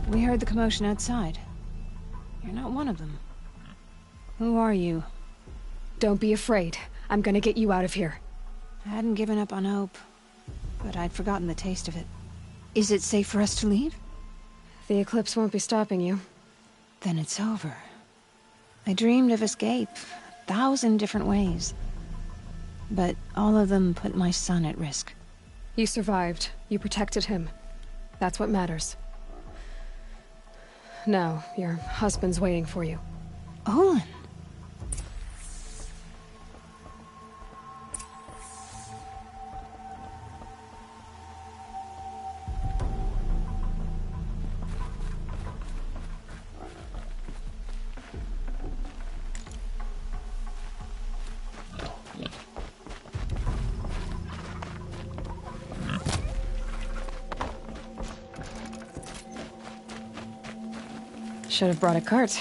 We heard the commotion outside. You're not one of them. Who are you? Don't be afraid. I'm gonna get you out of here. I hadn't given up on hope, but I'd forgotten the taste of it. Is it safe for us to leave? The eclipse won't be stopping you. Then it's over. I dreamed of escape, 1,000 different ways. But all of them put my son at risk. You survived. You protected him. That's what matters. Now, your husband's waiting for you. Olin! Should have brought a cart.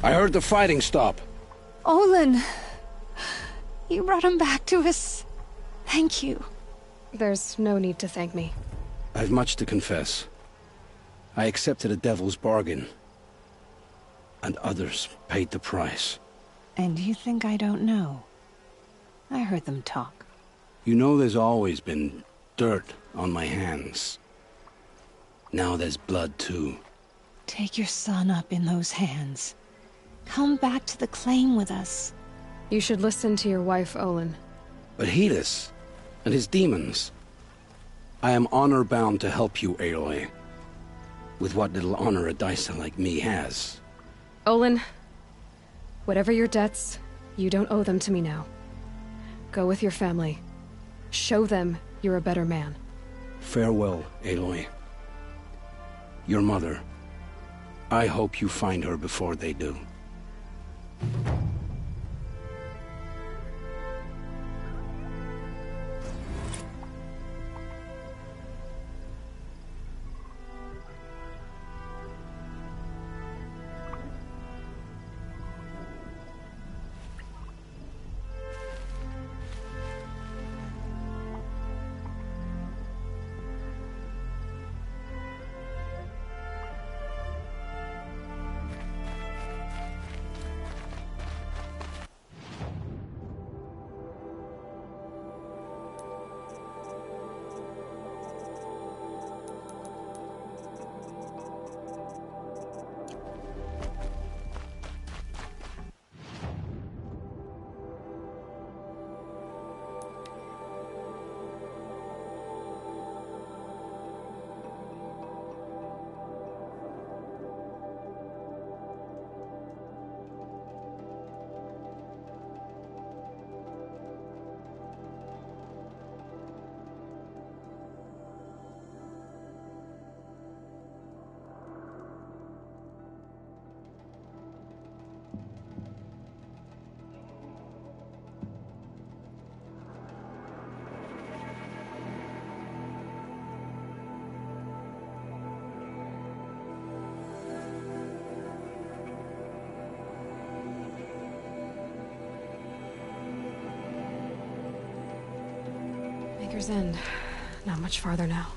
I heard the fighting stop. Olin! You brought him back to us. Thank you. There's no need to thank me. I've much to confess. I accepted a devil's bargain. And others paid the price. And you think I don't know? I heard them talk. You know there's always been dirt on my hands. Now there's blood too. Take your son up in those hands. Come back to the claim with us. You should listen to your wife, Olin. But Helis and his demons. I am honor-bound to help you, Aloy. With what little honor a Dysa like me has. Olin, whatever your debts, you don't owe them to me now. Go with your family. Show them you're a better man. Farewell, Aloy. Your mother. I hope you find her before they do. Maker's End. Not much farther now.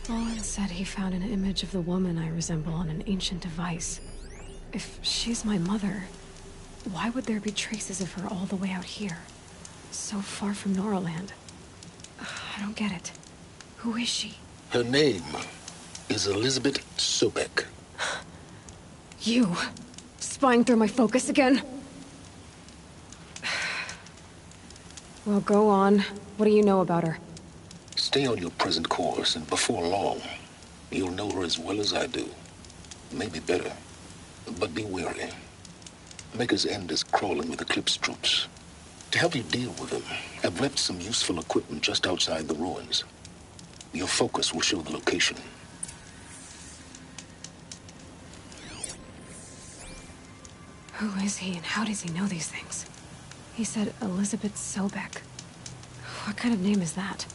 Olin said he found an image of the woman I resemble on an ancient device. If she's my mother, why would there be traces of her all the way out here? So far from Noraland. I don't get it. Who is she? Her name is Elizabeth Sobek. You! Spying through my focus again? Well, go on. What do you know about her? Stay on your present course, and before long, you'll know her as well as I do. Maybe better. But be wary. Maker's End is crawling with Eclipse troops. To help you deal with them, I've left some useful equipment just outside the ruins. Your focus will show the location. Who is he, and how does he know these things? He said Elizabeth Sobek. What kind of name is that?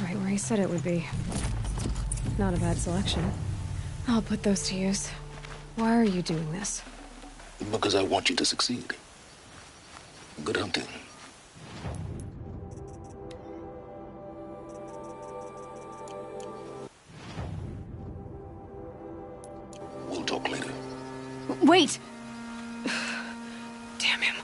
Right where he said it would be. Not a bad selection. I'll put those to use. Why are you doing this? Because I want you to succeed. Good hunting. We'll talk later. Wait! Damn him.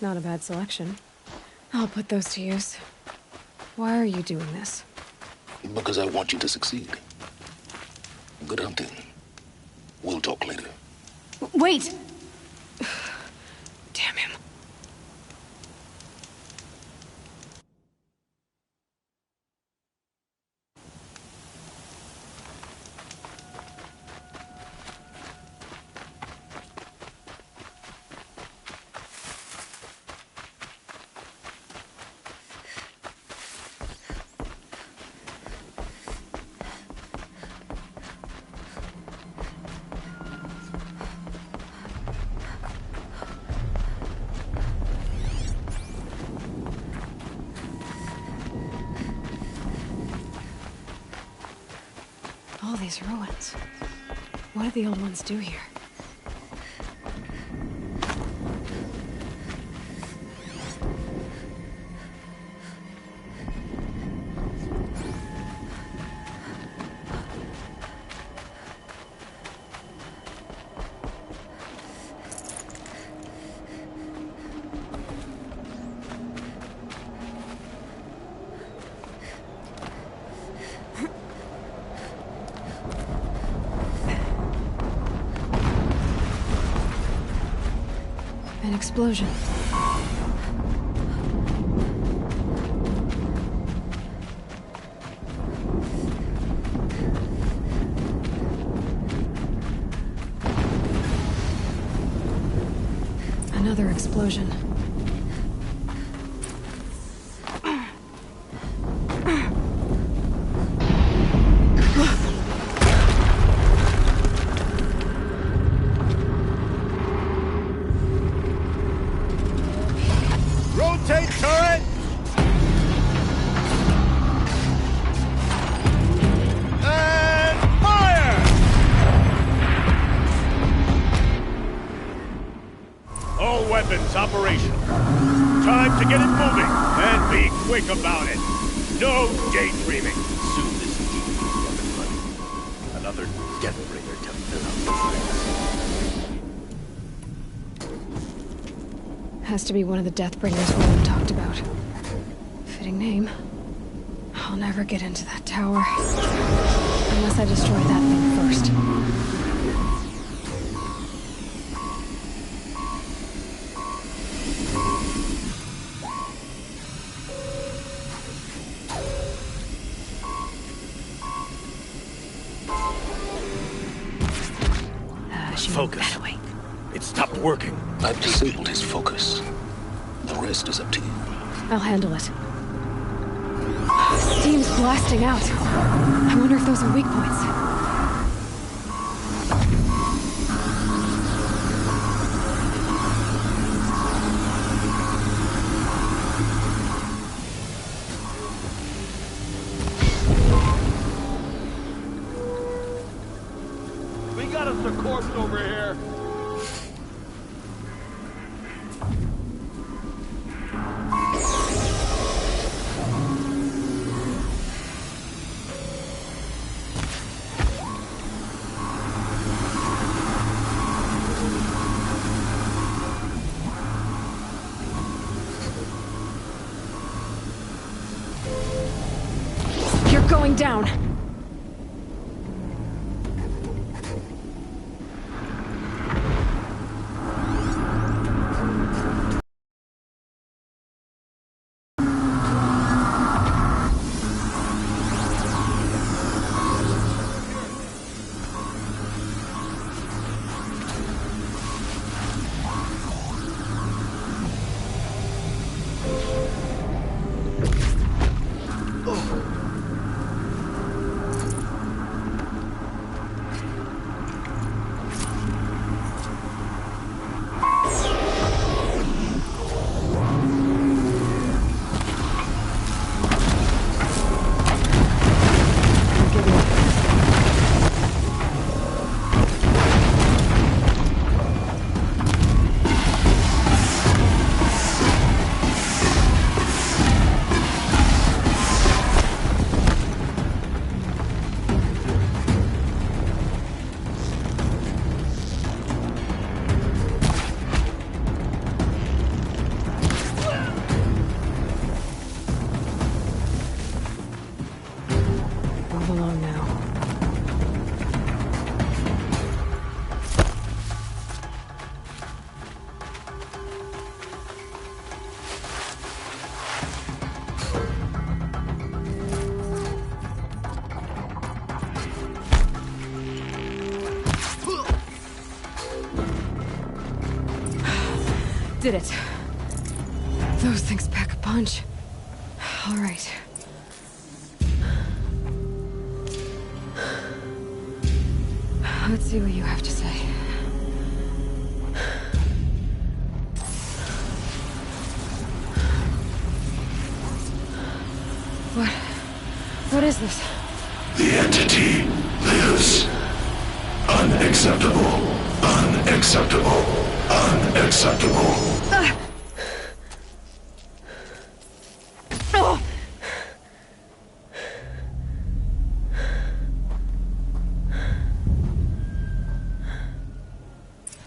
Not a bad selection. I'll put those to use. Why are you doing this? Because I want you to succeed. Good hunting. We'll talk later. Wait! Damn him. All these ruins. What did the old ones do here? An explosion. Another explosion. Rotate turret! And fire! All weapons operational. Time to get it moving, and be quick about it. No daydreaming. Soon this will be weapon money. Another Deathbringer to fill out the ranks. Has to be one of the Deathbringers Roland talked about. Fitting name. I'll never get into that tower. Unless I destroy that thing first. Focus. It stopped working. I've disabled his focus. The rest is up to you. I'll handle it. Steam's blasting out. I wonder if those are weak points. We got us a corpse over here. You're going down. Move along now. Did it. Those things pack a punch. All right. Let's see what you have to say. What is this? The entity Unacceptable. Unacceptable. Unacceptable.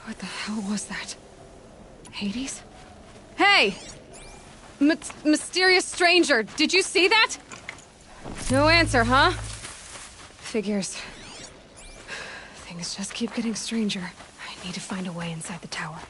What the hell was that? Hades? Hey! Mysterious stranger, did you see that? No answer, huh? Figures. Things just keep getting stranger. I need to find a way inside the tower.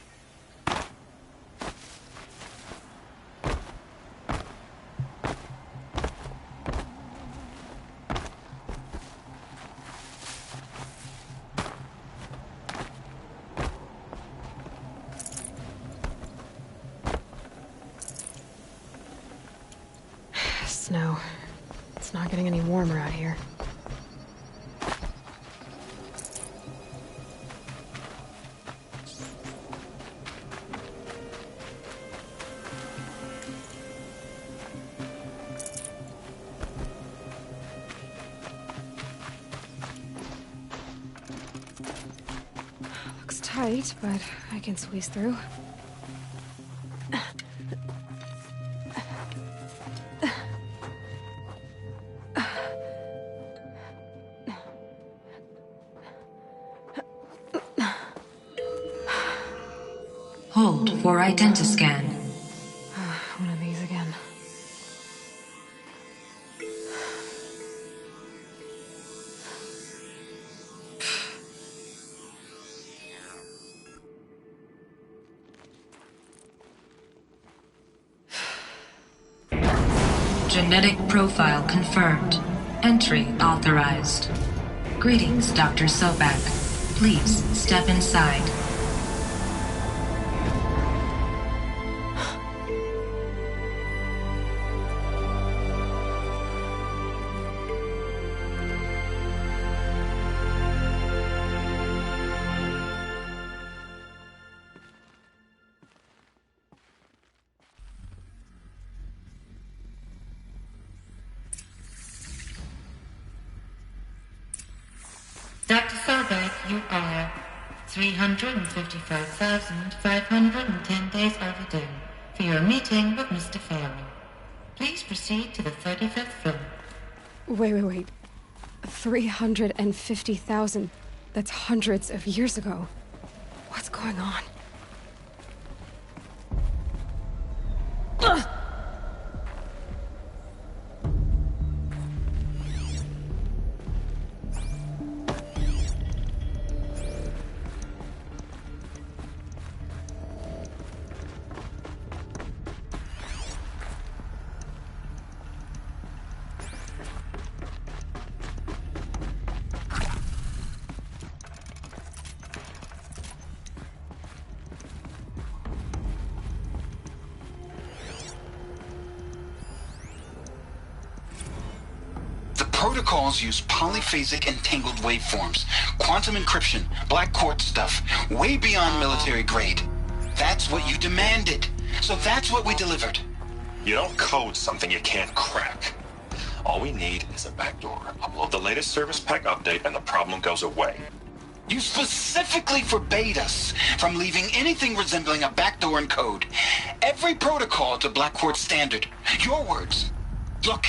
Snow. It's not getting any warmer out here. Looks tight, but I can squeeze through. Hold for identiscan. One of these again. Genetic profile confirmed. Entry authorized. Greetings, Dr. Sobak. Please step inside. Dr. Sobek, you are 355,510 days overdue for your meeting with Mr. Farrell. Please proceed to the 35th floor. Wait. 350,000. That's hundreds of years ago. What's going on? Protocols use polyphasic entangled waveforms, quantum encryption, black quartz stuff, way beyond military grade. That's what you demanded. So that's what we delivered. You don't code something you can't crack. All we need is a backdoor. Upload the latest service pack update and the problem goes away. You specifically forbade us from leaving anything resembling a backdoor in code. Every protocol to black quartz standard. Your words. Look.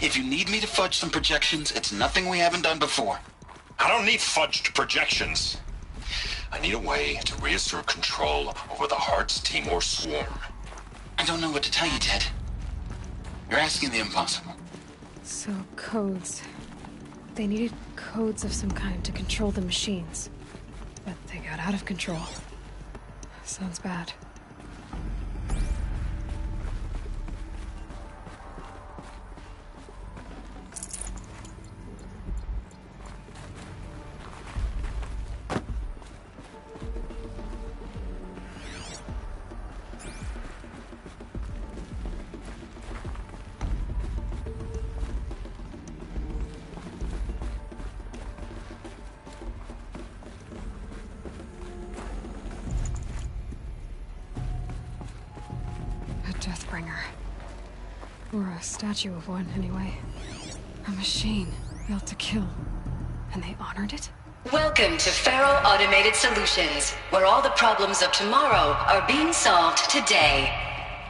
If you need me to fudge some projections, it's nothing we haven't done before. I don't need fudged projections. I need a way to reassert control over the Heart's Timor swarm. I don't know what to tell you, Ted. You're asking the impossible. So, codes. They needed codes of some kind to control the machines. But they got out of control. Sounds bad. Deathbringer. Or a statue of one, anyway. A machine built to kill. And they honored it? Welcome to Faro Automated Solutions, where all the problems of tomorrow are being solved today.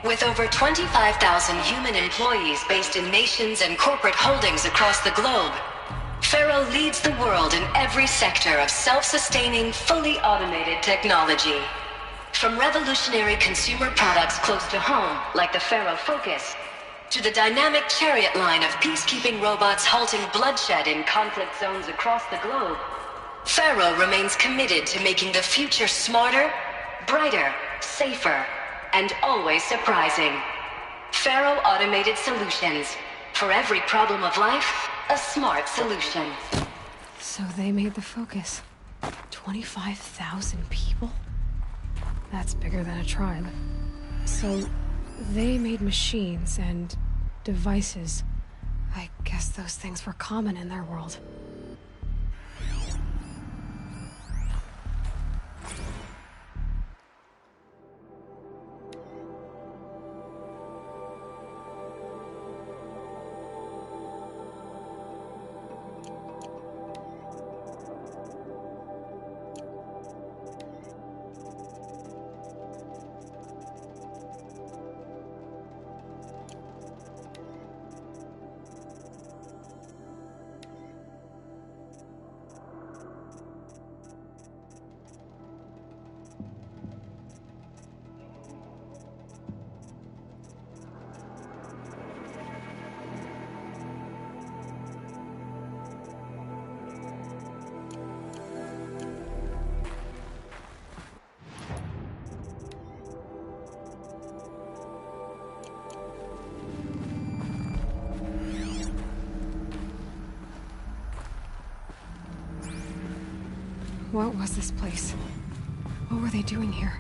With over 25,000 human employees based in nations and corporate holdings across the globe, Faro leads the world in every sector of self-sustaining, fully automated technology. From revolutionary consumer products close to home, like the Faro Focus, to the dynamic chariot line of peacekeeping robots halting bloodshed in conflict zones across the globe, Faro remains committed to making the future smarter, brighter, safer, and always surprising. Faro Automated Solutions. For every problem of life, a smart solution. So they made the Focus. 25,000 people? That's bigger than a tribe. So they made machines and devices. I guess those things were common in their world. What was this place? What were they doing here?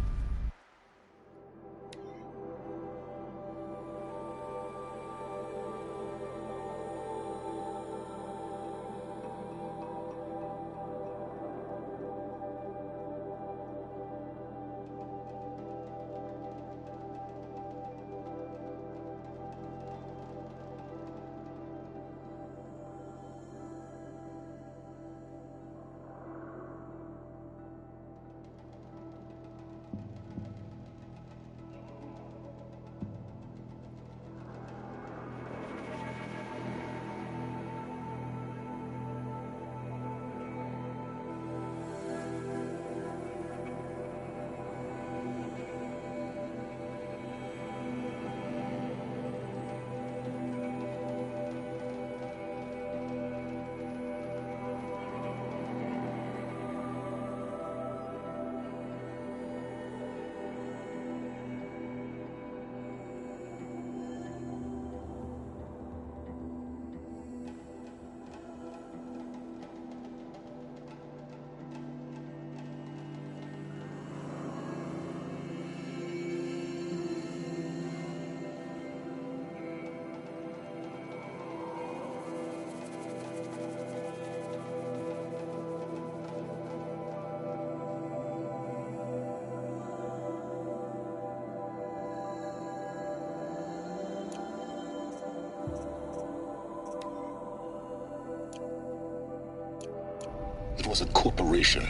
It was a corporation.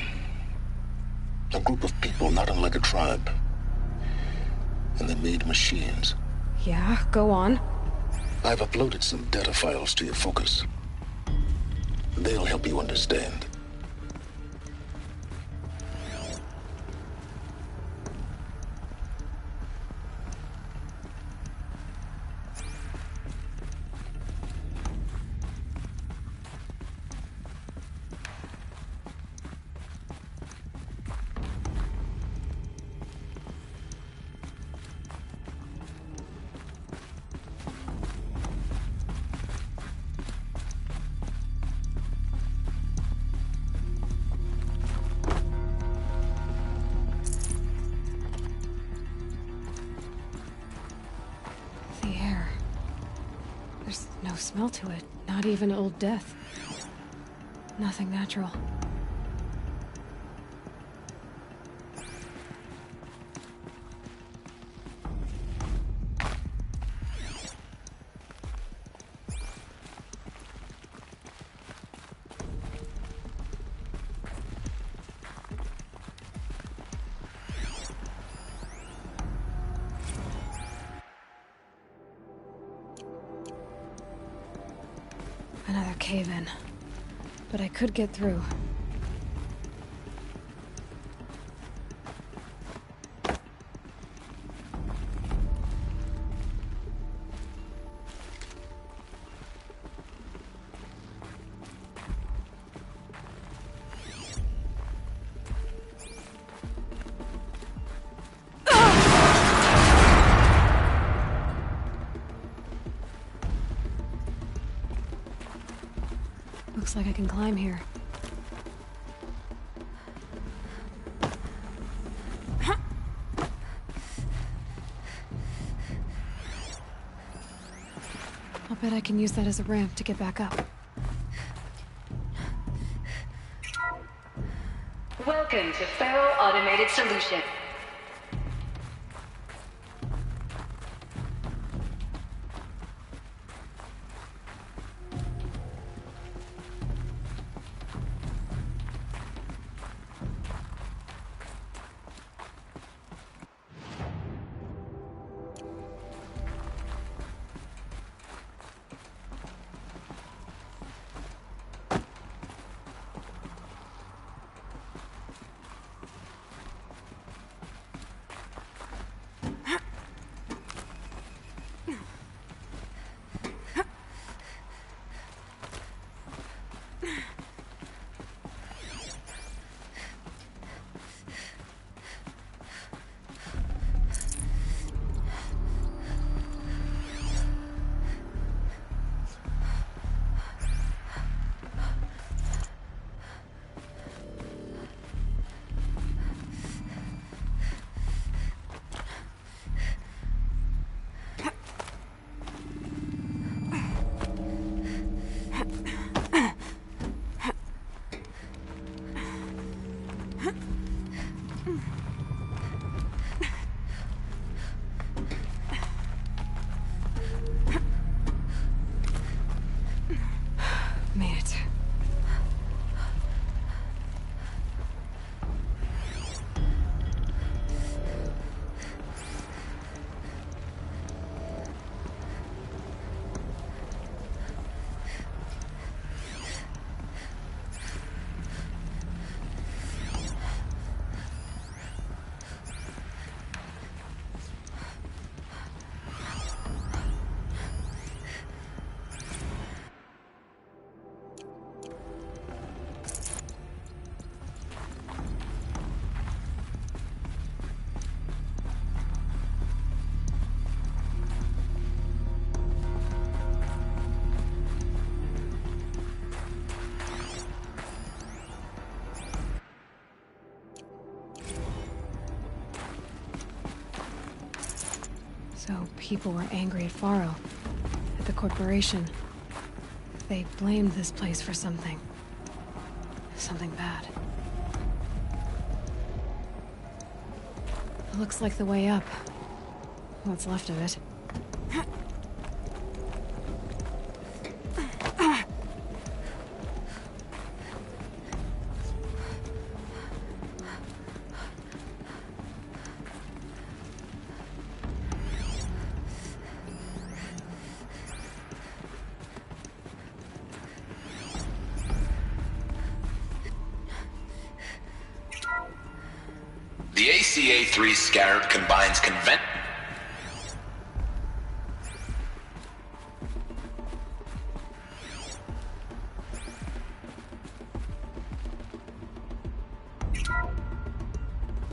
A group of people not unlike a tribe. And they made machines. Yeah, go on. I've uploaded some data files to your Focus. They'll help you understand. No smell to it. Not even old death. Nothing natural. cave in. But I could get through. Looks like I can climb here. I'll bet I can use that as a ramp to get back up. Welcome to Faro Automated Solution. Made it. So people were angry at Faro, at the corporation. They blamed this place for something. Something bad. It looks like the way up. What's left of it. The ACA-3 Scarab combines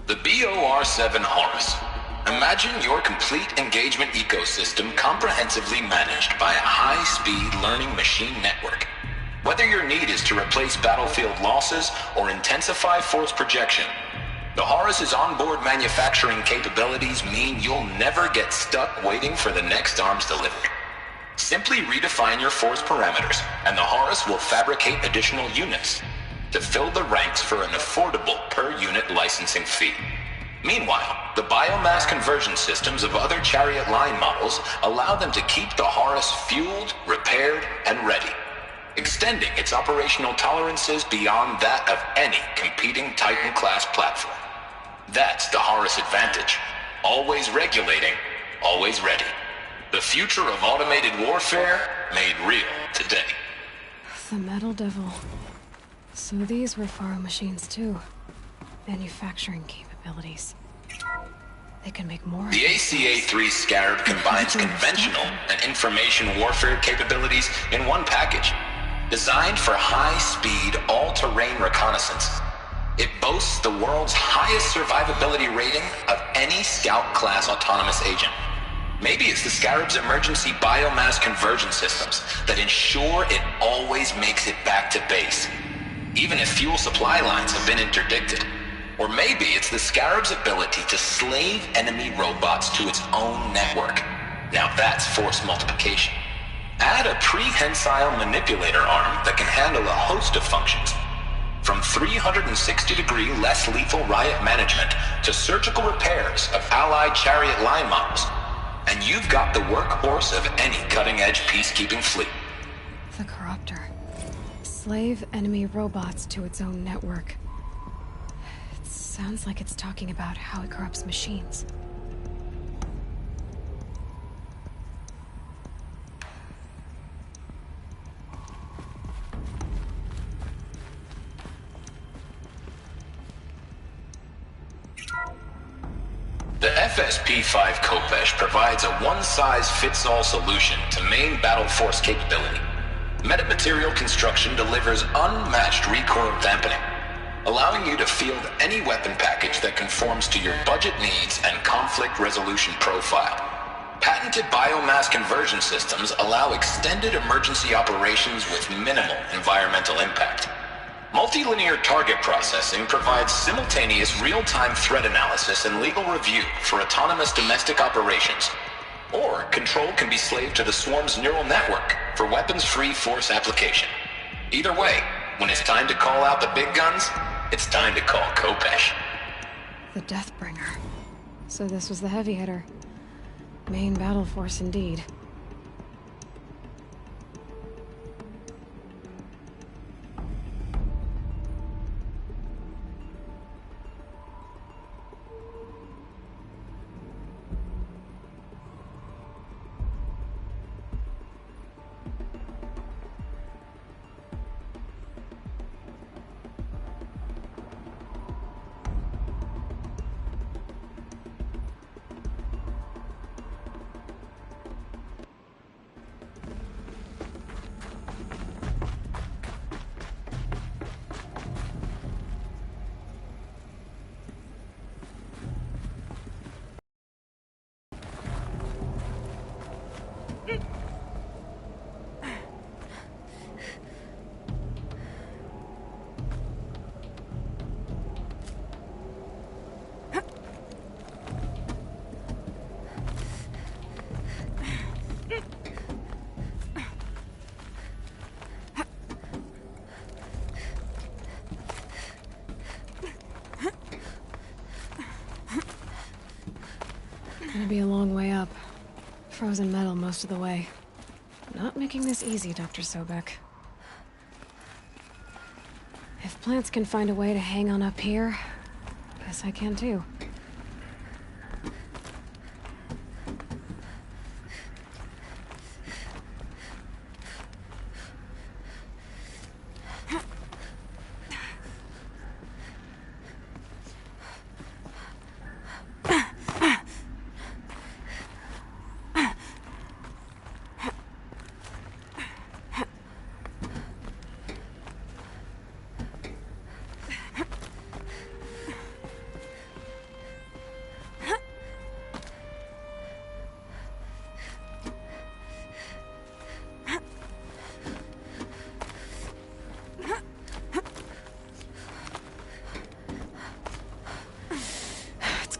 the BOR-7 Horus. Imagine your complete engagement ecosystem comprehensively managed by a high-speed learning machine network. Whether your need is to replace battlefield losses or intensify force projection, the Horus's onboard manufacturing capabilities mean you'll never get stuck waiting for the next arms delivery. Simply redefine your force parameters, and the Horus will fabricate additional units to fill the ranks for an affordable per-unit licensing fee. Meanwhile, the biomass conversion systems of other Chariot line models allow them to keep the Horus fueled, repaired, and ready, extending its operational tolerances beyond that of any competing Titan-class platform. That's the Horus advantage. Always regulating, always ready. The future of automated warfare made real today. The Metal Devil. So these were Faro machines too. Manufacturing capabilities. They can make more. The ACA-3 Scarab combines conventional and information warfare capabilities in one package. Designed for high-speed, all-terrain reconnaissance. It boasts the world's highest survivability rating of any Scout-class autonomous agent. Maybe it's the Scarab's emergency biomass conversion systems that ensure it always makes it back to base, even if fuel supply lines have been interdicted. Or maybe it's the Scarab's ability to slave enemy robots to its own network. Now that's force multiplication. Add a prehensile manipulator arm that can handle a host of functions. From 360-degree less lethal riot management to surgical repairs of Allied chariot line models. And you've got the workhorse of any cutting-edge peacekeeping fleet. The Corruptor. Slave enemy robots to its own network. It sounds like it's talking about how it corrupts machines. The FSP-5 Kopesh provides a one-size-fits-all solution to main battle force capability. Metamaterial construction delivers unmatched recoil dampening, allowing you to field any weapon package that conforms to your budget needs and conflict resolution profile. Patented biomass conversion systems allow extended emergency operations with minimal environmental impact. Multilinear target processing provides simultaneous real-time threat analysis and legal review for autonomous domestic operations. Or control can be slaved to the swarm's neural network for weapons-free force application. Either way, when it's time to call out the big guns, it's time to call Kopesh. The Deathbringer. So this was the heavy hitter. Main battle force indeed. Gonna be a long way up. Frozen metal most of the way. Not making this easy, Dr. Sobek. If plants can find a way to hang on up here, guess I can too.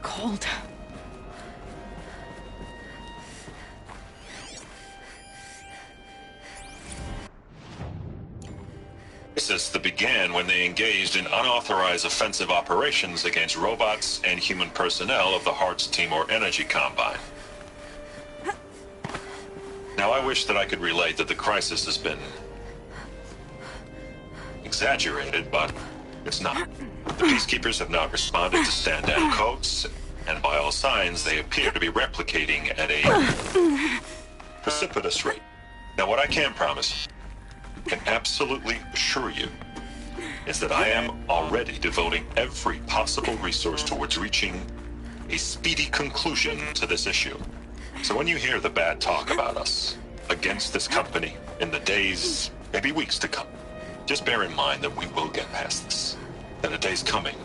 Cold. Crisis that began when they engaged in unauthorized offensive operations against robots and human personnel of the Hearts Timor Energy Combine. Now I wish that I could relate that the crisis has been exaggerated, but it's not. The peacekeepers have not responded to stand-down codes, and by all signs, they appear to be replicating at a precipitous rate. Now, what I can promise can absolutely assure you is that I am already devoting every possible resource towards reaching a speedy conclusion to this issue. So when you hear the bad talk about us against this company in the days, maybe weeks to come, just bear in mind that we will get past this. That a day's coming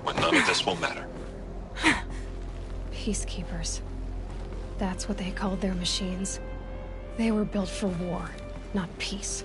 when none of this will matter. Peacekeepers. That's what they called their machines. They were built for war, not peace.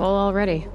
full already.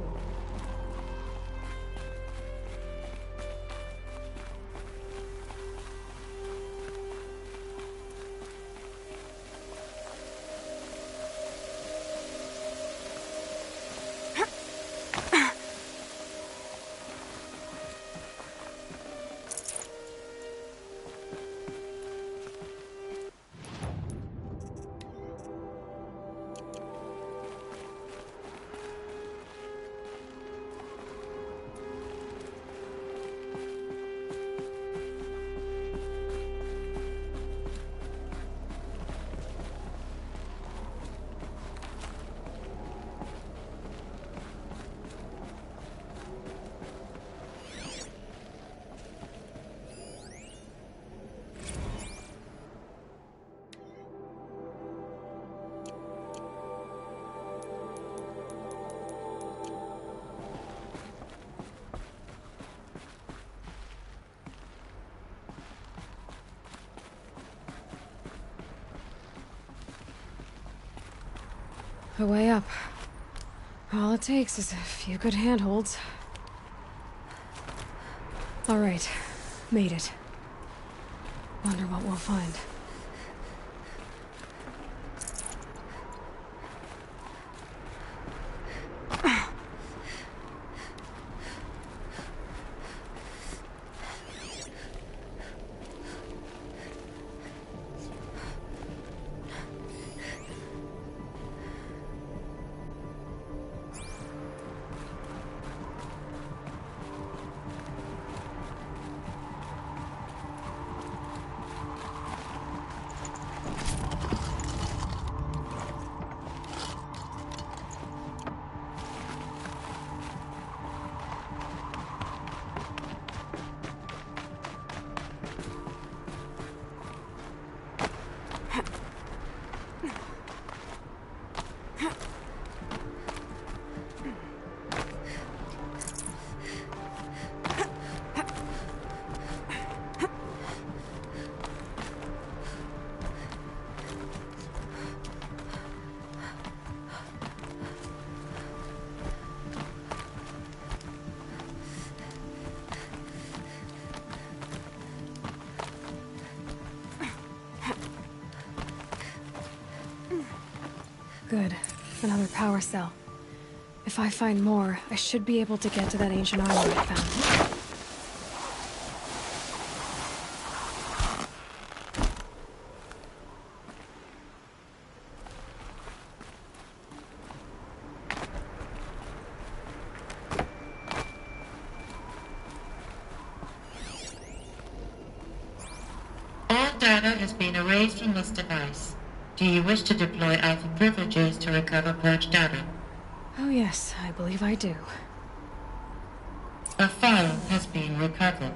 A way up. All it takes is a few good handholds. All right, made it. Wonder what we'll find. Good. Another power cell. If I find more, I should be able to get to that ancient armor I found. All data has been erased from this device. Do you wish to deploy Alpha privileges to recover purged data? Oh yes, I believe I do. A file has been recovered.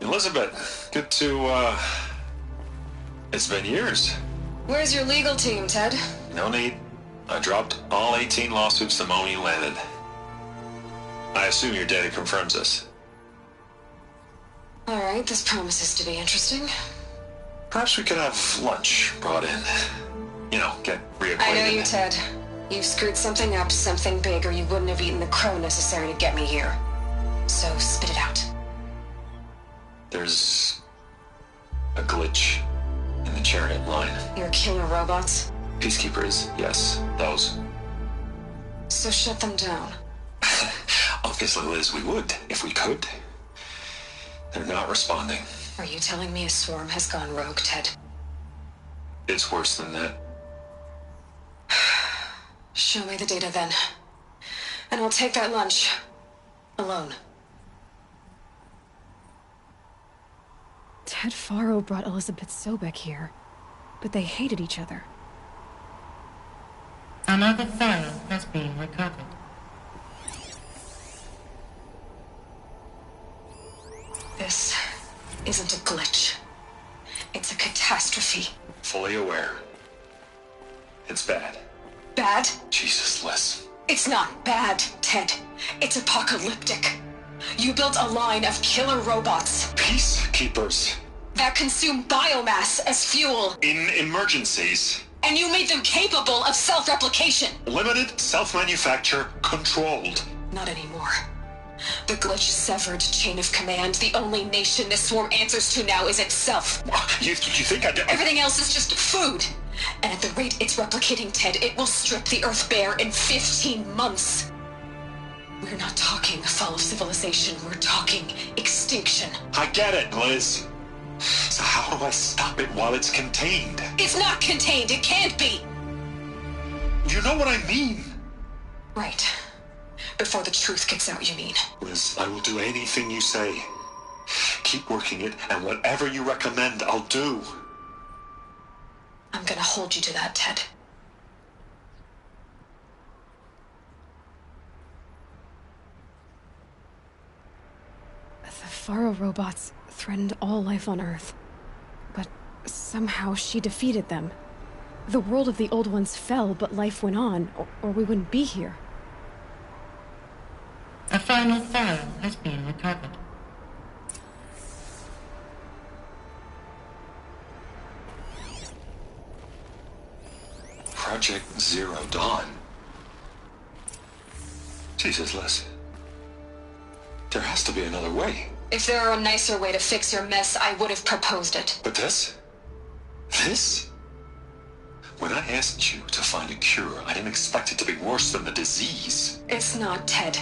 Elizabeth, good to, it's been years. Where's your legal team, Ted? No need. I dropped all 18 lawsuits the moment you landed. I assume your data confirms this. Alright, this promises to be interesting. Perhaps we could have lunch brought in. You know, get reacquainted. I know you, Ted. You've screwed something up, something big, or you wouldn't have eaten the crow necessary to get me here. So, spit it out. There's a glitch in the chariot line. Your killer robots? Peacekeepers, yes, those. So shut them down. Obviously, Liz, we would, if we could. They're not responding. Are you telling me a swarm has gone rogue, Ted? It's worse than that. Show me the data then. And I'll take that lunch. Alone. Ted Faro brought Elizabeth Sobek here, but they hated each other. Another file has been recovered. This isn't a glitch. It's a catastrophe. Fully aware. It's bad. Bad? Jesus, Liz. It's not bad, Ted. It's apocalyptic. You built a line of killer robots. Peacekeepers. That consume biomass as fuel. In emergencies. And you made them capable of self-replication. Limited, self-manufacture, controlled. Not anymore. The glitch severed chain of command. The only nation this swarm answers to now is itself. You think I did? Everything else is just food. And at the rate it's replicating, Ted, it will strip the Earth bare in 15 months. We're not talking fall of civilization. We're talking extinction. I get it, Liz. So how do I stop it while it's contained? It's not contained. It can't be. You know what I mean. Right. Before the truth gets out, you mean? Liz, I will do anything you say. Keep working it, and whatever you recommend, I'll do. I'm gonna hold you to that, Ted. The Faro robots threatened all life on Earth. But somehow she defeated them. The world of the old ones fell, but life went on, or we wouldn't be here. A final file has been recovered. Project Zero Dawn. Jesus, Liz. There has to be another way. If there were a nicer way to fix your mess, I would have proposed it. But this? This? When I asked you to find a cure, I didn't expect it to be worse than the disease. It's not, Ted.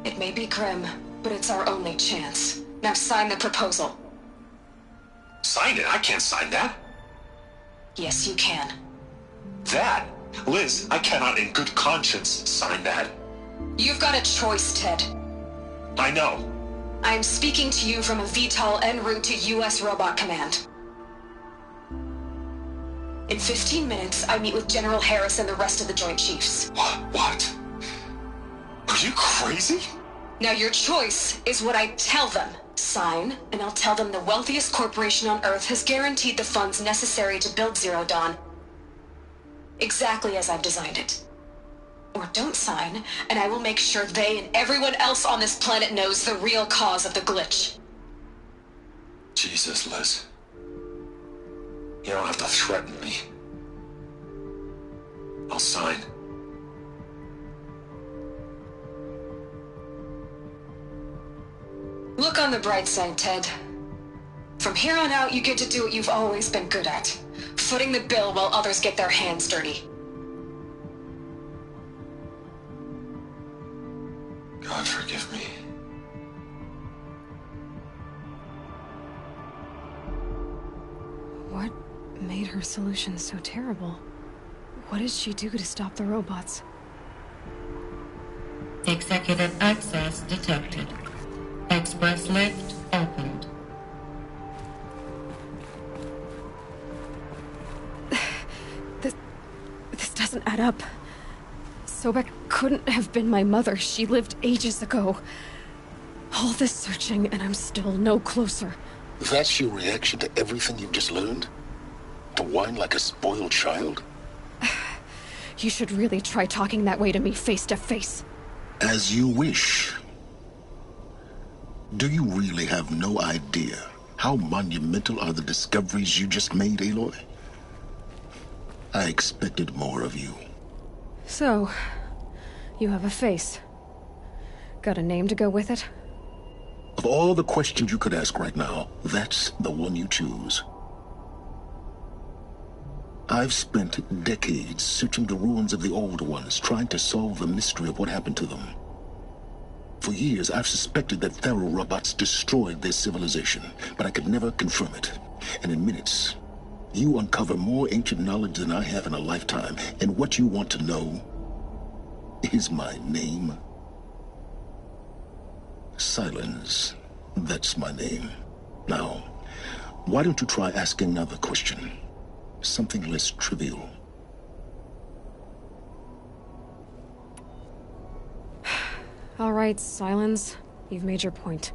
It may be grim, but it's our only chance. Now sign the proposal. Sign it? I can't sign that. Yes, you can. That? Liz, I cannot in good conscience sign that. You've got a choice, Ted. I know. I am speaking to you from a VTOL en route to U.S. Robot Command. In 15 minutes, I meet with General Harris and the rest of the Joint Chiefs. What? Are you crazy? Now your choice is what I tell them. Sign, and I'll tell them the wealthiest corporation on Earth has guaranteed the funds necessary to build Zero Dawn. Exactly as I've designed it. Or don't sign, and I will make sure they and everyone else on this planet knows the real cause of the glitch. Jesus, Liz. You don't have to threaten me. I'll sign. Look on the bright side, Ted. From here on out, you get to do what you've always been good at. Footing the bill while others get their hands dirty. God forgive me. What made her solution so terrible? What did she do to stop the robots? Executive access detected. Express lift opened. This doesn't add up. Sobek couldn't have been my mother. She lived ages ago. All this searching, and I'm still no closer. That's your reaction to everything you've just learned? To whine like a spoiled child? You should really try talking that way to me face to face. As you wish. Do you really have no idea how monumental are the discoveries you just made, Aloy? I expected more of you. So, you have a face. Got a name to go with it? Of all the questions you could ask right now, that's the one you choose. I've spent decades searching the ruins of the old ones, trying to solve the mystery of what happened to them. For years, I've suspected that Pharaoh robots destroyed their civilization, but I could never confirm it. And in minutes, you uncover more ancient knowledge than I have in a lifetime. And what you want to know is my name. Silence. That's my name. Now, why don't you try asking another question? Something less trivial. All right, Silence. You've made your point.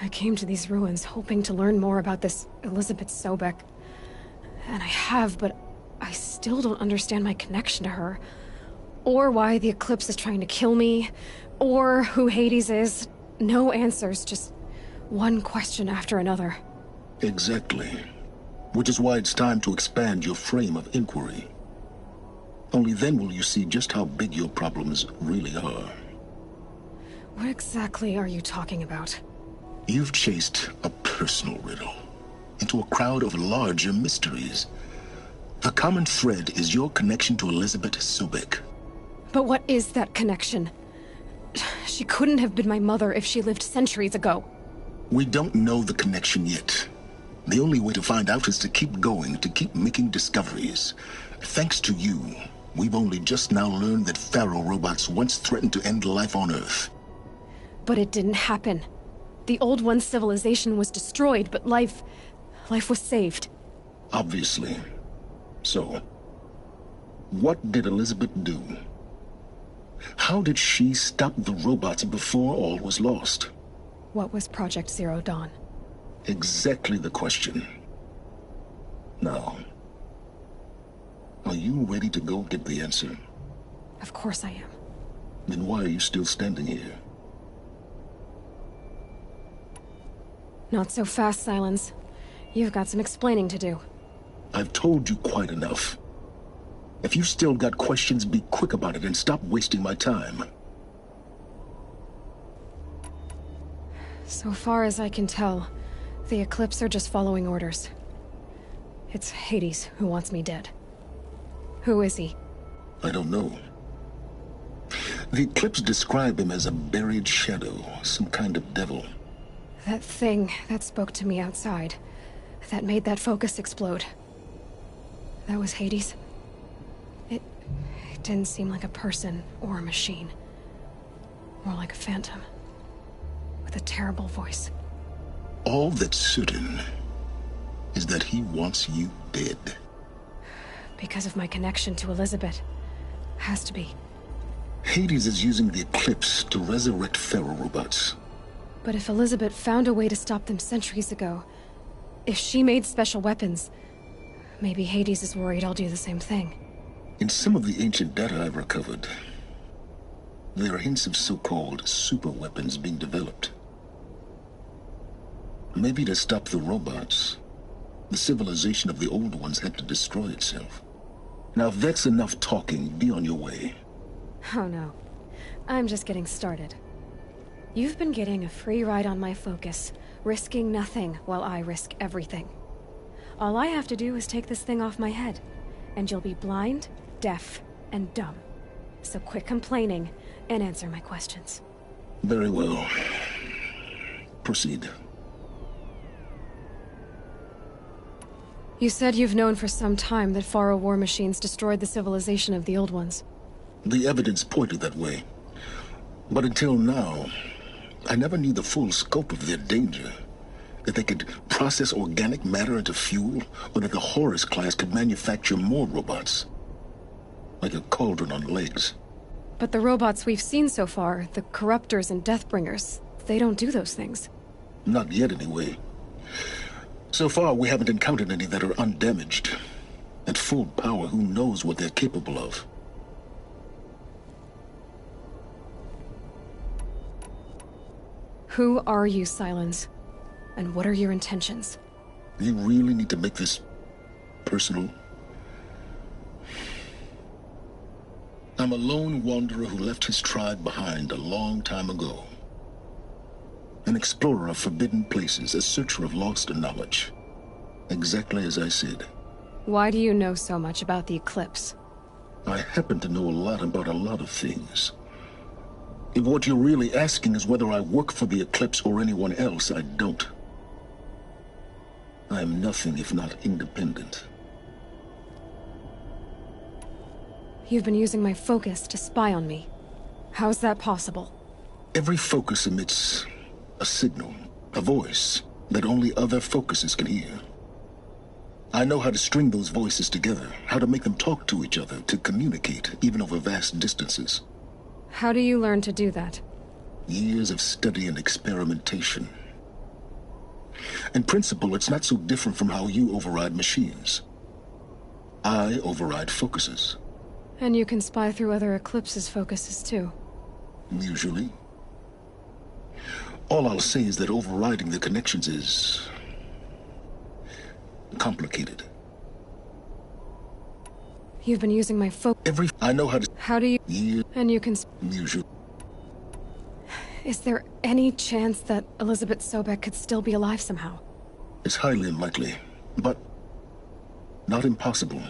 I came to these ruins hoping to learn more about this Elizabeth Sobek. And I have, but I still don't understand my connection to her. Or why the Eclipse is trying to kill me. Or who Hades is. No answers, just one question after another. Exactly. Which is why it's time to expand your frame of inquiry. Only then will you see just how big your problems really are. What exactly are you talking about? You've chased a personal riddle into a crowd of larger mysteries. The common thread is your connection to Elizabeth Sobek. But what is that connection? She couldn't have been my mother if she lived centuries ago. We don't know the connection yet. The only way to find out is to keep going, to keep making discoveries. Thanks to you, we've only just now learned that Pharaoh robots once threatened to end life on Earth. But it didn't happen. The Old One's civilization was destroyed, but life was saved. Obviously. So, what did Elizabeth do? How did she stop the robots before all was lost? What was Project Zero Dawn? Exactly the question. Now, are you ready to go get the answer? Of course I am. Then why are you still standing here? Not so fast, Silence. You've got some explaining to do. I've told you quite enough. If you've still got questions, be quick about it and stop wasting my time. So far as I can tell, the Eclipse are just following orders. It's Hades who wants me dead. Who is he? I don't know. The Eclipse describe him as a buried shadow, some kind of devil. That thing that spoke to me outside, that made that focus explode. That was Hades? It didn't seem like a person or a machine. More like a phantom. With a terrible voice. All that's certain is that he wants you dead. Because of my connection to Elizabeth. Has to be. Hades is using the Eclipse to resurrect Pharaoh robots. But if Elizabeth found a way to stop them centuries ago, if she made special weapons, maybe Hades is worried I'll do the same thing. In some of the ancient data I've recovered, there are hints of so-called super weapons being developed. Maybe to stop the robots, the civilization of the old ones had to destroy itself. Now, if that's enough talking, be on your way. Oh no. I'm just getting started. You've been getting a free ride on my focus, risking nothing while I risk everything. All I have to do is take this thing off my head, and you'll be blind, deaf, and dumb. So quit complaining and answer my questions. Very well. Proceed. You said you've known for some time that Pharaoh war machines destroyed the civilization of the old ones. The evidence pointed that way. But until now, I never knew the full scope of their danger. That they could process organic matter into fuel, or that the Horus class could manufacture more robots. Like a cauldron on legs. But the robots we've seen so far, the Corruptors and Deathbringers, they don't do those things. Not yet, anyway. So far, we haven't encountered any that are undamaged. At full power, who knows what they're capable of? Who are you, Silence? And what are your intentions? You really need to make this personal? I'm a lone wanderer who left his tribe behind a long time ago. An explorer of forbidden places, a searcher of lost knowledge. Exactly as I said. Why do you know so much about the eclipse? I happen to know a lot about a lot of things. If what you're really asking is whether I work for the Eclipse or anyone else, I don't. I am nothing if not independent. You've been using my focus to spy on me. How's that possible? Every focus emits a signal, a voice, that only other focuses can hear. I know how to string those voices together, how to make them talk to each other, to communicate, even over vast distances. How do you learn to do that? Years of study and experimentation. In principle, it's not so different from how you override machines. I override focuses. And you can spy through other Eclipse's focuses too. Usually. All I'll say is that overriding the connections is complicated. You've been using my I know how to... How do you... Yeah. And you can... Usually. Is there any chance that Elizabeth Sobek could still be alive somehow? It's highly unlikely, but not impossible.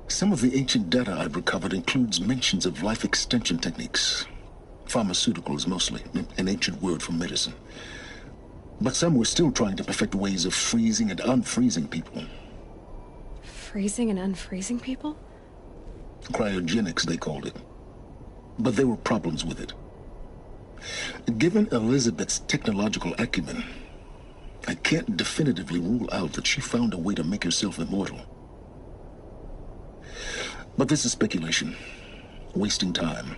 Some of the ancient data I've recovered includes mentions of life extension techniques. Pharmaceuticals, mostly, an ancient word for medicine. But some were still trying to perfect ways of freezing and unfreezing people. Freezing and unfreezing people? Cryogenics, they called it. But there were problems with it. Given Elizabeth's technological acumen, I can't definitively rule out that she found a way to make herself immortal. But this is speculation. Wasting time.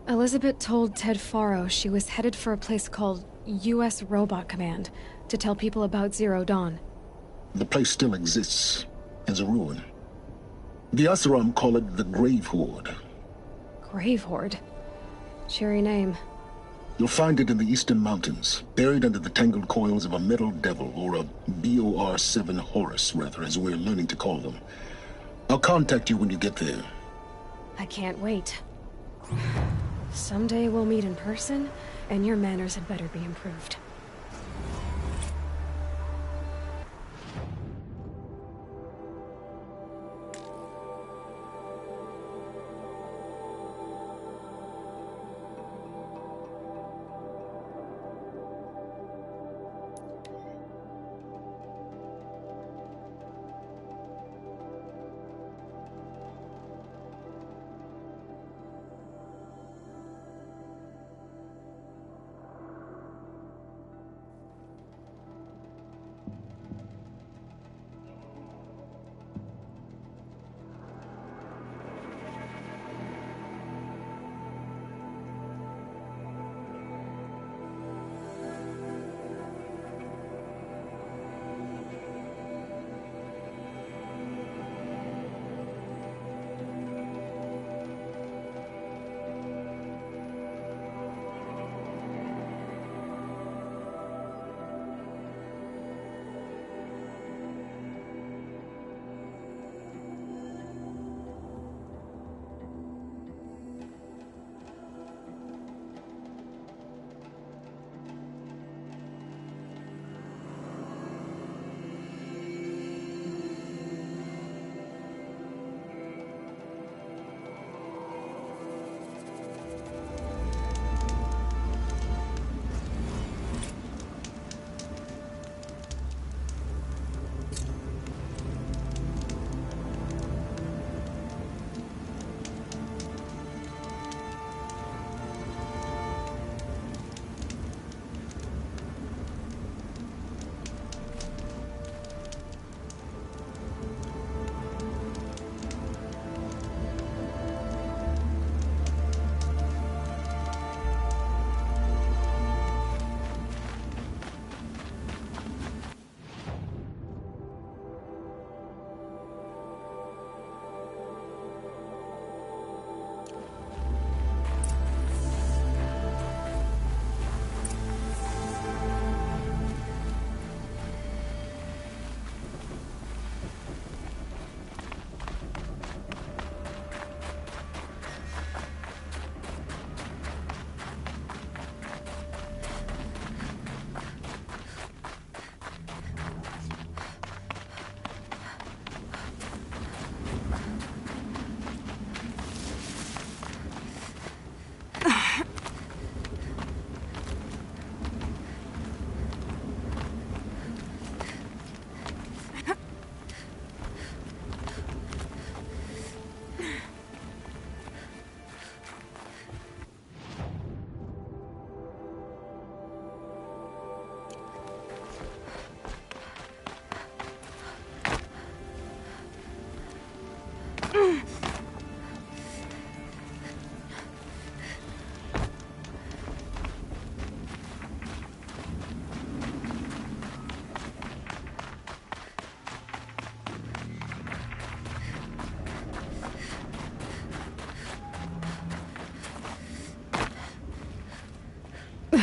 Elizabeth told Ted Faro she was headed for a place called U.S. Robot Command to tell people about Zero Dawn. The place still exists as a ruin. The Asaram call it the Grave Horde. Grave Horde? Cheery name. You'll find it in the Eastern Mountains, buried under the tangled coils of a metal devil, or a BOR-7 Horus, rather, as we're learning to call them. I'll contact you when you get there. I can't wait. Someday we'll meet in person, and your manners had better be improved.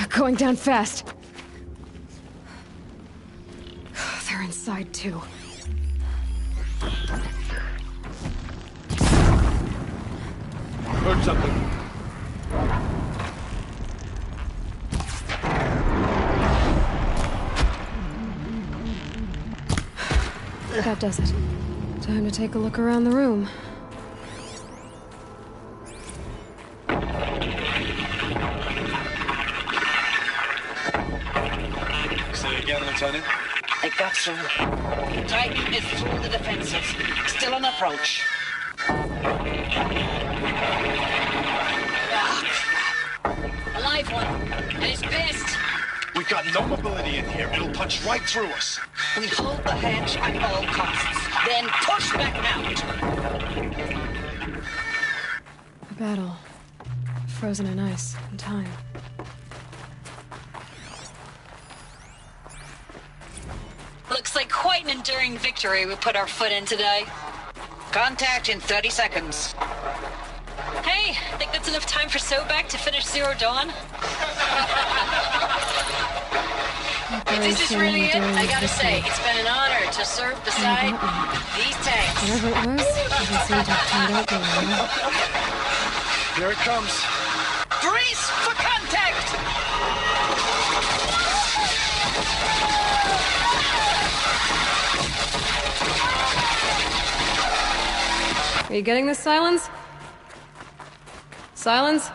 Going down fast. They're inside, too. Heard something. That does it. Time to take a look around the room. Say again, Lieutenant? I got through. Titan is through the defenses. Still on approach. Ah, crap. A live one. And he's pissed. We've got no mobility in here. It'll punch right through us. We hold the hedge at all costs. Then push back out. A battle. Frozen in ice and time. Looks like quite an enduring victory we put our foot in today. Contact in 30 seconds. Hey, think that's enough time for Sobek to finish Zero Dawn? If this is really it, I gotta say, it's been an honor to serve beside these tanks. Whatever it was, doesn't seem to have turned out very well. Here it comes. Brace for contact! Are you getting this, Silence? Silence?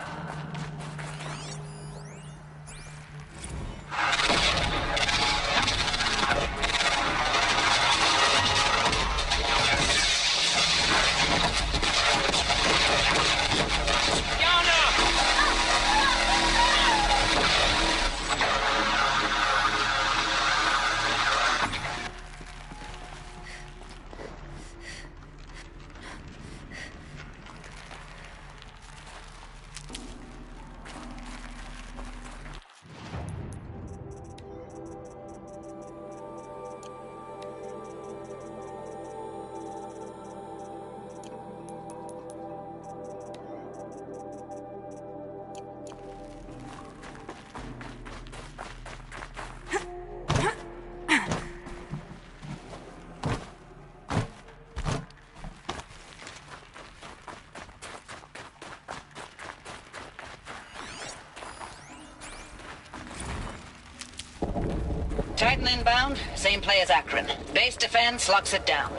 Titan inbound, same play as Akron. Base defense locks it down.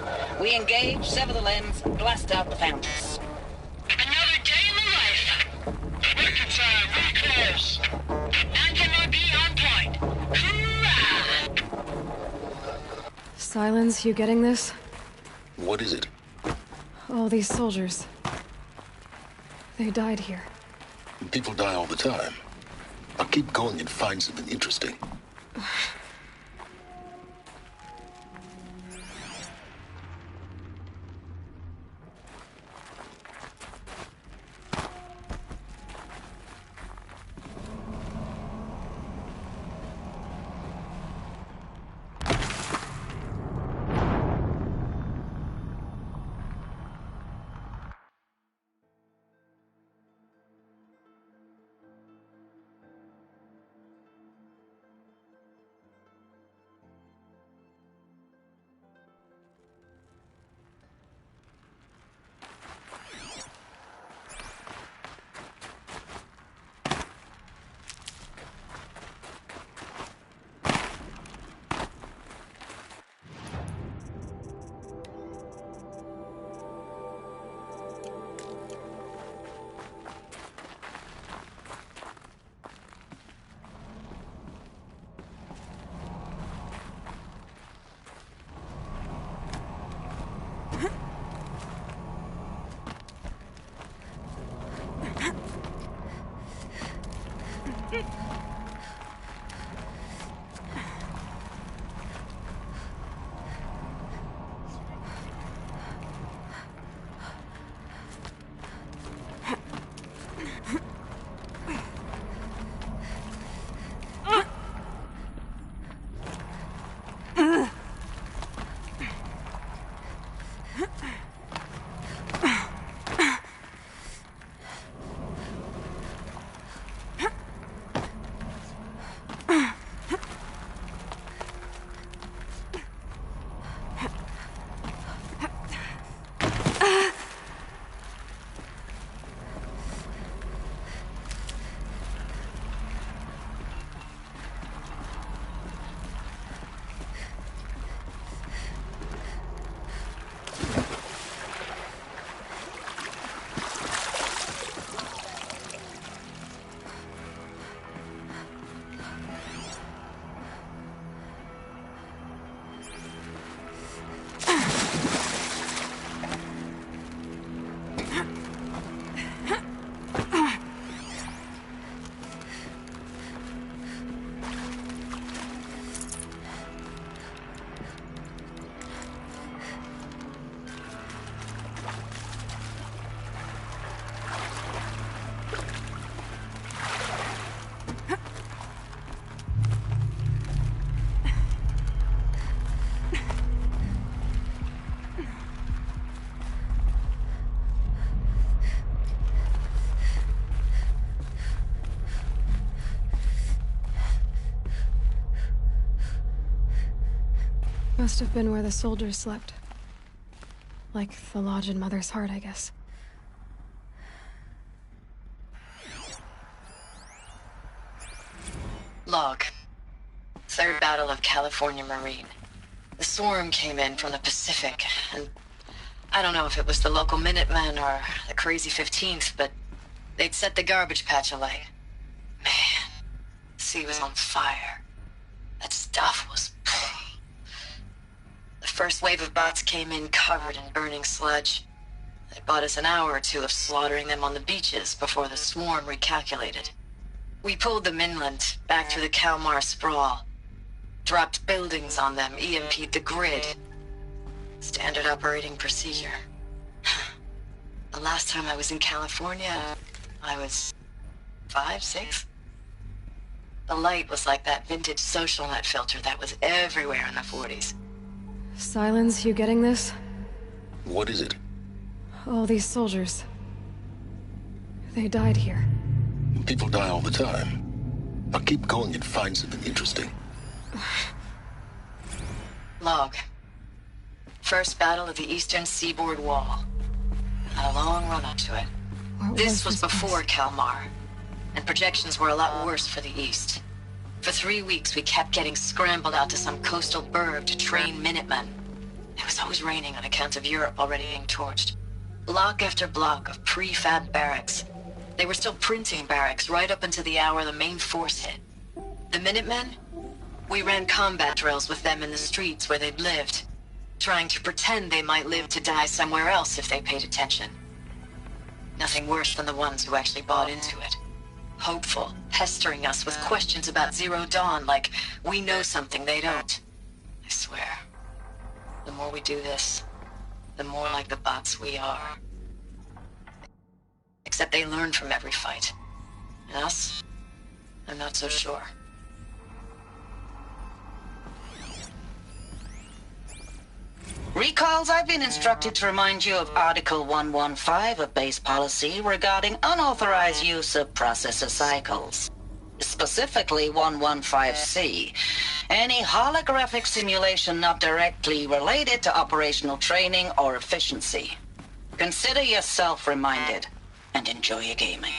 We engage, sever the limbs, blast out the fountains. Another day in the life. Working time, really close. Anthem RP on point. Hoorah! Silence, you getting this? What is it? All these soldiers. They died here. People die all the time. I'll keep going and find something interesting. Must have been where the soldiers slept. Like the lodge in Mother's Heart, I guess. Log. Third Battle of California Marine. The swarm came in from the Pacific, and I don't know if it was the local Minutemen or the crazy 15th, but they'd set the garbage patch alight. Man, the sea was on fire. That stuff was... The first wave of bots came in covered in burning sludge. They bought us an hour or two of slaughtering them on the beaches before the swarm recalculated. We pulled them inland, back through the Kalmar sprawl. Dropped buildings on them, EMP'd the grid. Standard operating procedure. The last time I was in California, I was 5, 6? The light was like that vintage social net filter that was everywhere in the 40s. Silence, you getting this? What is it? All these soldiers. They died here. People die all the time. Now keep going and find something interesting. Log. First battle of the Eastern Seaboard Wall. Had a long run up to it. This was before Kalmar, and projections were a lot worse for the East. For 3 weeks, we kept getting scrambled out to some coastal burg to train Minutemen. It was always raining on account of Europe already being torched. Block after block of prefab barracks. They were still printing barracks right up until the hour the main force hit. The Minutemen? We ran combat drills with them in the streets where they'd lived, trying to pretend they might live to die somewhere else if they paid attention. Nothing worse than the ones who actually bought into it. Hopeful, pestering us with questions about Zero Dawn like we know something they don't. I swear, the more we do this, the more like the bots we are. Except they learn from every fight. And us? I'm not so sure. Recalls, I've been instructed to remind you of Article 115 of base policy regarding unauthorized use of processor cycles. Specifically 115C. Any holographic simulation not directly related to operational training or efficiency. Consider yourself reminded, and enjoy your gaming.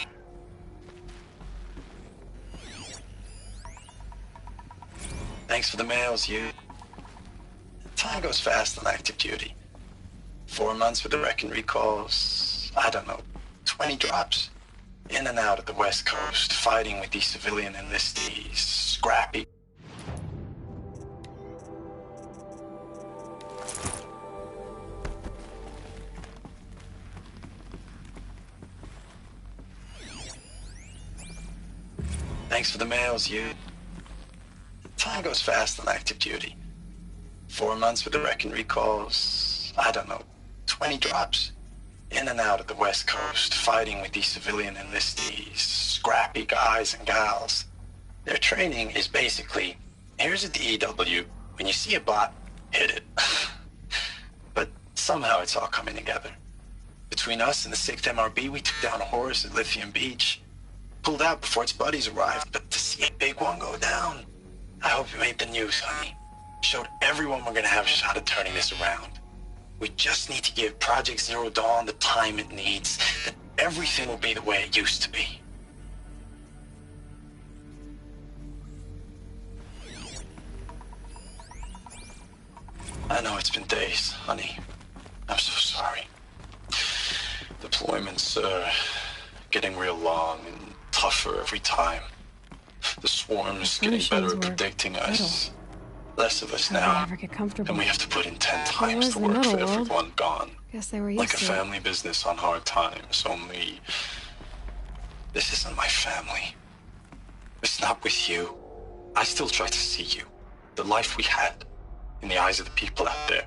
Thanks for the mails, you. Time goes fast on active duty. 4 months with the wreck and recalls, I don't know, 20 drops. In and out of the West Coast, fighting with these civilian enlistees, scrappy. Thanks for the mails, you. Time goes fast on active duty. 4 months with the wreck and recalls, I don't know, 20 drops. In and out of the West Coast, fighting with these civilian enlistees, scrappy guys and gals. Their training is basically, here's a DEW, when you see a bot, hit it. But somehow it's all coming together. Between us and the 6th MRB, we took down a horse at Lithium Beach. Pulled out before its buddies arrived, but to see a big one go down, I hope it made the news, honey. Showed everyone we're gonna have a shot at turning this around. We just need to give Project Zero Dawn the time it needs, then everything will be the way it used to be. I know it's been days, honey. I'm so sorry. Deployments are getting real long and tougher every time. The swarm's getting better at predicting us. Less of us now, and we have to put in 10 times the work for everyone gone. Guess they were used Like a to it. family business on hard times, only this isn't my family. It's not with you. I still try to see you, the life we had, in the eyes of the people out there.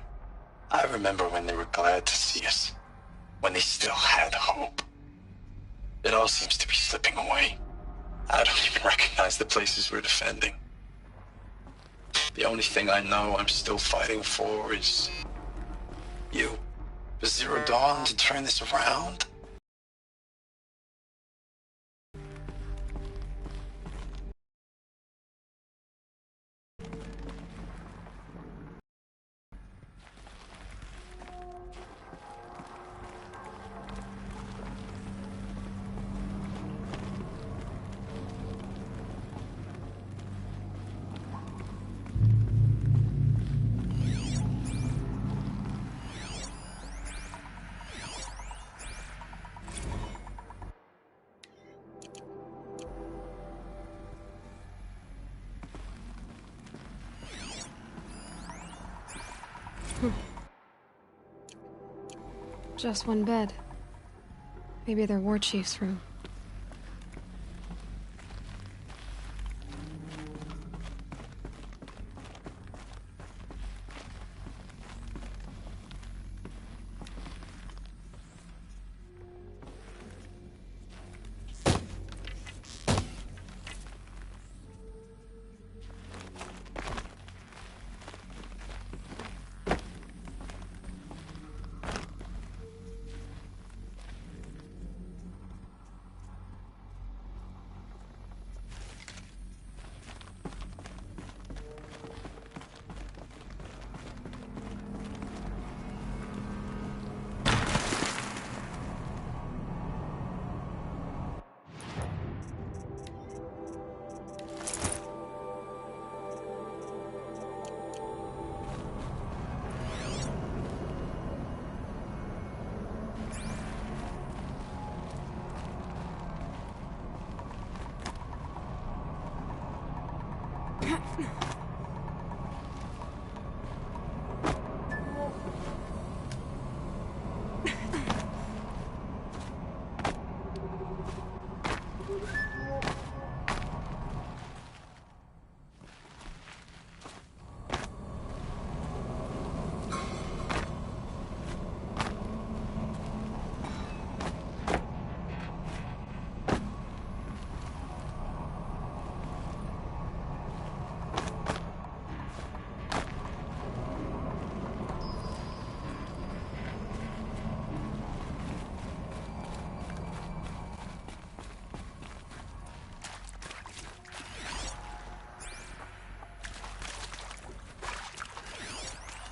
I remember when they were glad to see us, when they still had hope. It all seems to be slipping away. I don't even recognize the places we're defending. The only thing I know I'm still fighting for is you. For Zero Dawn to turn this around. Just one bed. Maybe their war chief's room.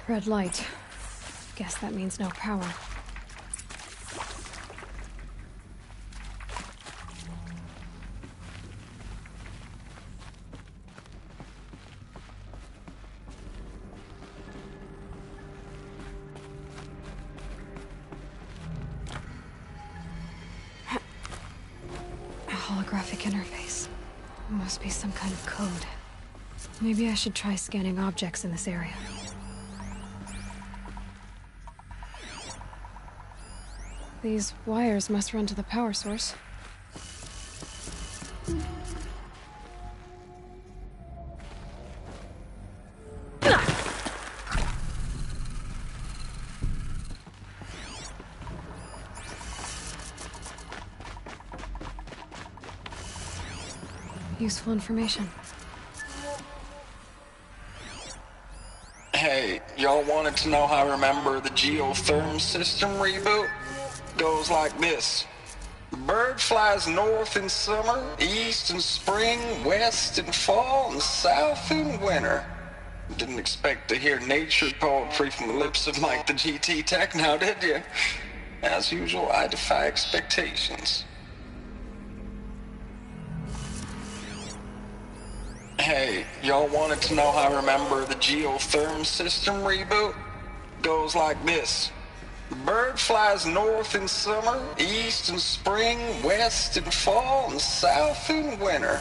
Red light. Guess that means no power. A holographic interface. Must be some kind of code. Maybe I should try scanning objects in this area. These wires must run to the power source. Useful information. Hey, y'all wanted to know how I remember the geotherm system reboot? Goes like this. Bird flies north in summer, east in spring, west in fall, and south in winter. Didn't expect to hear nature poetry from the lips of Mike the GT Tech now, did you? As usual, I defy expectations. Hey, y'all wanted to know how I remember the geotherm system reboot? Goes like this. Bird flies north in summer, east in spring, west in fall, and south in winter.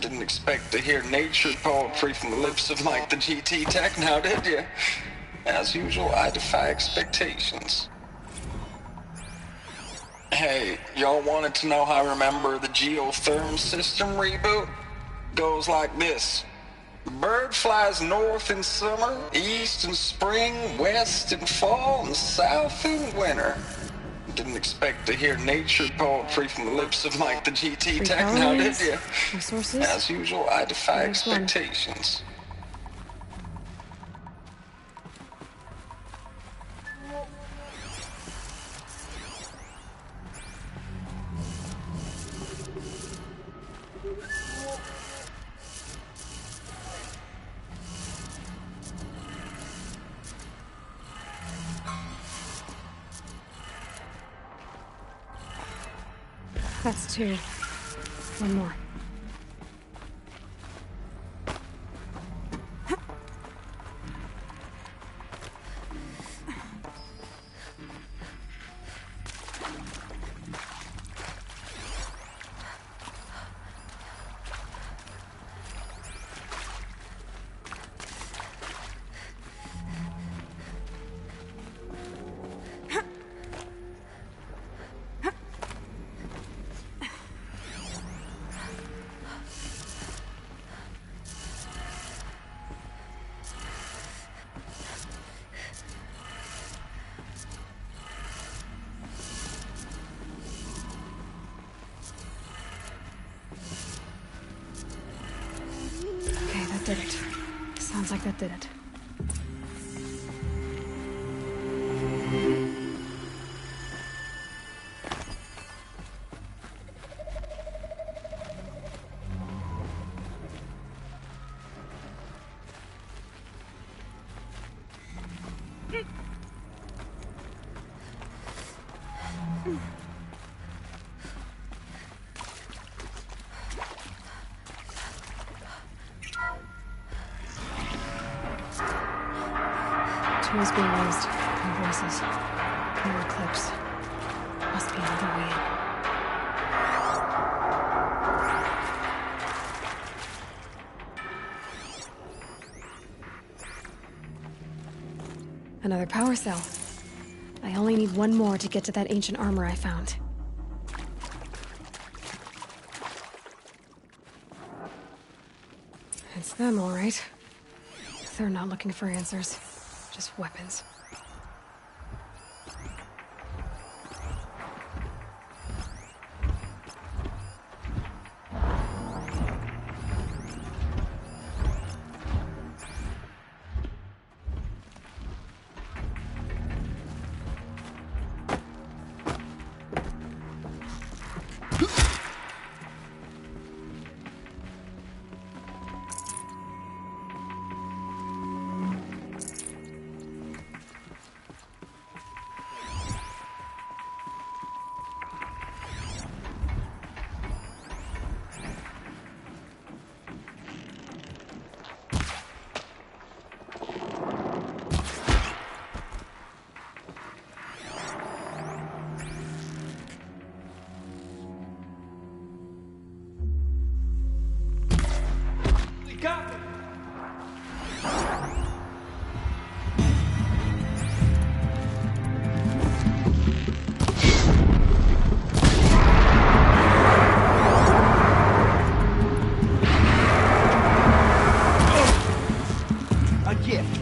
Didn't expect to hear nature poetry from the lips of Mike the GT Tech now, did you? As usual, I defy expectations. Hey, y'all wanted to know how I remember the geotherm system reboot? Goes like this. Bird flies north in summer, east in spring, west in fall, and south in winter. Didn't expect to hear nature poetry from the lips of Mike the GT Tech now, did you? Resources? As usual, I defy expectations. That's two. One more. did it. Sounds like that did it. Tools being raised. And voices. More clips. Must be another way in. Another power cell. I only need one more to get to that ancient armor I found. It's them, all right. They're not looking for answers. Just weapons.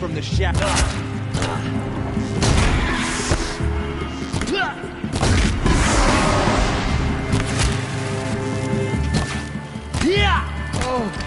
From the shadow. Yeah! Oh.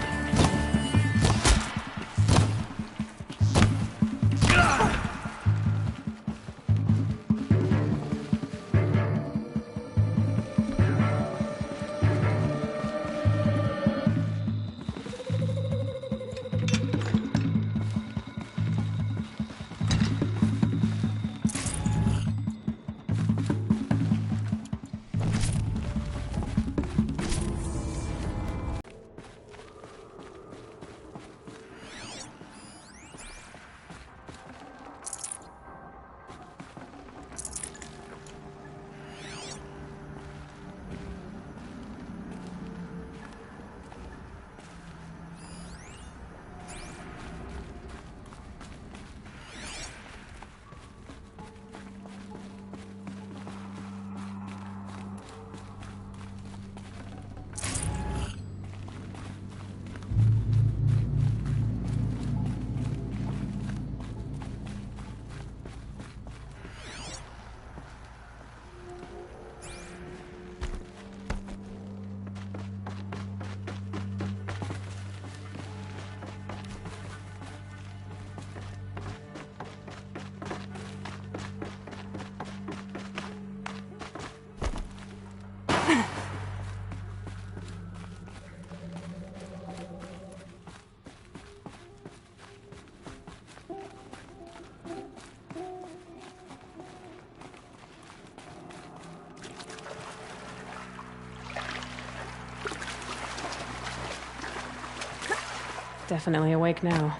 Definitely awake now.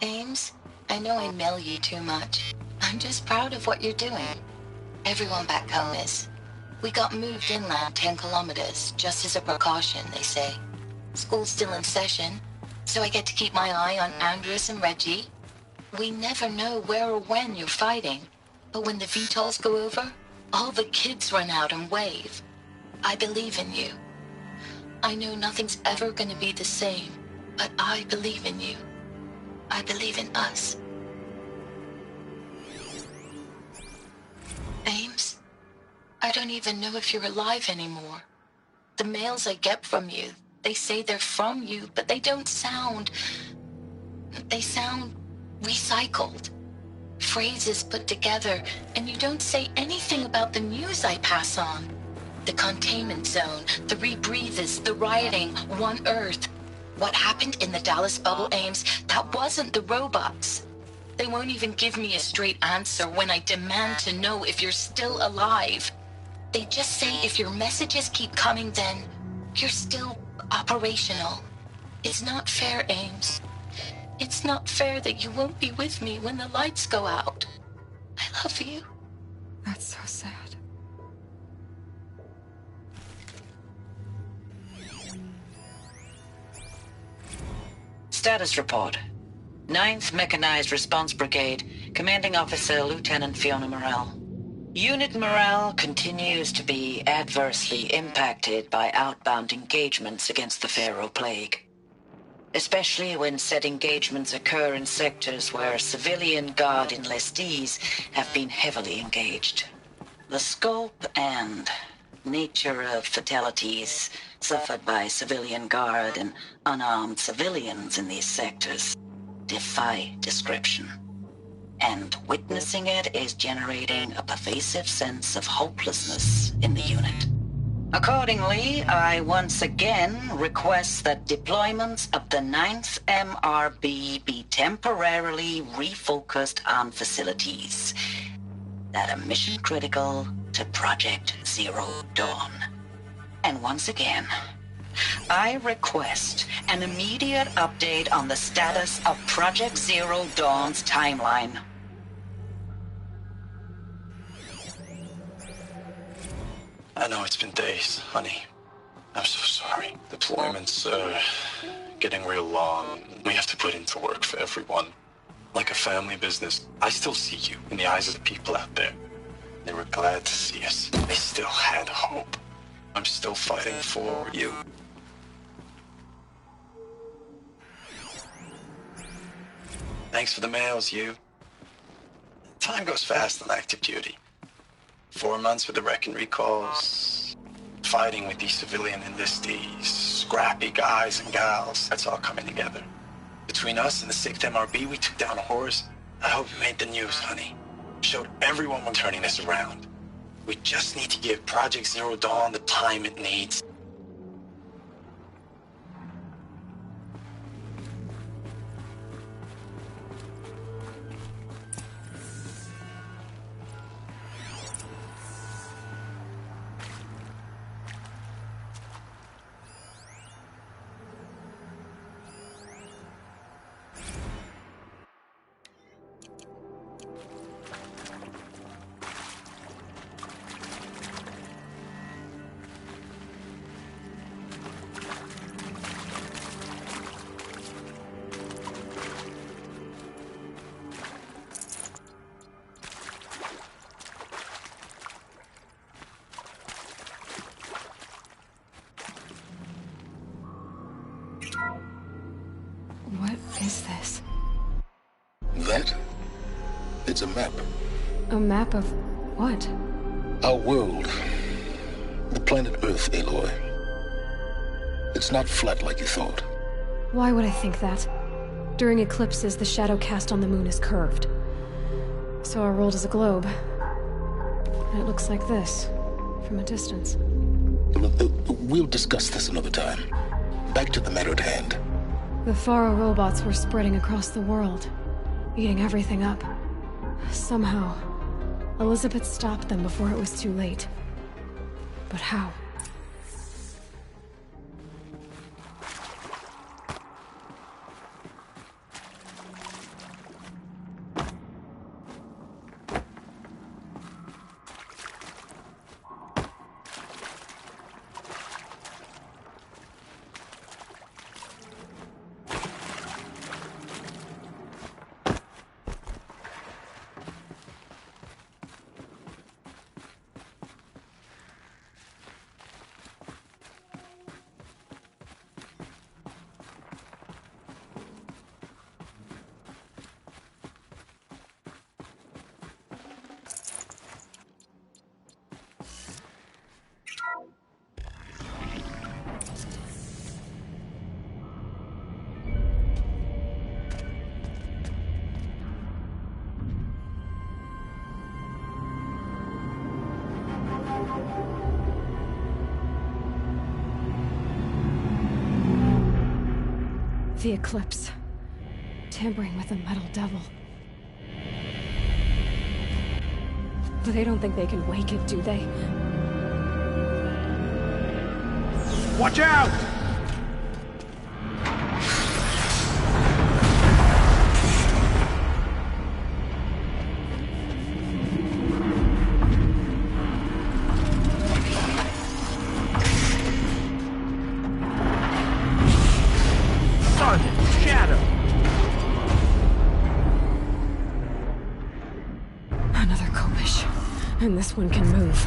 Ames, I know I mail you too much. I'm just proud of what you're doing. Everyone back home is. We got moved inland 10 kilometers, just as a precaution, they say. School's still in session, so I get to keep my eye on Andres and Reggie. We never know where or when you're fighting, but when the VTOLs go over, all the kids run out and wave. I believe in you. I know nothing's ever gonna be the same, but I believe in you. I believe in us. Ames, I don't even know if you're alive anymore. The mails I get from you, they say they're from you, but they don't sound... They sound recycled. Phrases put together, and you don't say anything about the news I pass on. The containment zone, the rebreathers, the rioting, One Earth. What happened in the Dallas bubble, Ames, that wasn't the robots. They won't even give me a straight answer when I demand to know if you're still alive. They just say if your messages keep coming, then you're still operational. It's not fair, Ames. It's not fair that you won't be with me when the lights go out. I love you. That's so sad. Status report. 9th Mechanized Response Brigade, Commanding Officer Lieutenant Fiona Morrell. Unit morale continues to be adversely impacted by outbound engagements against the Pharaoh Plague. Especially when said engagements occur in sectors where civilian guard enlistees have been heavily engaged. The scope and nature of fatalities suffered by civilian guard and unarmed civilians in these sectors defy description. And witnessing it is generating a pervasive sense of hopelessness in the unit. Accordingly, I once again request that deployments of the 9th MRB be temporarily refocused on facilities that are mission critical to Project Zero Dawn. And once again, I request an immediate update on the status of Project Zero Dawn's timeline. I know it's been days, honey. I'm so sorry. Deployments are getting real long. We have to put into work for everyone. Like a family business. I still see you in the eyes of the people out there. They were glad to see us. They still had hope. I'm still fighting for you. Thanks for the mails, you. Time goes fast on active duty. 4 months with the wreck and recalls, fighting with these civilian enlistees, scrappy guys and gals, that's all coming together. Between us and the 6th MRB, we took down a horse. I hope you made the news, honey. Showed everyone we're turning this around. We just need to give Project Zero Dawn the time it needs. What is this? That? It's a map. A map of what? Our world. The planet Earth, Aloy. It's not flat like you thought. Why would I think that? During eclipses, the shadow cast on the moon is curved. So our world is a globe. And it looks like this, from a distance. We'll discuss this another time. Back to the matter at hand. The Faro robots were spreading across the world, eating everything up. Somehow, Elizabeth stopped them before it was too late. But how? The eclipse. Tampering with the metal devil. But they don't think they can wake it, do they? Watch out! And this one can move.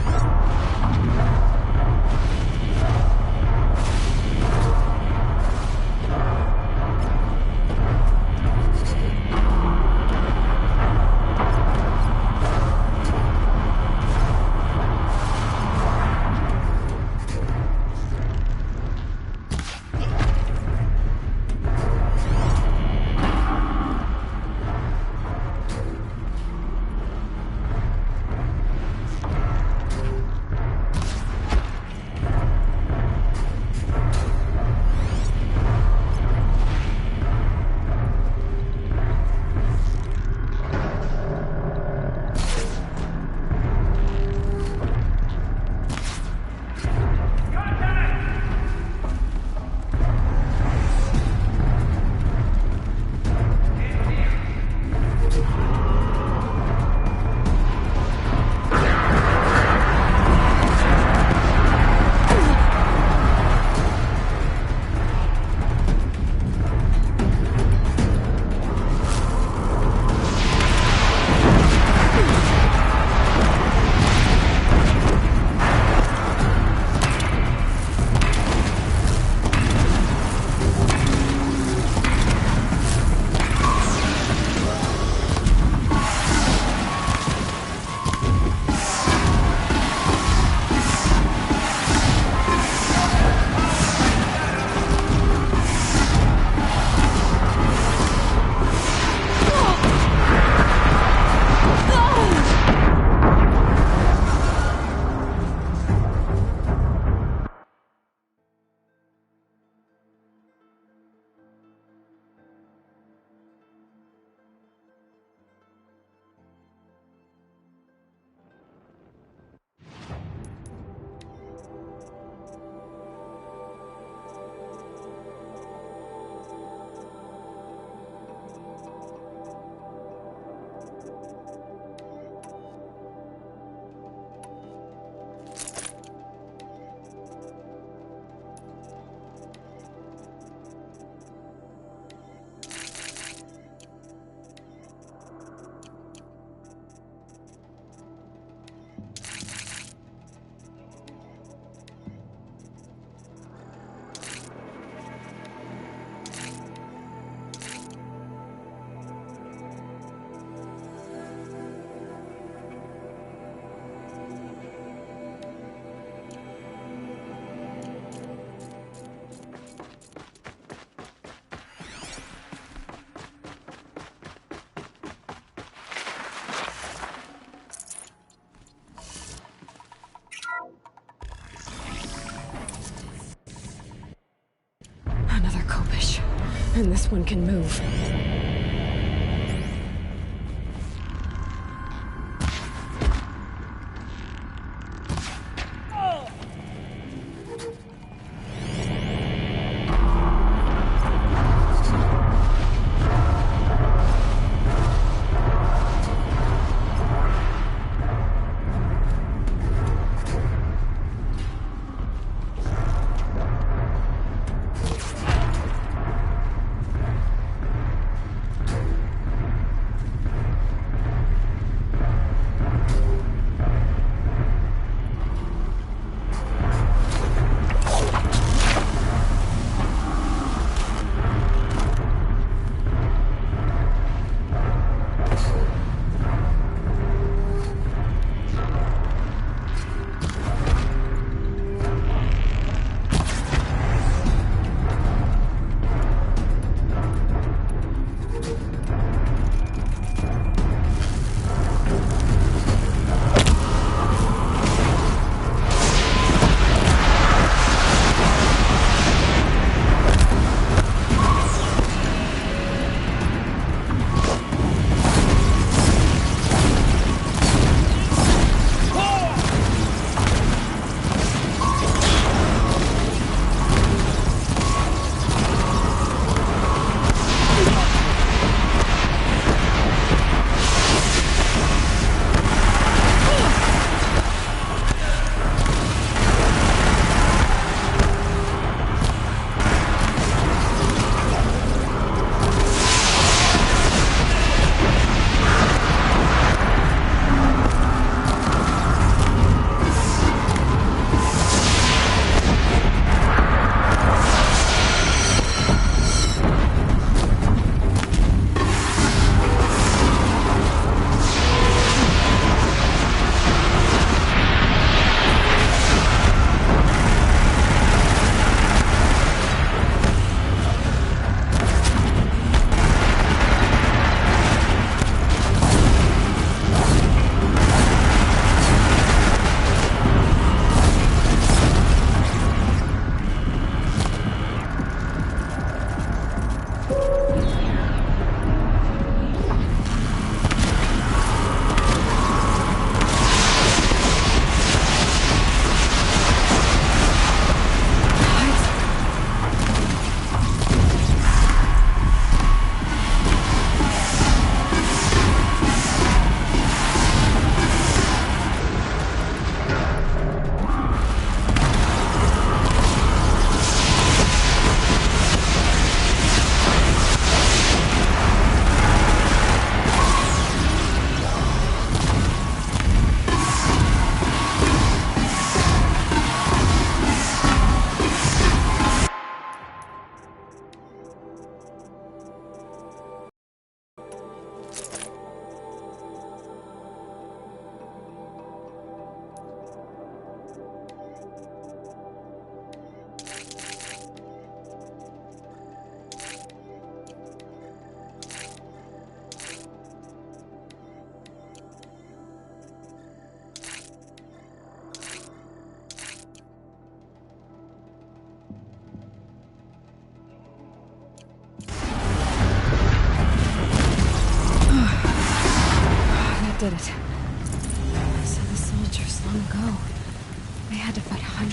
And this one can move.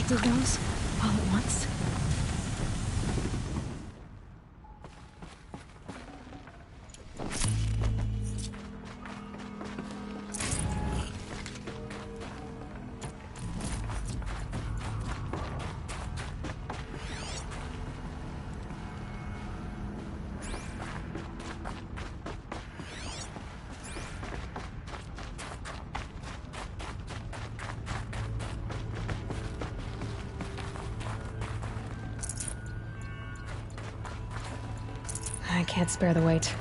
hundreds of those all at once? I can't spare the weight.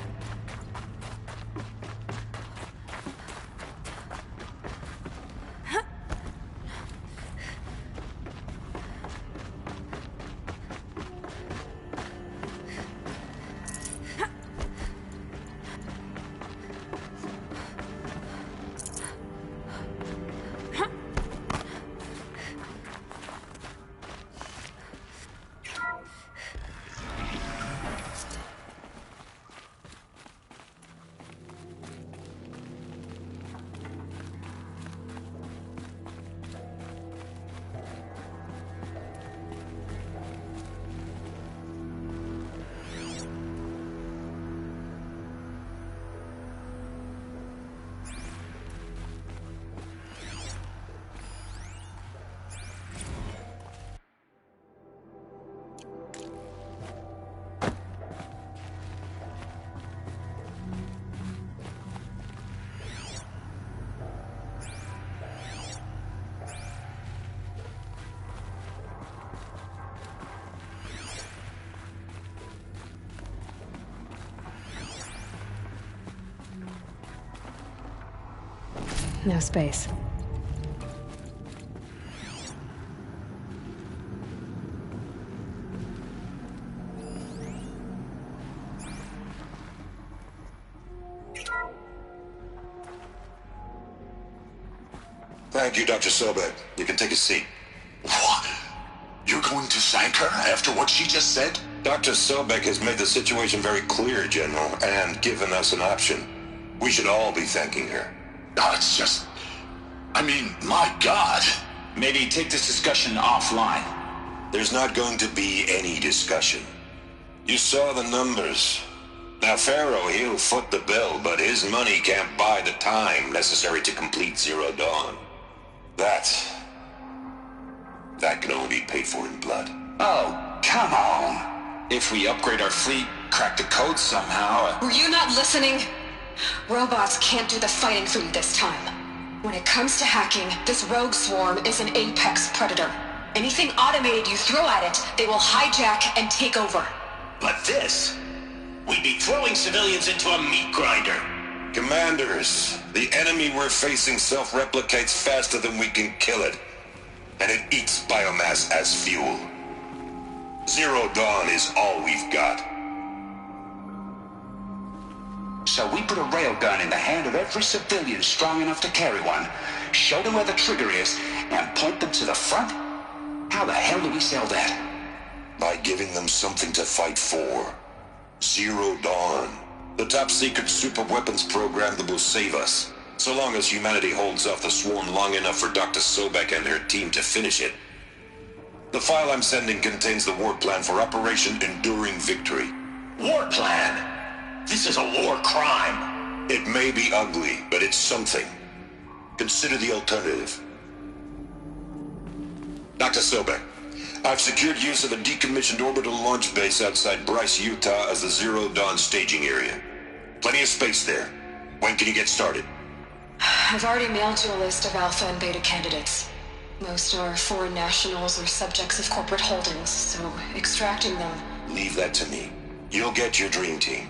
No space. Thank you, Dr. Sobek. You can take a seat. What? You're going to thank her after what she just said? Dr. Sobek has made the situation very clear, General, and given us an option. We should all be thanking her. No, it's just... I mean, my God. Maybe take this discussion offline. There's not going to be any discussion. You saw the numbers. Now, Pharaoh, he'll foot the bill, but his money can't buy the time necessary to complete Zero Dawn. That can only be paid for in blood. Oh, come on. If we upgrade our fleet, crack the code somehow... Were you not listening? Robots can't do the fighting for you this time. When it comes to hacking, this rogue swarm is an apex predator. Anything automated you throw at it, they will hijack and take over. But this... we'd be throwing civilians into a meat grinder. Commanders, the enemy we're facing self-replicates faster than we can kill it. And it eats biomass as fuel. Zero Dawn is all we've got. So we put a railgun in the hand of every civilian strong enough to carry one, show them where the trigger is, and point them to the front? How the hell do we sell that? By giving them something to fight for. Zero Dawn. The top-secret super-weapons program that will save us. So long as humanity holds off the swarm long enough for Dr. Sobek and her team to finish it. The file I'm sending contains the war plan for Operation Enduring Victory. War plan? This is a war crime. It may be ugly, but it's something. Consider the alternative. Dr. Sobek, I've secured use of a decommissioned orbital launch base outside Bryce, Utah as the Zero Dawn staging area. Plenty of space there. When can you get started? I've already mailed you a list of alpha and beta candidates. Most are foreign nationals or subjects of corporate holdings, so extracting them... Leave that to me. You'll get your dream team.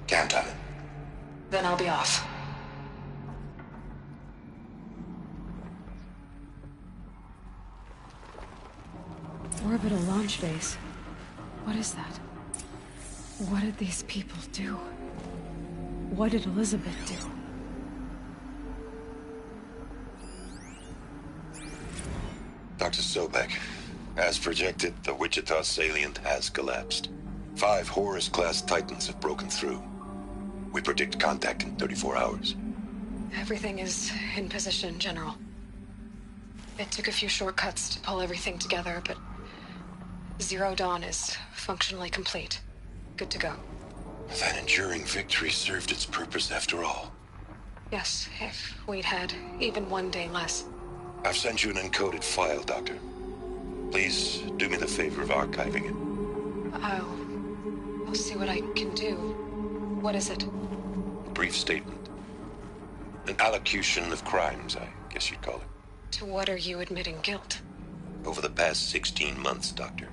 Count on it. Then I'll be off. Orbital launch base. What is that? What did these people do? What did Elizabeth do? Dr. Sobek, as projected, the Wichita salient has collapsed. 5 Horus-class Titans have broken through. We predict contact in 34 hours. Everything is in position, General. It took a few shortcuts to pull everything together, but Zero Dawn is functionally complete. Good to go. That enduring victory served its purpose after all. Yes, if we'd had even one day less. I've sent you an encoded file, Doctor. Please do me the favor of archiving it. I'll see what I can do. What is it? A brief statement. An allocution of crimes, I guess you'd call it. To what are you admitting guilt? Over the past 16 months, Doctor,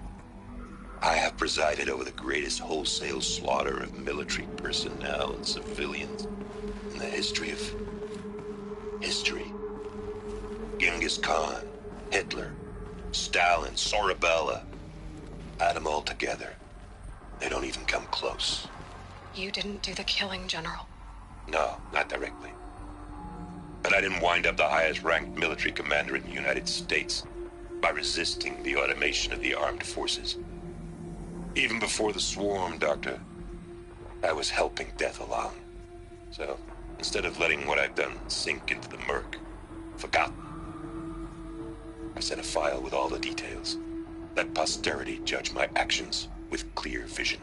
I have presided over the greatest wholesale slaughter of military personnel and civilians in the history of history. Genghis Khan, Hitler, Stalin, Sorabella. Add them all together. They don't even come close. You didn't do the killing, General. No, not directly. But I didn't wind up the highest-ranked military commander in the United States by resisting the automation of the armed forces. Even before the swarm, Doctor, I was helping death along. So, instead of letting what I've done sink into the murk, forgotten, I sent a file with all the details. Let posterity judge my actions with clear vision.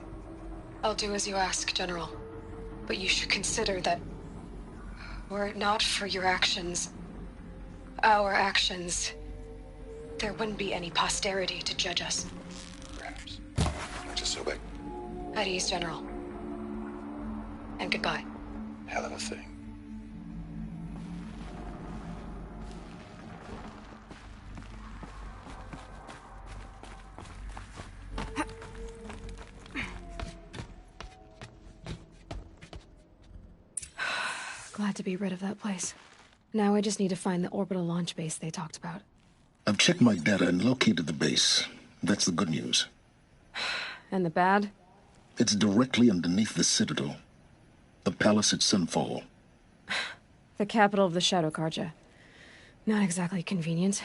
I'll do as you ask, General. But you should consider that were it not for your actions, our actions, there wouldn't be any posterity to judge us. Perhaps. Just so back. At ease, General. And goodbye. Hell of a thing. Glad to be rid of that place. Now I just need to find the orbital launch base they talked about. I've checked my data and located the base. That's the good news. And the bad? It's directly underneath the Citadel. The palace at Sunfall. The capital of the Shadow Carja. Not exactly convenient.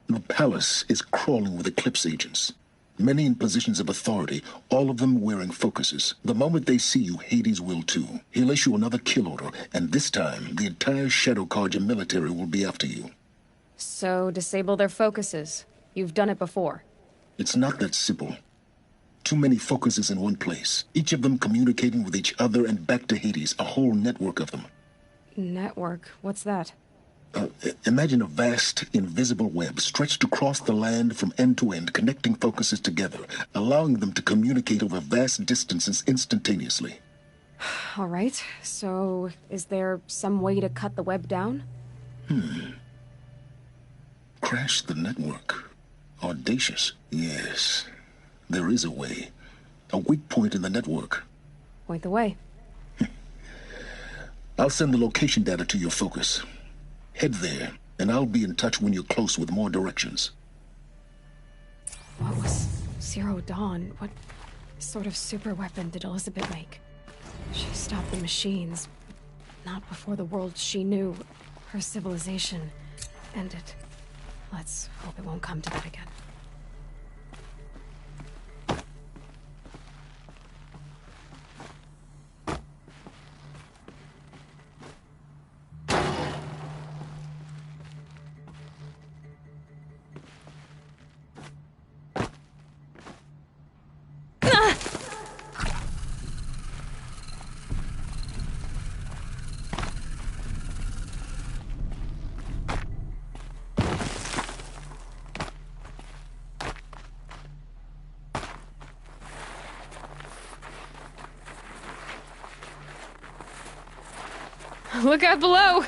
The palace is crawling with Eclipse agents. Many in positions of authority, all of them wearing focuses. The moment they see you, Hades will too. He'll issue another kill order, and this time, the entire Shadow Carja military will be after you. So, disable their focuses. You've done it before. It's not that simple. Too many focuses in one place, each of them communicating with each other and back to Hades, a whole network of them. Network? What's that? Imagine a vast, invisible web stretched across the land from end to end, connecting focuses together, allowing them to communicate over vast distances instantaneously. All right, so is there some way to cut the web down? Crash the network. Audacious. Yes, there is a way. A weak point in the network. Point the way. I'll send the location data to your focus. Head there, and I'll be in touch when you're close with more directions. What was Zero Dawn? What sort of super weapon did Elizabeth make? She stopped the machines, but not before the world she knew, her civilization, ended. Let's hope it won't come to that again. Look out below!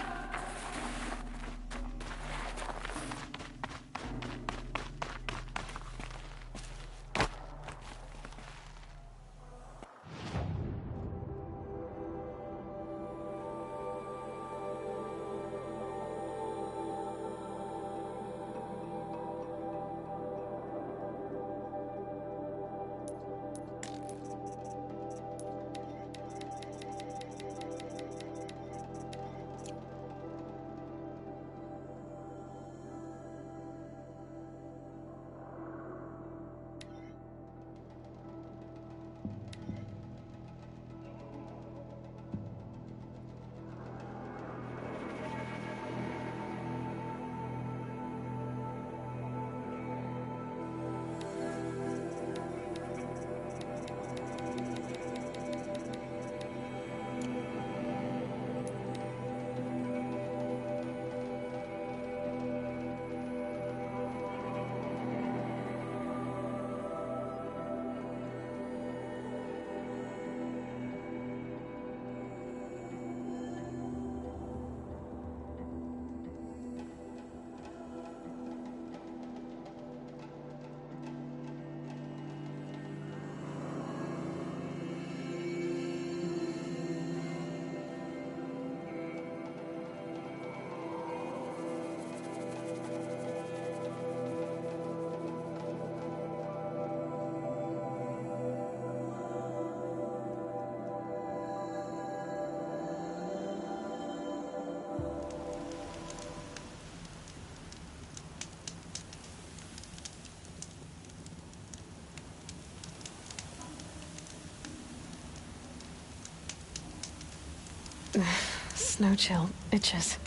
Snow chill itches.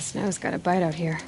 The snow's got a bite out here.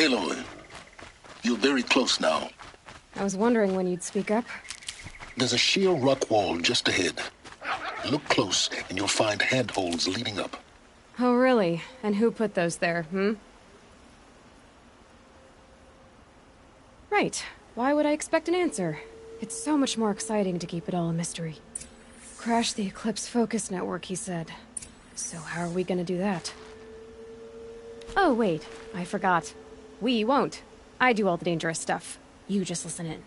Aloy, you're very close now. I was wondering when you'd speak up. There's a sheer rock wall just ahead. Look close, and you'll find handholds leading up. Oh, really? And who put those there, Right. Why would I expect an answer? It's so much more exciting to keep it all a mystery. Crash the Eclipse Focus Network, he said. So how are we gonna do that? Oh, wait. I forgot. We won't. I do all the dangerous stuff. You just listen in.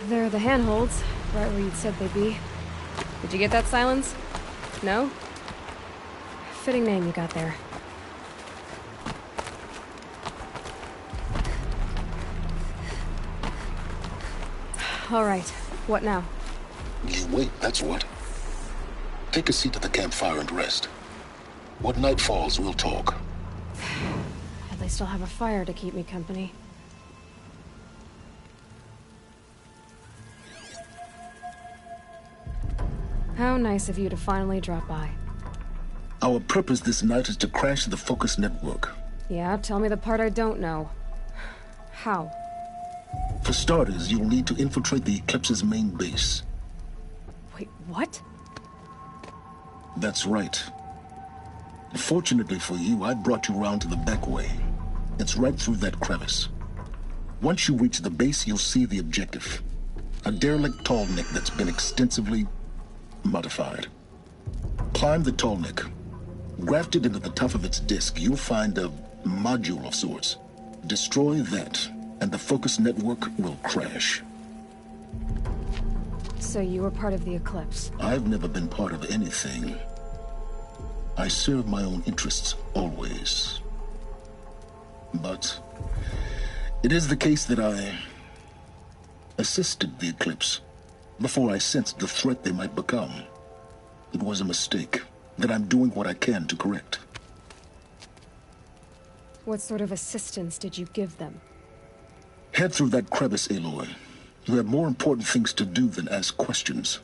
They're the handholds, right where you'd said they'd be. Did you get that, Silence? No? Fitting name you got there. All right, what now? You wait, that's what. Take a seat at the campfire and rest. When night falls, we'll talk. At least I'll have a fire to keep me company. How nice of you to finally drop by. Our purpose this night is to crash the Focus network. Yeah, tell me the part I don't know. How? For starters, you'll need to infiltrate the Eclipse's main base. Wait, what? That's right. Fortunately for you, I brought you round to the back way. It's right through that crevice. Once you reach the base, you'll see the objective. A derelict tall neck that's been extensively modified. Climb the tall neck. Grafted into the top of its disk, you'll find a module of sorts. Destroy that, and the Focus network will crash. So you were part of the Eclipse? I've never been part of anything. I serve my own interests, always. But it is the case that I assisted the Eclipse before I sensed the threat they might become. It was a mistake that I'm doing what I can to correct. What sort of assistance did you give them? Head through that crevice, Aloy. You have more important things to do than ask questions.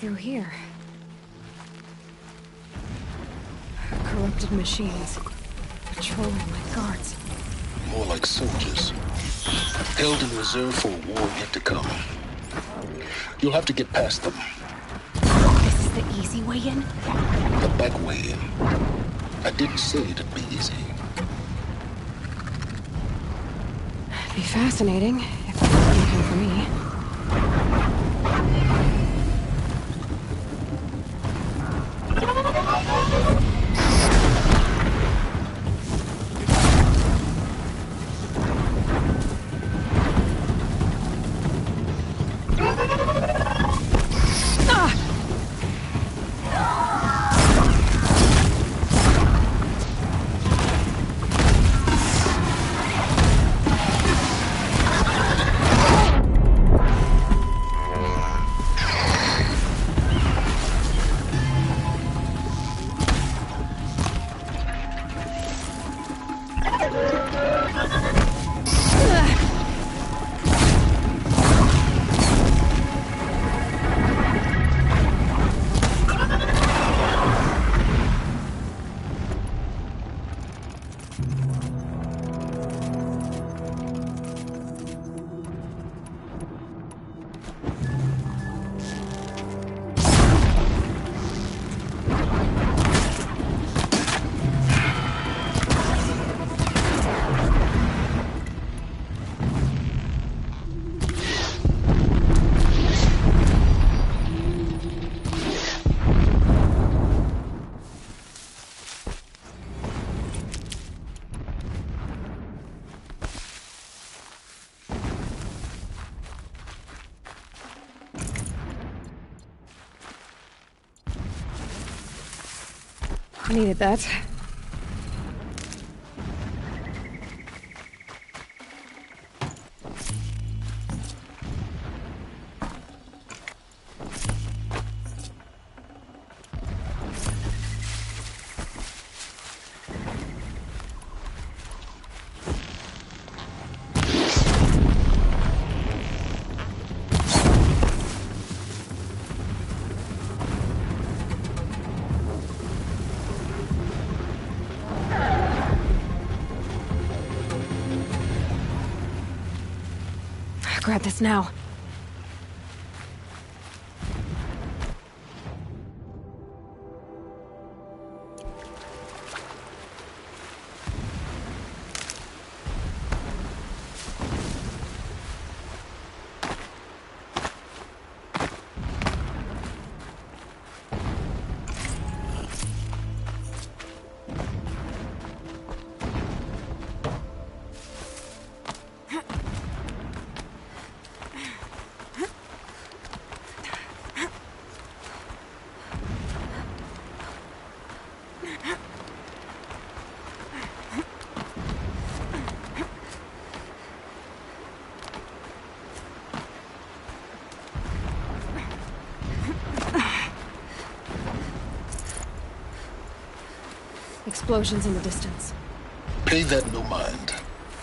Through here. Corrupted machines. Patrolling like guards. More like soldiers. Held in reserve for a war yet to come. You'll have to get past them. This is the easy way in? The back way in. I didn't say it'd be easy. It'd be fascinating if it were looking for me. Needed that. Grab this now. Explosions in the distance. Pay that no mind.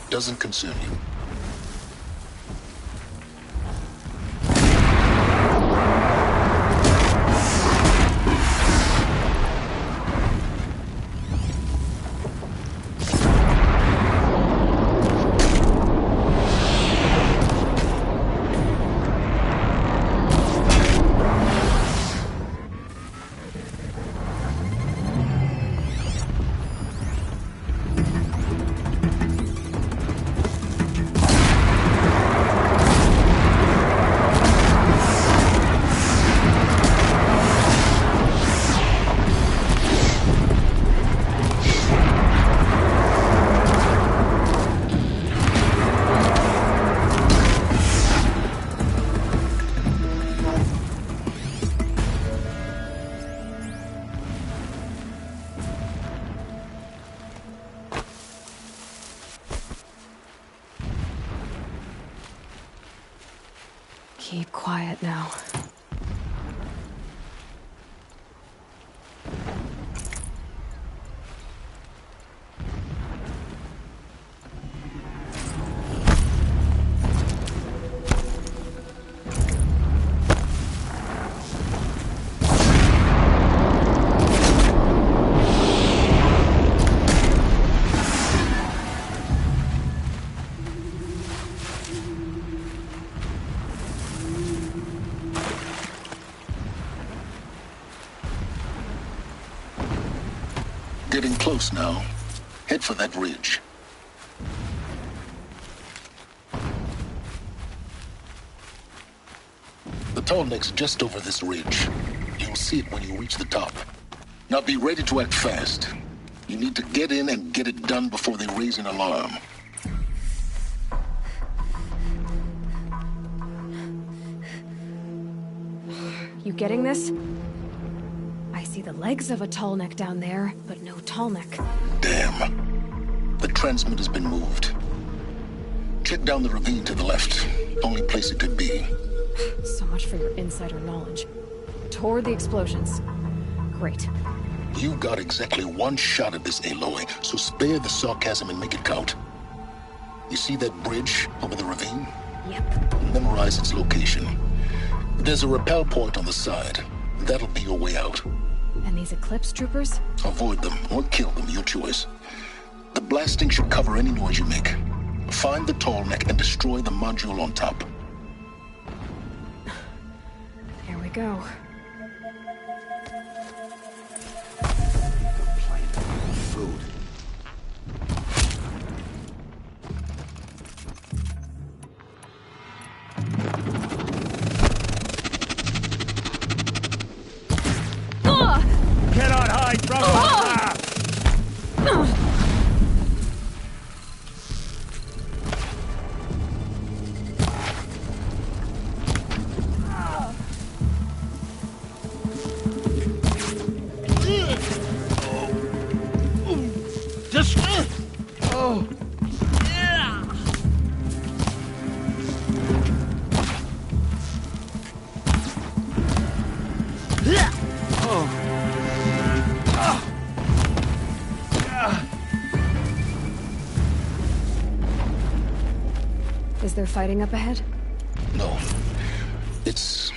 Doesn't concern you. Keep quiet now. Getting close now. Head for that ridge. The tall neck's just over this ridge. You'll see it when you reach the top. Now be ready to act fast. You need to get in and get it done before they raise an alarm. You getting this? I see the legs of a tall neck down there, but no tall neck. Damn. The transmitter's been moved. Check down the ravine to the left. Only place it could be. So much for your insider knowledge. Toward the explosions. Great. You got exactly one shot at this, Aloy, so spare the sarcasm and make it count. You see that bridge over the ravine? Yep. Memorize its location. There's a rappel point on the side. That'll be your way out. And these Eclipse troopers? Avoid them or kill them, your choice. The blasting should cover any noise you make. Find the tall neck and destroy the module on top. Here we go. Food. Cannot hide from her! there fighting up ahead? No. It's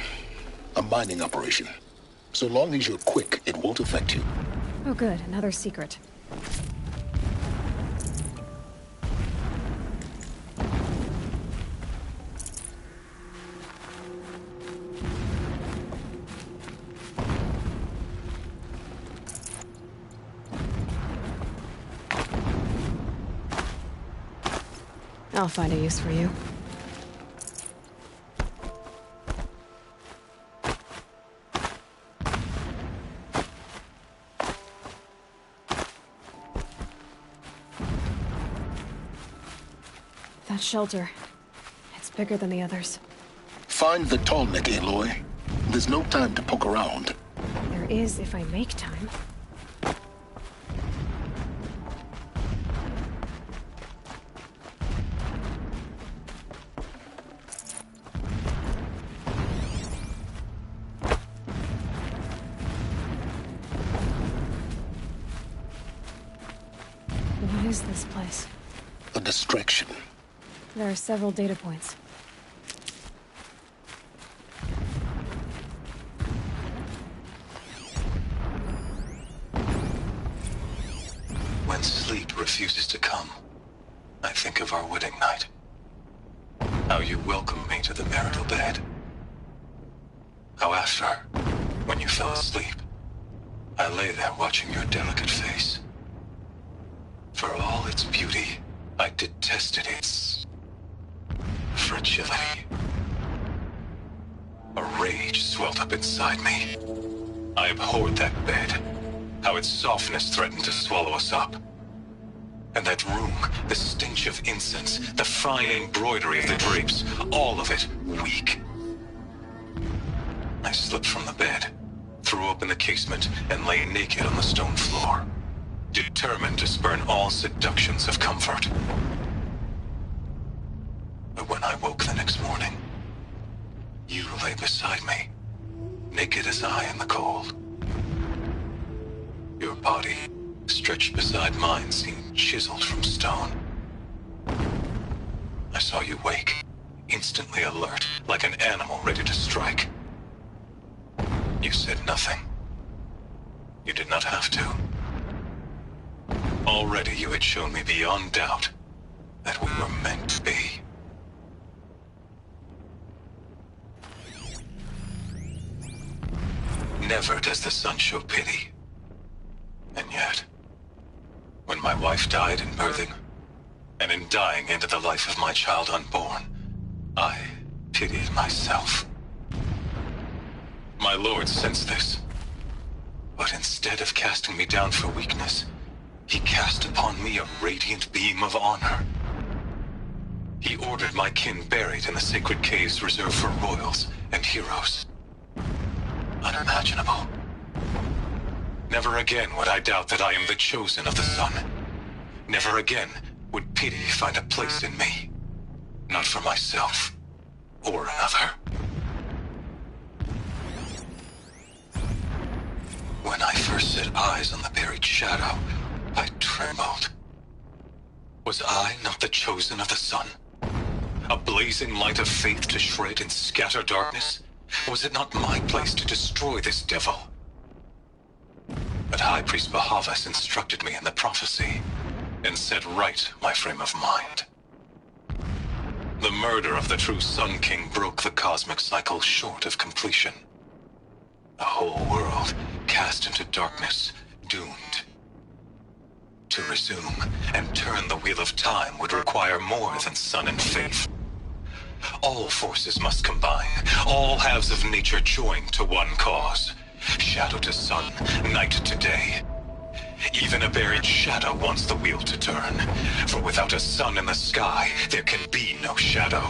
a mining operation. So long as you're quick, it won't affect you. Oh good, another secret. I'll find a use for you. That shelter. It's bigger than the others. Find the tall neck, Aloy. There's no time to poke around. There is if I make time. What is this place? A distraction. There are several data points. When sleep refuses to come, I think of our wedding night. How you welcomed me to the marital bed. How after, when you fell asleep, I lay there watching your delicate face. For all its beauty, I detested its fragility. A rage swelled up inside me. I abhorred that bed, how its softness threatened to swallow us up. And that room, the stench of incense, the fine embroidery of the drapes, all of it weak. I slipped from the bed, threw open the casement, and lay naked on the stone floor, determined to spurn all seductions of comfort. But when I woke the next morning, you lay beside me, naked as I in the cold. Your body, stretched beside mine, seemed chiseled from stone. I saw you wake, instantly alert, like an animal ready to strike. You said nothing. You did not have to. Already you had shown me beyond doubt that we were meant to be. Never does the sun show pity. And yet, when my wife died in birthing, and in dying into the life of my child unborn, I pitied myself. My lord sensed this, but instead of casting me down for weakness, he cast upon me a radiant beam of honor. He ordered my kin buried in the sacred caves reserved for royals and heroes. Unimaginable. Never again would I doubt that I am the chosen of the sun. Never again would pity find a place in me. Not for myself, or another. When I first set eyes on the buried shadow, I trembled. Was I not the chosen of the sun? A blazing light of faith to shred and scatter darkness? Was it not my place to destroy this devil? But High Priest Bahavas instructed me in the prophecy, and set right my frame of mind. The murder of the true Sun King broke the cosmic cycle short of completion. The whole world cast into darkness, doomed. To resume and turn the wheel of time would require more than sun and faith. All forces must combine, all halves of nature join to one cause. Shadow to sun, night to day. Even a buried shadow wants the wheel to turn, for without a sun in the sky, there can be no shadow.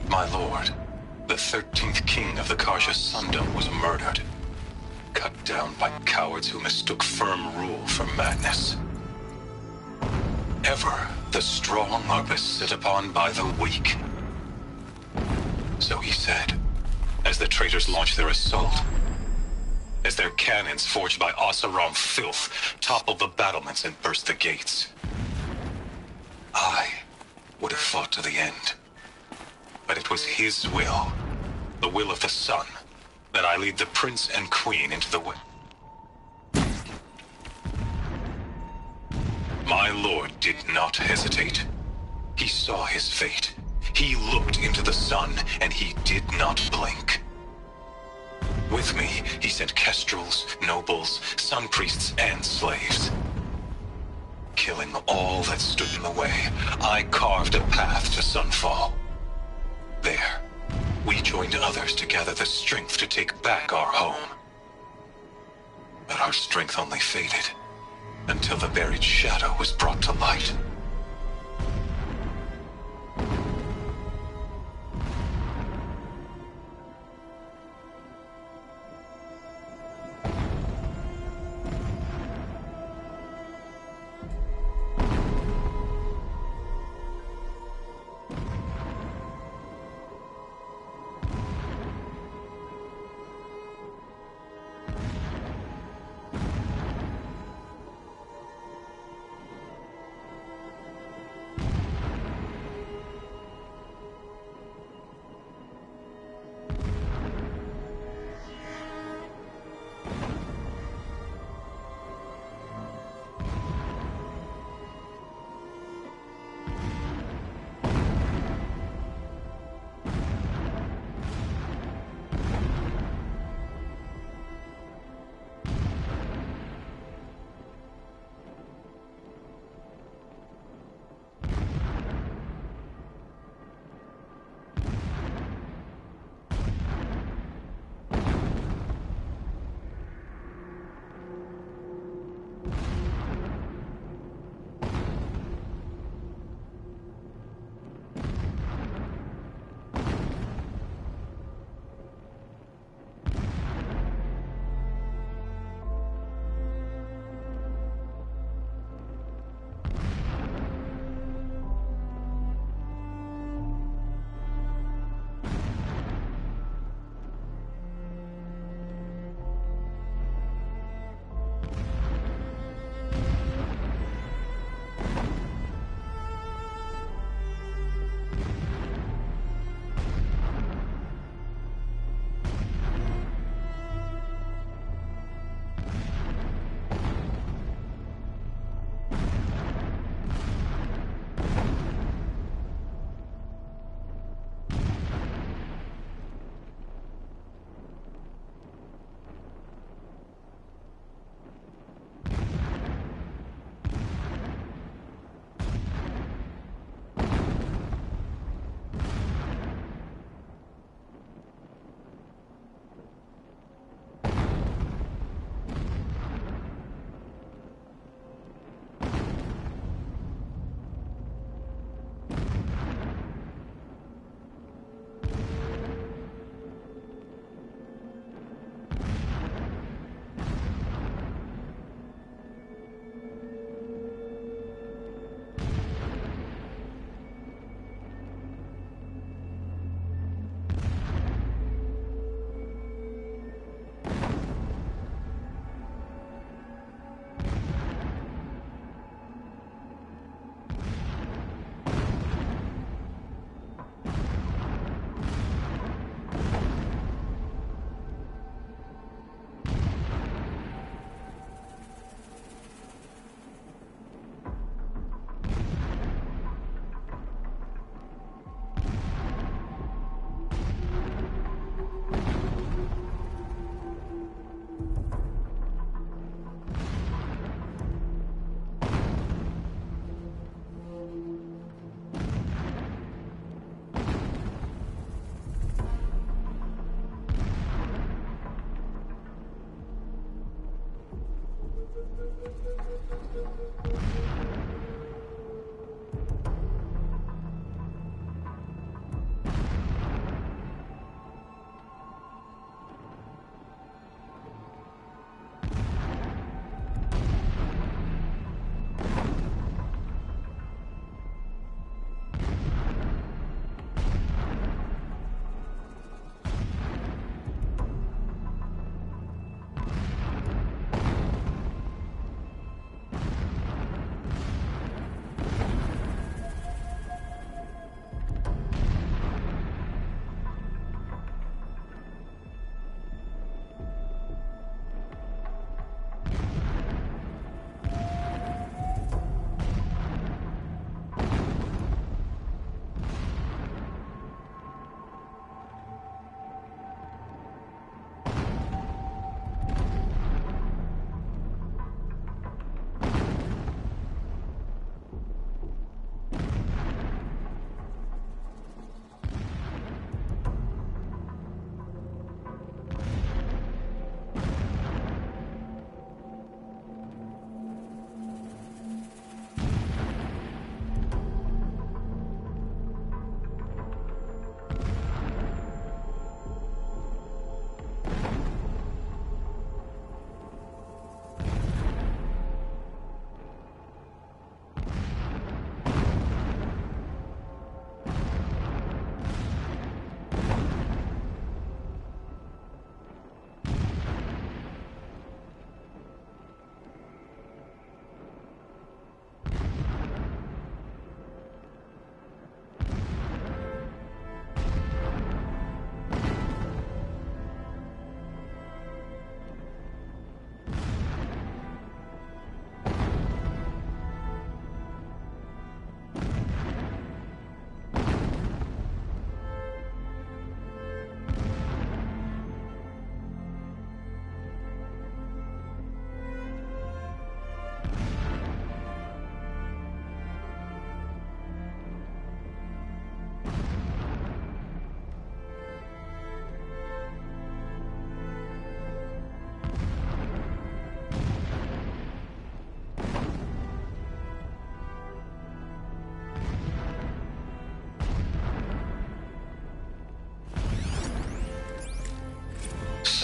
My lord, the 13th king of the Karja Sundom was murdered. Cut down by cowards who mistook firm rule for madness. Ever the strong are beset upon by the weak. So he said, as the traitors launched their assault. as their cannons forged by Oseram filth toppled the battlements and burst the gates. I would have fought to the end. But it was his will, the will of the sun, that I lead the prince and queen into the way. My lord did not hesitate. He saw his fate. He looked into the sun, and he did not blink. With me, he sent kestrels, nobles, sun priests, and slaves. Killing all that stood in the way, I carved a path to Sunfall. There, we joined others to gather the strength to take back our home. But our strength only faded, until the buried shadow was brought to light.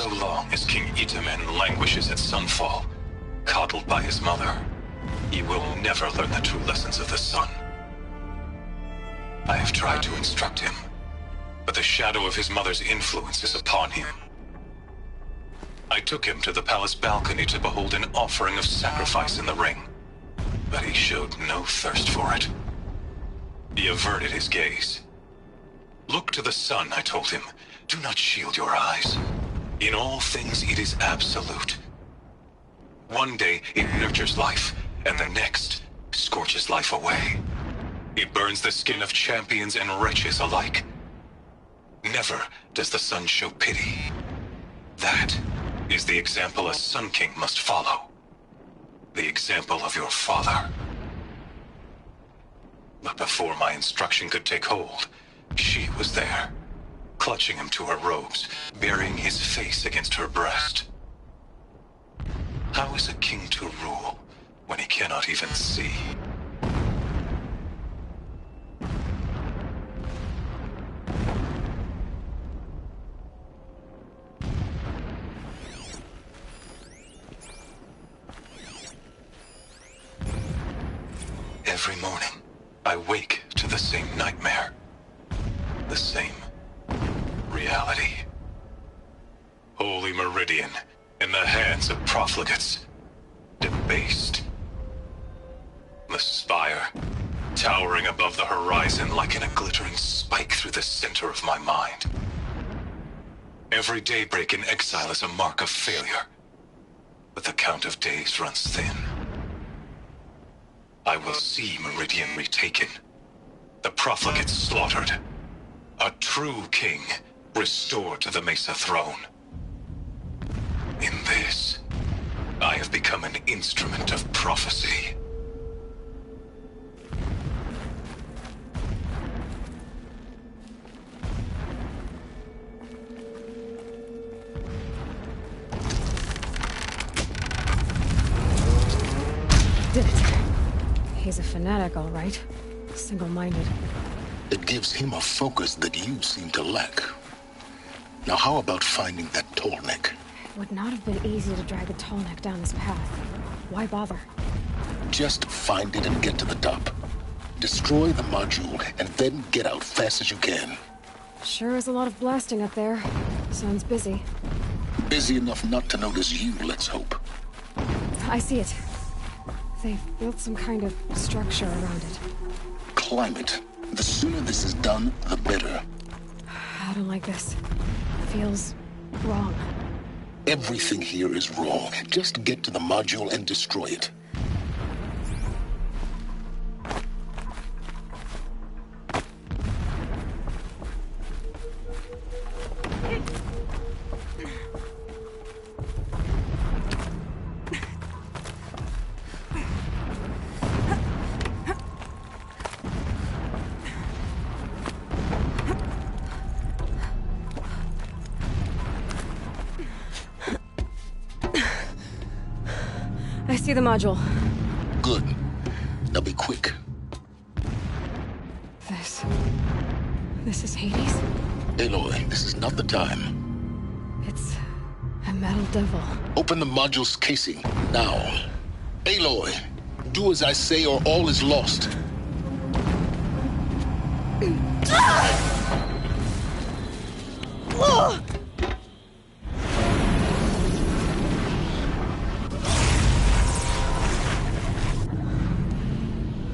So long as King Itamen languishes at Sunfall, coddled by his mother, he will never learn the true lessons of the sun. I have tried to instruct him, but the shadow of his mother's influence is upon him. I took him to the palace balcony to behold an offering of sacrifice in the ring, but he showed no thirst for it. He averted his gaze. Look to the sun, I told him. Do not shield your eyes. In all things, it is absolute. One day, it nurtures life, and the next, scorches life away. It burns the skin of champions and wretches alike. Never does the sun show pity. That is the example a Sun King must follow. The example of your father. But before my instruction could take hold, she was there, clutching him to her robes, burying his face against her breast. How is a king to rule when he cannot even see? Every morning, I wake to the same nightmare. The same reality. Holy Meridian in the hands of profligates. Debased. The spire, towering above the horizon like a glittering spike through the center of my mind. Every daybreak in exile is a mark of failure, but the count of days runs thin. I will see Meridian retaken, the profligates slaughtered, a true king restored to the Mesa throne. In this, I have become an instrument of prophecy. Did it. He's a fanatic, all right. Single-minded. It gives him a focus that you seem to lack. Now how about finding that tallneck? It would not have been easy to drag a tallneck down this path. Why bother? Just find it and get to the top. Destroy the module and then get out fast as you can. Sure is a lot of blasting up there. Sounds busy. Busy enough not to notice you, let's hope. I see it. They've built some kind of structure around it. Climb it. The sooner this is done, the better. I don't like this. Feels wrong. Everything here is wrong. Just get to the module and destroy it. I see the module. Good. Now be quick. This is Hades? Aloy, this is not the time. It's a metal devil. Open the module's casing, now. Aloy, do as I say or all is lost.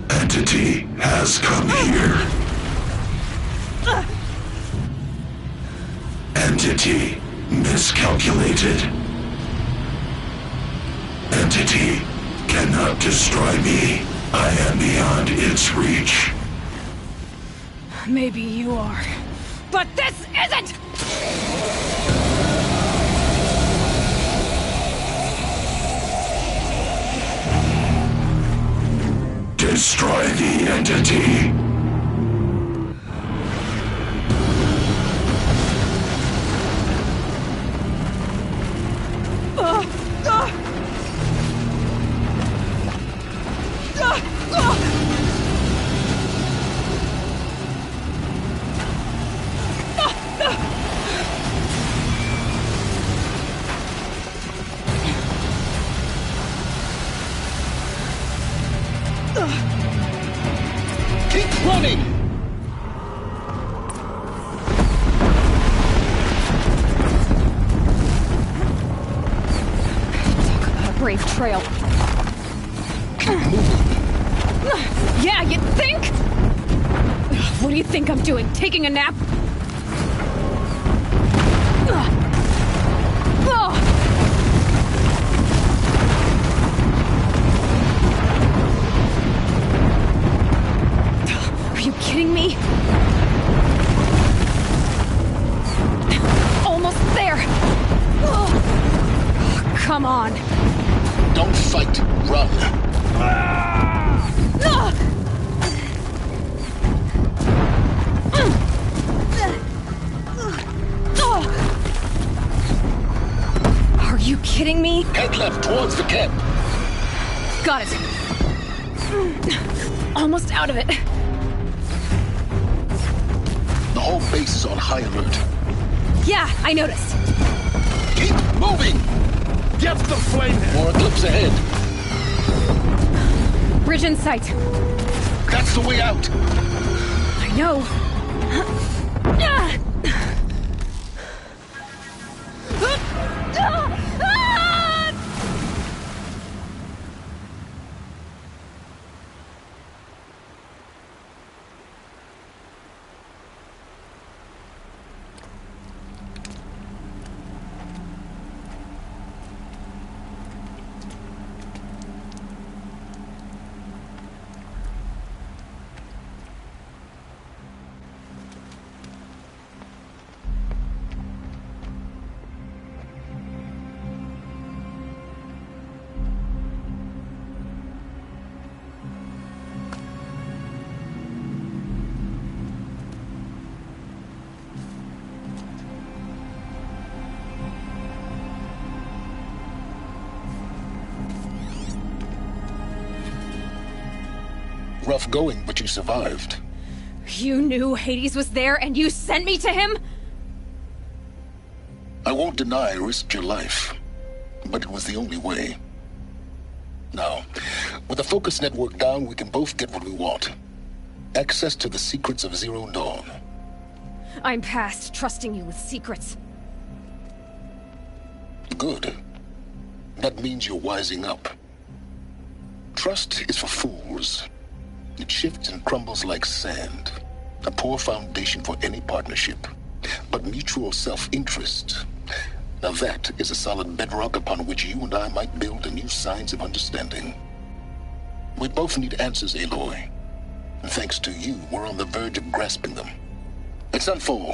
Entity has come here. Entity miscalculated. Entity cannot destroy me. I am beyond its reach. Maybe you are, but this isn't! Destroy the entity. trail. Yeah, you think? What do you think I'm doing? Taking a nap? Are you kidding me? Almost there! Come on. Don't fight. Run. Are you kidding me? Head left towards the camp. Got it. Almost out of it. The whole base is on high alert. Yeah, I noticed. Keep moving! Get the flame! More eclipse ahead. Bridge in sight. That's the way out. I know. Rough going, but you survived. You knew Hades was there and you sent me to him? I won't deny I risked your life, but it was the only way. Now, with the focus network down, we can both get what we want. Access to the secrets of Zero Dawn. I'm past trusting you with secrets. Good. That means you're wising up. Trust is for fools. It shifts and crumbles like sand. A poor foundation for any partnership. But mutual self-interest. Now that is a solid bedrock upon which you and I might build a new science of understanding. We both need answers, Aloy. And thanks to you, we're on the verge of grasping them. At Sunfall,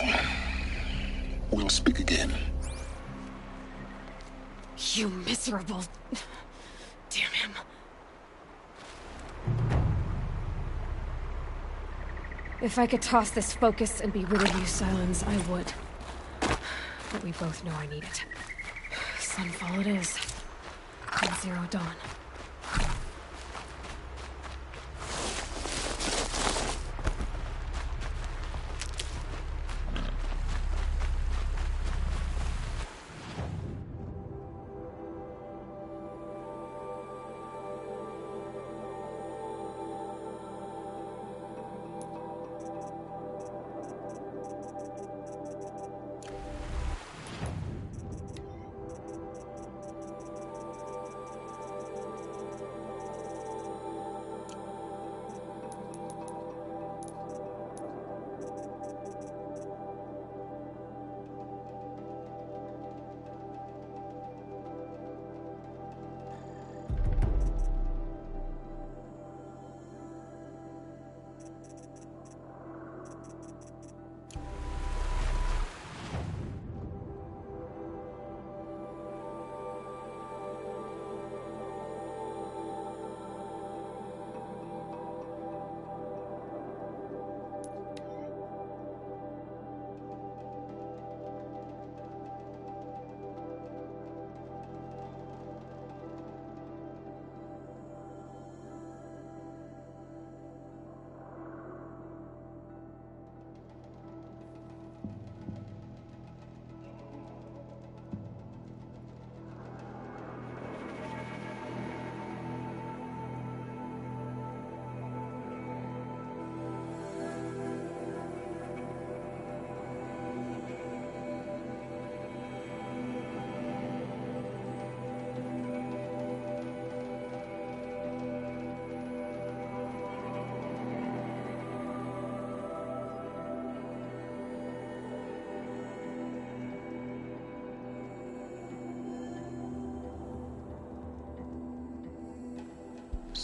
we'll speak again. You miserable... Damn him. If I could toss this focus and be rid of you, Silence, I would. But we both know I need it. Sunfall it is. And Zero Dawn.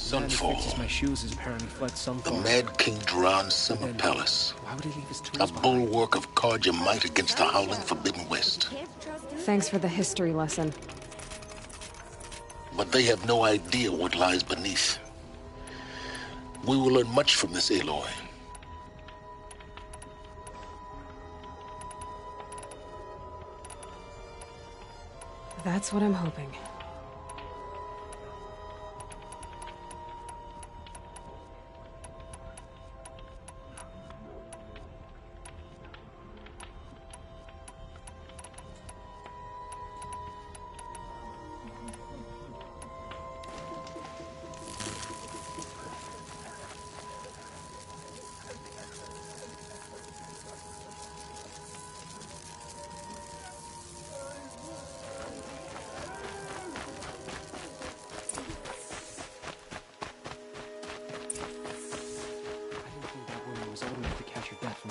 Sunfall. The man who fixes my shoes has apparently fled Sunfall. The Mad King Duran's summer palace. Why would he leave his tools A behind? bulwark of Carja might against the howling Forbidden West. Thanks for the history lesson. But they have no idea what lies beneath. We will learn much from this, Aloy. That's what I'm hoping.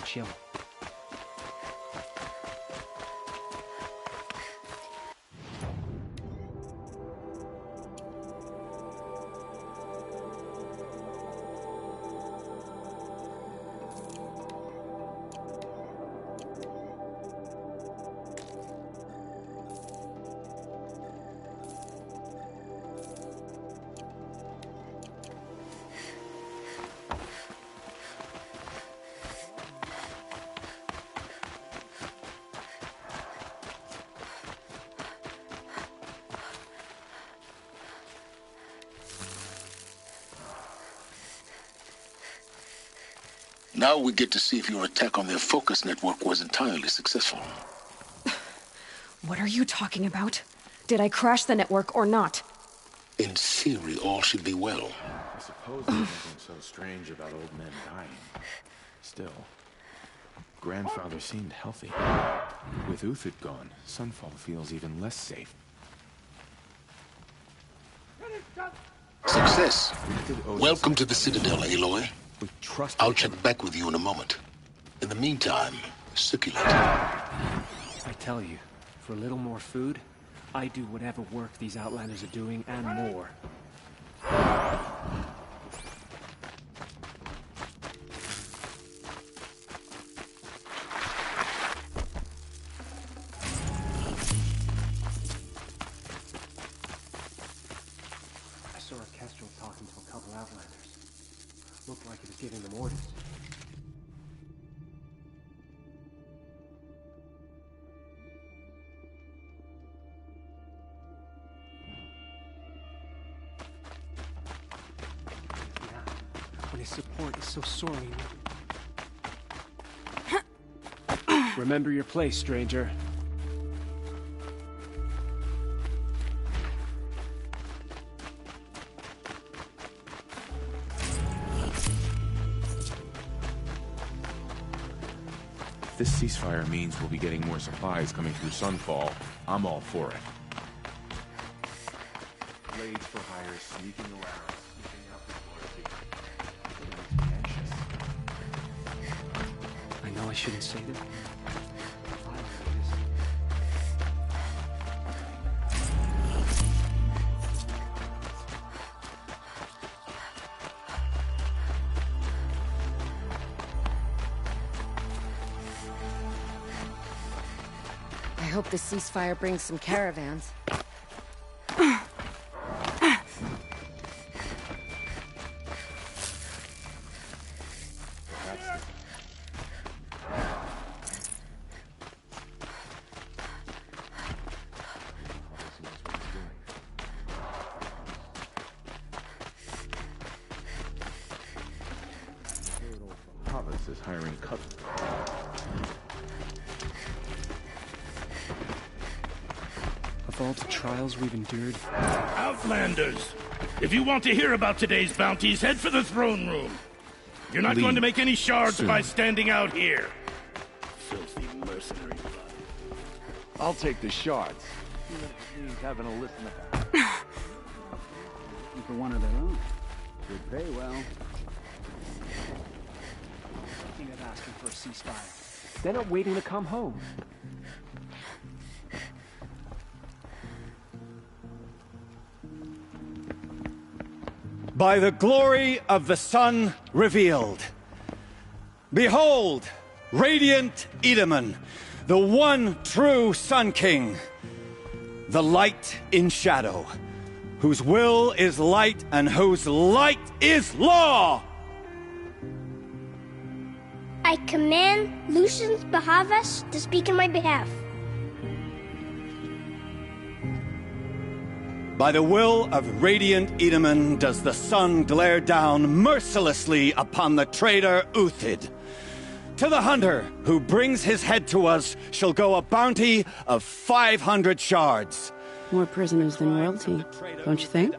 Chill. Now we get to see if your attack on their focus network was entirely successful. What are you talking about? Did I crash the network or not? In theory, all should be well. I suppose there's nothing so strange about old men dying. Still, grandfather seemed healthy. With Uthid gone, Sunfall feels even less safe. Success. Welcome to the Citadel, Aloy. I'll check back with you in a moment. In the meantime, circulate. I tell you, for a little more food, I do whatever work these Outlanders are doing and more. I saw a Kestrel talking to a couple Outlanders. Looked like he was giving them orders. When his support is so sorely needed. Remember your place, stranger. If this ceasefire means we'll be getting more supplies coming through Sunfall, I'm all for it. Blades for hire, sneaking around, sneaking out before it makes me anxious. I know I shouldn't say that. I hope the ceasefire brings some caravans. Havis is hiring cut. Of all the trials we've endured... Outlanders! If you want to hear about today's bounties, head for the throne room. You're not going to make any shards by standing out here. Filthy mercenary blood. I'll take the shards. He's having a listen about it. For one of their own. They pay well. Thinking of asking for a ceasefire. They're not waiting to come home. By the glory of the sun revealed. Behold, radiant Edaman, the one true Sun King. The light in shadow, whose will is light and whose light is law! I command Lucius Bahavas to speak in my behalf. By the will of radiant Edaman does the sun glare down mercilessly upon the traitor Uthid. To the hunter who brings his head to us shall go a bounty of 500 shards. More prisoners than royalty, don't you think?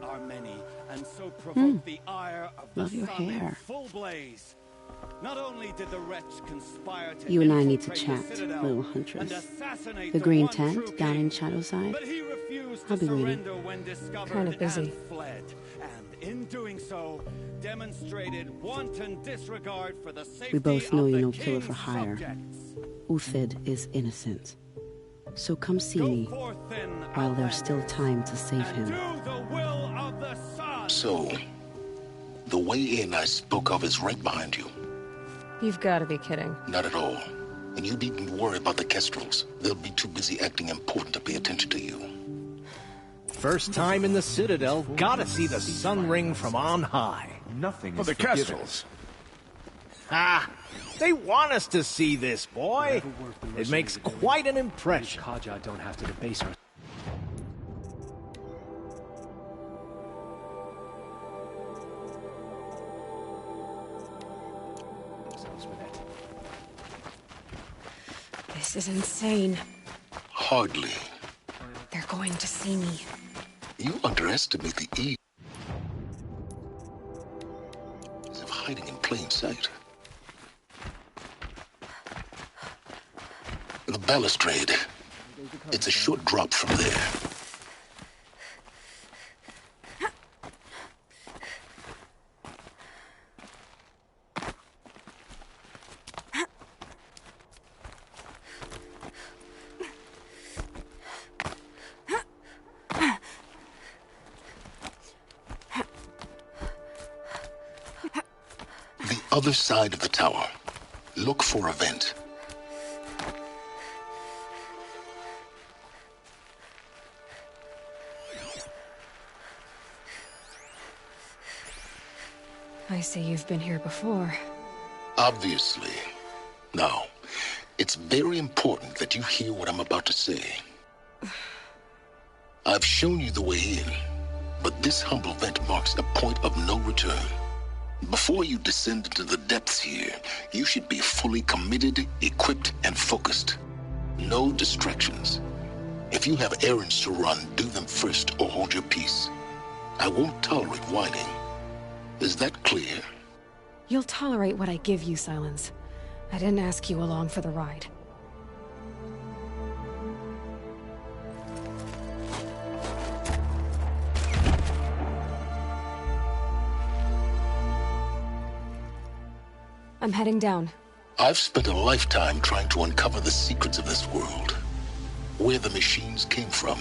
Love your hair. Not only did the wretch conspire to You and I need to chat, little huntress. The green tent down in Shadowside? I'll be waiting. Kind of busy. And in doing so, demonstrated wanton disregard for the safety We both know of you're the no killer for king's hire. subjects. Uthid is innocent. So come see me while there's still time to save him. So, the way in I spoke of is right behind you. You've got to be kidding. Not at all. And you needn't worry about the Kestrels. They'll be too busy acting important to pay attention to you. First time in the Citadel, gotta see the sun ring from on high. Nothing For is the forgiven. Kestrels. Ha! They want us to see this, boy. It makes quite an impression. Kaja don't have to debase her. This is insane. Hardly. They're going to see me. You underestimate the ease of hiding in plain sight. The balustrade. It's a short drop from there. The other side of the tower. Look for a vent. I see you've been here before. Obviously. Now, it's very important that you hear what I'm about to say. I've shown you the way in, but this humble vent marks a point of no return. Before you descend into the depths here, you should be fully committed, equipped, and focused. No distractions. If you have errands to run, do them first or hold your peace. I won't tolerate whining. Is that clear? You'll tolerate what I give you, Silence. I didn't ask you along for the ride. I'm heading down. I've spent a lifetime trying to uncover the secrets of this world. Where the machines came from.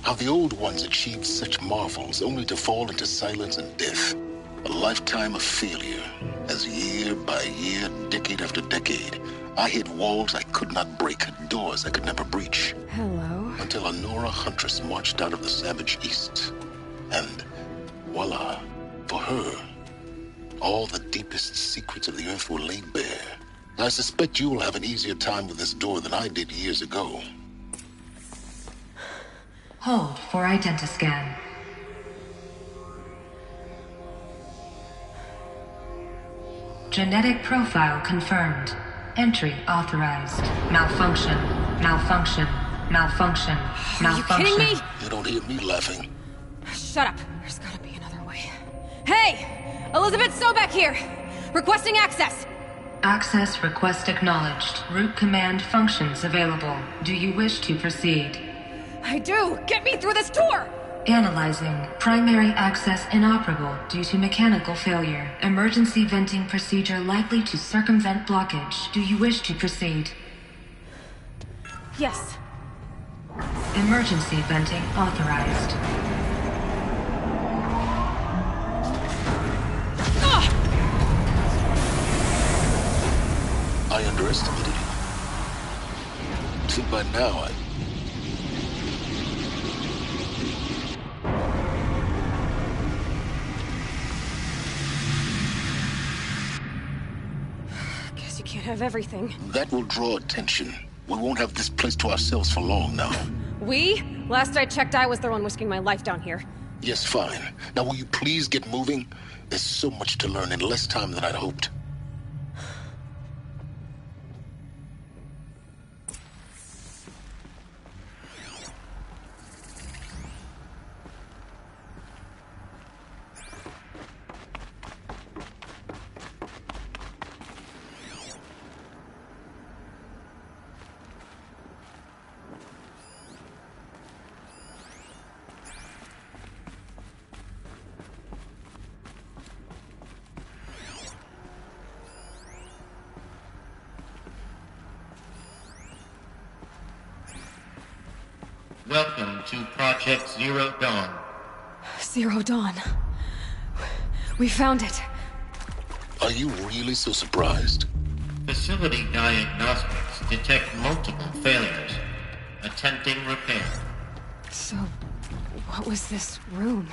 How the old ones achieved such marvels only to fall into silence and death. A lifetime of failure, as year by year, decade after decade, I hit walls I could not break, doors I could never breach. Hello? Until a Nora huntress marched out of the savage east. And voila, for her, all the deepest secrets of the earth were laid bare. I suspect you will have an easier time with this door than I did years ago. Hold for identiscan. Genetic profile confirmed. Entry authorized. Malfunction. Malfunction. Malfunction. Malfunction. Are you kidding me? You don't hear me laughing. Shut up. There's gotta be another way. Hey! Elizabeth Sobek here! Requesting access! Access request acknowledged. Root command functions available. Do you wish to proceed? I do! Get me through this door! Analyzing. Primary access inoperable due to mechanical failure. Emergency venting procedure likely to circumvent blockage. Do you wish to proceed? Yes. Emergency venting authorized. I underestimated you. See, by now, Guess you can't have everything. That will draw attention. We won't have this place to ourselves for long now. We? Last I checked, I was the one risking my life down here. Yes, fine. Now will you please get moving? There's so much to learn in less time than I'd hoped. Welcome to Project Zero Dawn. Zero Dawn. We found it. Are you really so surprised? Facility diagnostics detect multiple failures. Attempting repair. So, what was this room?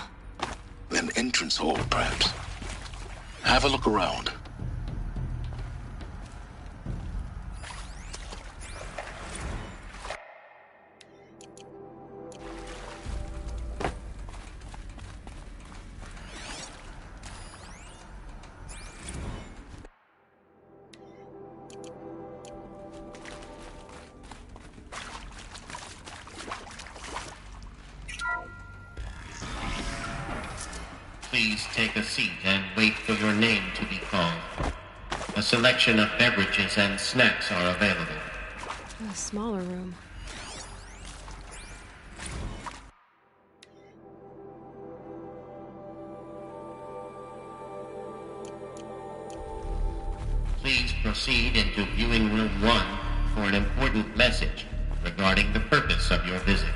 An entrance hall, perhaps. Have a look around. Please take a seat and wait for your name to be called. A selection of beverages and snacks are available. A smaller room. Please proceed into viewing room 1 for an important message regarding the purpose of your visit.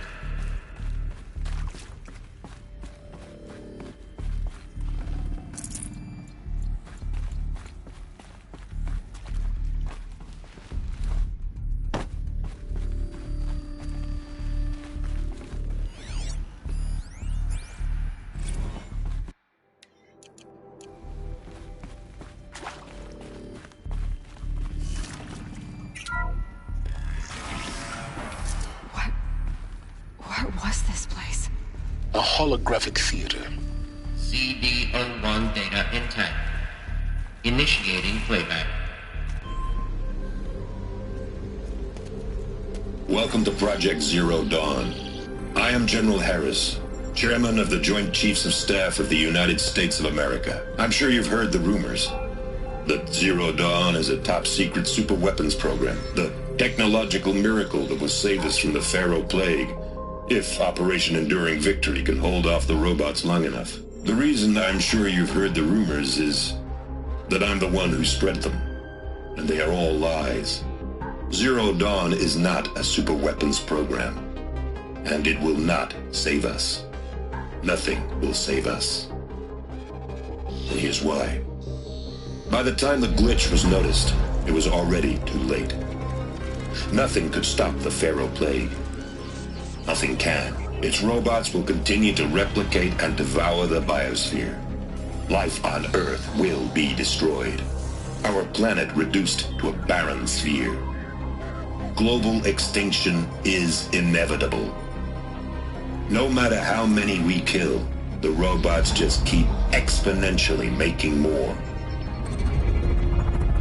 What was this place? A holographic theater. CD01 data intact. Initiating playback. Welcome to Project Zero Dawn. I am General Harris, Chairman of the Joint Chiefs of Staff of the United States of America. I'm sure you've heard the rumors that Zero Dawn is a top-secret superweapons program, the technological miracle that will save us from the Pharaoh Plague, if Operation Enduring Victory can hold off the robots long enough. The reason I'm sure you've heard the rumors is that I'm the one who spread them, and they are all lies. Zero Dawn is not a superweapons program, and it will not save us. Nothing will save us. And here's why. By the time the glitch was noticed, it was already too late. Nothing could stop the Pharaoh Plague. Nothing can. Its robots will continue to replicate and devour the biosphere. Life on Earth will be destroyed. Our planet reduced to a barren sphere. Global extinction is inevitable. No matter how many we kill, the robots just keep exponentially making more.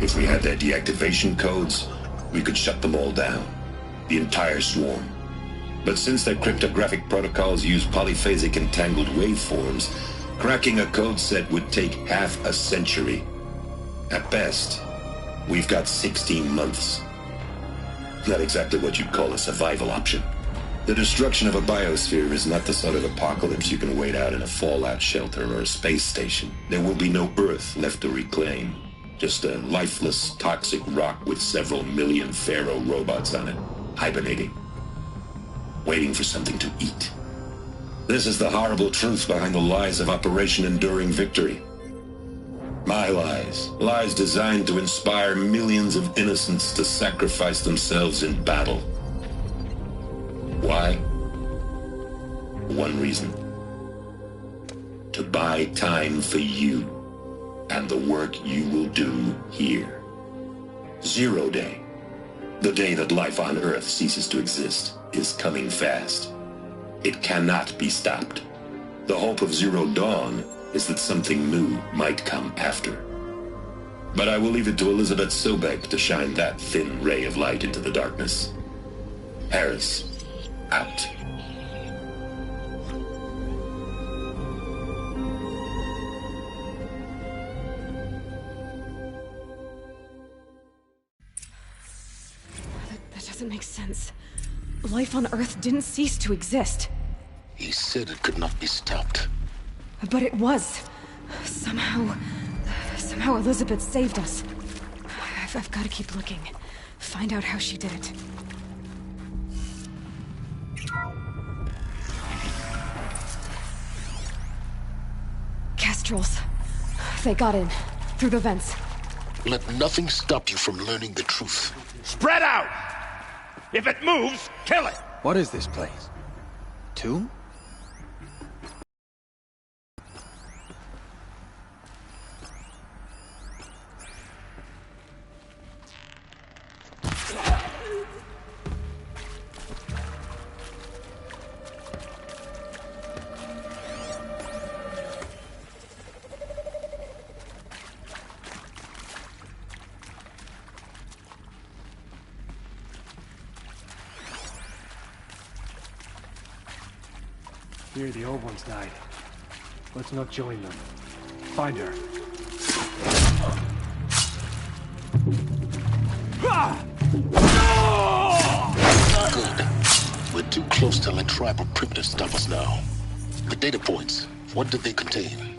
If we had their deactivation codes, we could shut them all down. The entire swarm. But since their cryptographic protocols use polyphasic entangled waveforms, cracking a code set would take half a century. At best, we've got 16 months. Not exactly what you'd call a survival option. The destruction of a biosphere is not the sort of apocalypse you can wait out in a fallout shelter or a space station. There will be no Earth left to reclaim. Just a lifeless, toxic rock with several million Pharaoh robots on it, hibernating. Waiting for something to eat. This is the horrible truth behind the lies of Operation Enduring Victory. My lies. Lies designed to inspire millions of innocents to sacrifice themselves in battle. Why? One reason. To buy time for you and the work you will do here. 0 Day. The day that life on Earth ceases to exist is coming fast. It cannot be stopped. The hope of Zero Dawn is that something new might come after. But I will leave it to Elizabeth Sobek to shine that thin ray of light into the darkness. Harris, out. That doesn't make sense. Life on Earth didn't cease to exist. He said it could not be stopped. But it was. Somehow Elizabeth saved us. I've got to keep looking. Find out how she did it. Kestrels. They got in. Through the vents. Let nothing stop you from learning the truth. Spread out! If it moves, kill it! What is this place? Tomb? Here, the old ones died. Let's not join them. Find her. Good. We're too close to let tribal primitives stop us now. The data points, what did they contain?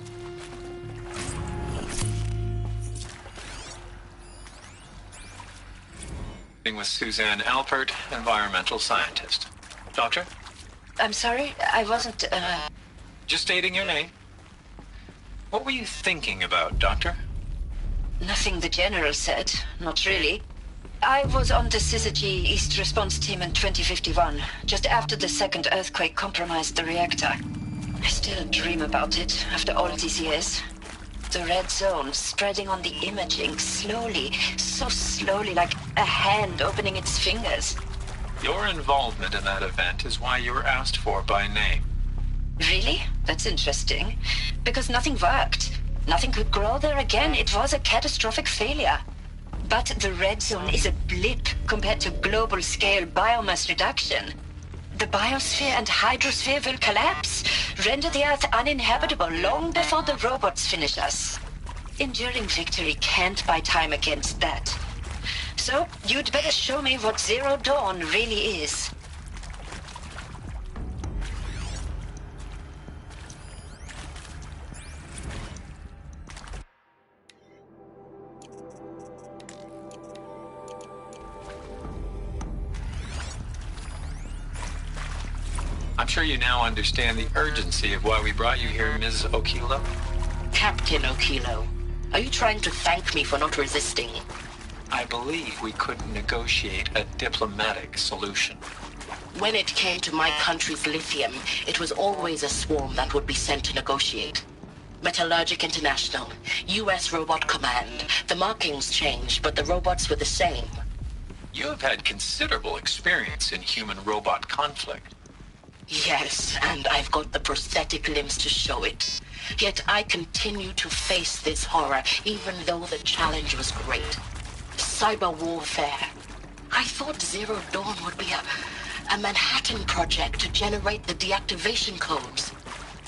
With Suzanne Alpert, environmental scientist. Doctor? I'm sorry, I wasn't, Just stating your name. What were you thinking about, Doctor? Nothing the General said. Not really. I was on the Syzygy East Response Team in 2051, just after the second earthquake compromised the reactor. I still dream about it, after all these years. The red zone spreading on the imaging, slowly, so slowly, like a hand opening its fingers. Your involvement in that event is why you were asked for by name. Really? That's interesting. Because nothing worked. Nothing could grow there again. It was a catastrophic failure. But the red zone is a blip compared to global-scale biomass reduction. The biosphere and hydrosphere will collapse, render the Earth uninhabitable long before the robots finish us. Enduring victory can't buy time against that. So, you'd better show me what Zero Dawn really is. I'm sure you now understand the urgency of why we brought you here, Ms. Okilo. Captain Okilo, are you trying to thank me for not resisting? I believe we couldn't negotiate a diplomatic solution. When it came to my country's lithium, it was always a swarm that would be sent to negotiate. Metallurgic International, U.S. Robot Command. The markings changed, but the robots were the same. You have had considerable experience in human-robot conflict. Yes, and I've got the prosthetic limbs to show it. Yet I continue to face this horror, even though the challenge was great. Cyber warfare. I thought Zero Dawn would be a Manhattan project to generate the deactivation codes.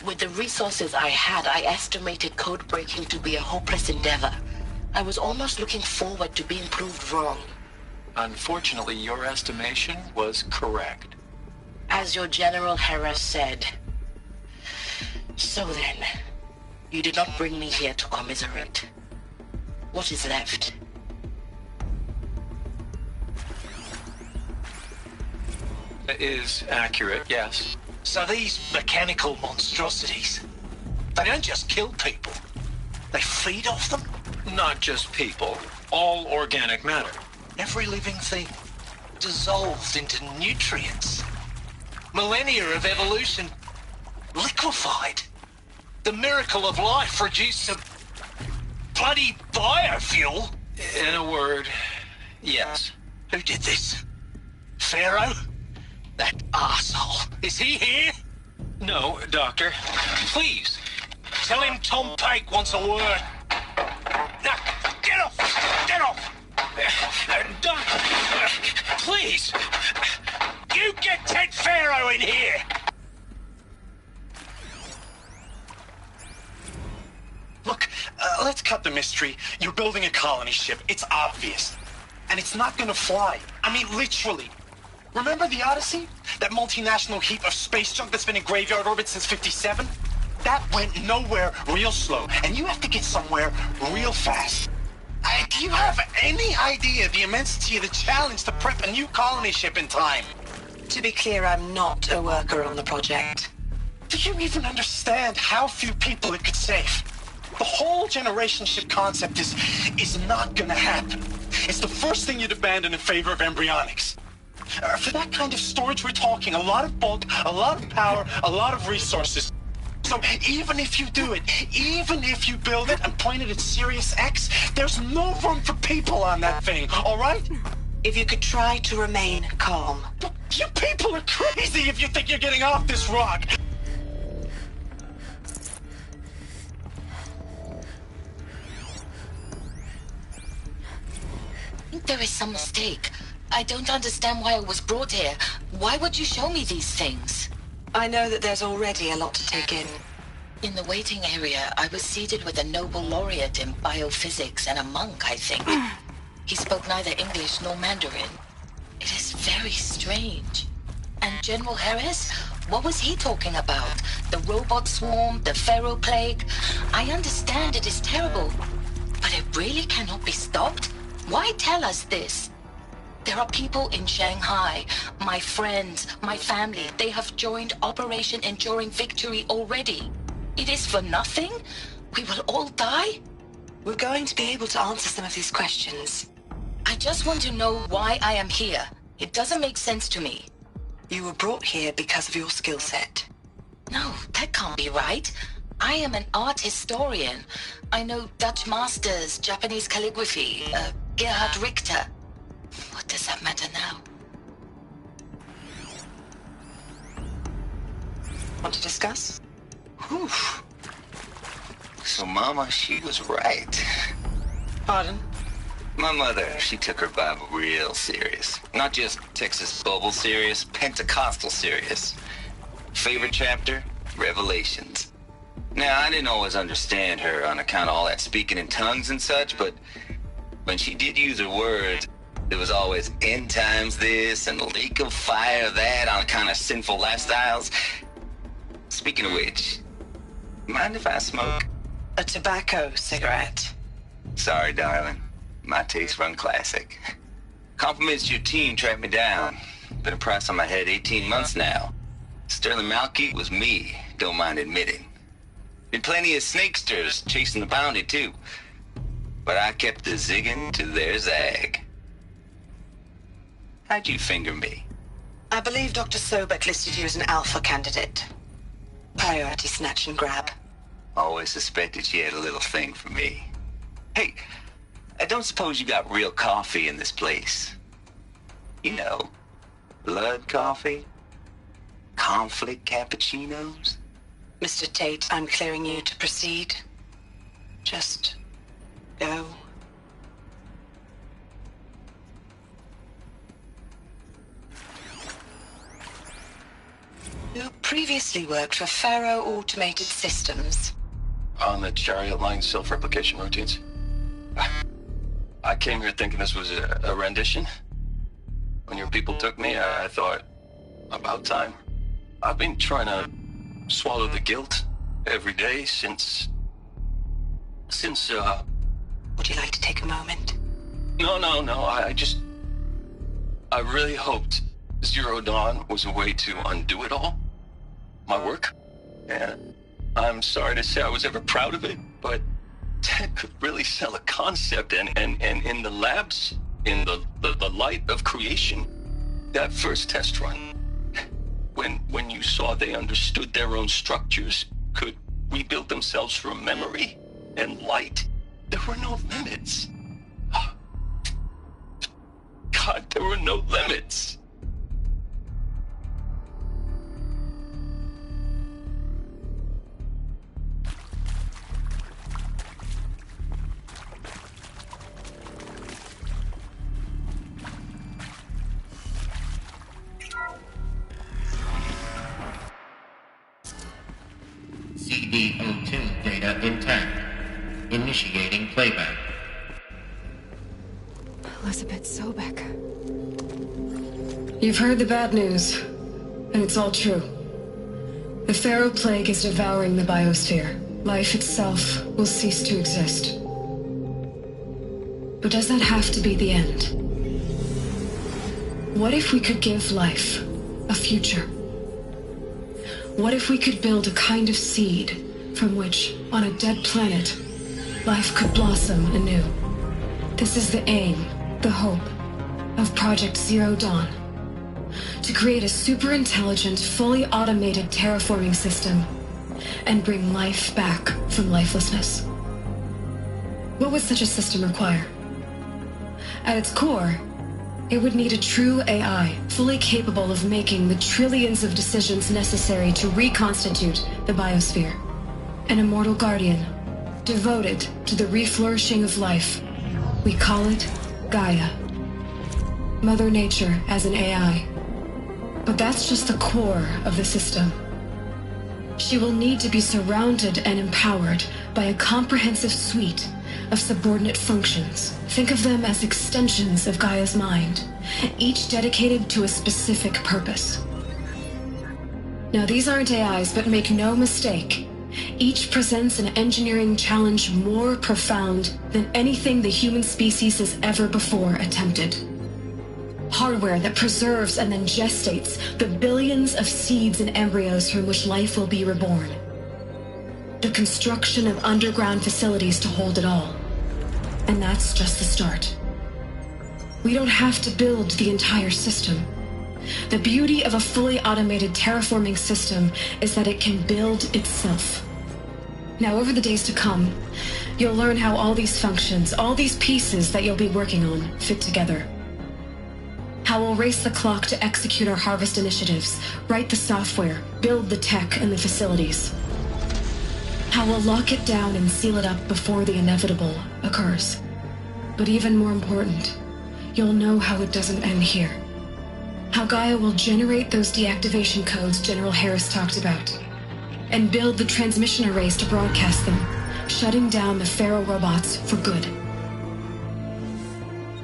With the resources I had, I estimated code breaking to be a hopeless endeavor. I was almost looking forward to being proved wrong. Unfortunately, your estimation was correct. As your General Harris said. So then, you did not bring me here to commiserate. What is left? Is accurate, yes. So these mechanical monstrosities, they don't just kill people. They feed off them? Not just people, all organic matter. Every living thing dissolved into nutrients. Millennia of evolution liquefied. The miracle of life reduced to bloody biofuel. In a word, yes. Who did this? Pharaoh? That arsehole. Is he here? No, Doctor. Please, tell him Tom Pike wants a word. Now, get off! Get off! Doctor, please! You get Ted Pharaoh in here! Look, let's cut the mystery. You're building a colony ship. It's obvious. And it's not gonna fly. I mean, literally. Remember the Odyssey? That multinational heap of space junk that's been in graveyard orbit since '57? That went nowhere real slow. And you have to get somewhere real fast. Do you have any idea the immensity of the challenge to prep a new colony ship in time? To be clear, I'm not a worker on the project. Do you even understand how few people it could save? The whole generation ship concept is not gonna happen. It's the first thing you'd abandon in favor of embryonics. For that kind of storage, we're talking a lot of bulk, a lot of power, a lot of resources. So even if you do it, even if you build it and point it at Sirius X, there's no room for people on that thing, all right? If you could try to remain calm. You people are crazy if you think you're getting off this rock. There is some mistake. I don't understand why I was brought here. Why would you show me these things? I know that there's already a lot to take in. In the waiting area, I was seated with a Nobel laureate in biophysics and a monk, I think. He spoke neither English nor Mandarin. It is very strange. And General Harris? What was he talking about? The robot swarm, the Pharaoh plague? I understand it is terrible, but it really cannot be stopped? Why tell us this? There are people in Shanghai, my friends, my family. They have joined Operation Enduring Victory already. It is for nothing? We will all die? We're going to be able to answer some of these questions. I just want to know why I am here. It doesn't make sense to me. You were brought here because of your skill set. No, that can't be right. I am an art historian. I know Dutch masters, Japanese calligraphy, Gerhard Richter. What does that matter now? Want to discuss? Whew. So Mama, she was right. Pardon? My mother, she took her Bible real serious. Not just Texas Bible serious, Pentecostal serious. Favorite chapter? Revelations. Now, I didn't always understand her on account of all that speaking in tongues and such, but when she did use her words, there was always end times this and lake of fire that on account of sinful lifestyles. Speaking of which, mind if I smoke? A tobacco cigarette. Sorry, darling. My taste run classic. Compliments to your team tracked me down. Been a price on my head 18 months now. Sterling Malky was me, don't mind admitting. Been plenty of snakesters chasing the bounty, too. But I kept the zigging to their zag. How'd you finger me? I believe Dr. Sobek listed you as an alpha candidate. Priority snatch and grab. Always suspected she had a little thing for me. Hey, I don't suppose you got real coffee in this place. You know, blood coffee? Conflict cappuccinos? Mr. Tate, I'm clearing you to proceed. Just go. You previously worked for Pharaoh Automated Systems. On the Chariot Line self-replication routines. I came here thinking this was a rendition. When your people took me, I thought, about time. I've been trying to swallow the guilt every day since... Would you like to take a moment? No, I really hoped Zero Dawn was a way to undo it all. My work. And I'm sorry to say I was ever proud of it, but Ted could really sell a concept, and in the labs, in the light of creation, that first test run, when you saw they understood their own structures, could rebuild themselves from memory and light, there were no limits. God, there were no limits. CD02 data intact. Initiating playback. Elizabeth Sobek. You've heard the bad news, and it's all true. The Pharaoh Plague is devouring the biosphere. Life itself will cease to exist. But does that have to be the end? What if we could give life a future? What if we could build a kind of seed from which, on a dead planet, life could blossom anew? This is the aim, the hope, of Project Zero Dawn. To create a super-intelligent, fully automated terraforming system and bring life back from lifelessness. What would such a system require? At its core, it would need a true AI, fully capable of making the trillions of decisions necessary to reconstitute the biosphere. An immortal guardian, devoted to the reflourishing of life. We call it Gaia. Mother Nature as an AI. But that's just the core of the system. She will need to be surrounded and empowered by a comprehensive suite of subordinate functions. Think of them as extensions of Gaia's mind, each dedicated to a specific purpose. Now, these aren't AIs, but make no mistake, each presents an engineering challenge more profound than anything the human species has ever before attempted. Hardware that preserves and then gestates the billions of seeds and embryos from which life will be reborn. The construction of underground facilities to hold it all. And that's just the start. We don't have to build the entire system. The beauty of a fully automated terraforming system is that it can build itself. Now, over the days to come, you'll learn how all these functions, all these pieces that you'll be working on, fit together. How we'll race the clock to execute our harvest initiatives, write the software, build the tech and the facilities. How we'll lock it down and seal it up before the inevitable occurs. But even more important, you'll know how it doesn't end here. How Gaia will generate those deactivation codes General Harris talked about, and build the transmission arrays to broadcast them, shutting down the Pharaoh robots for good.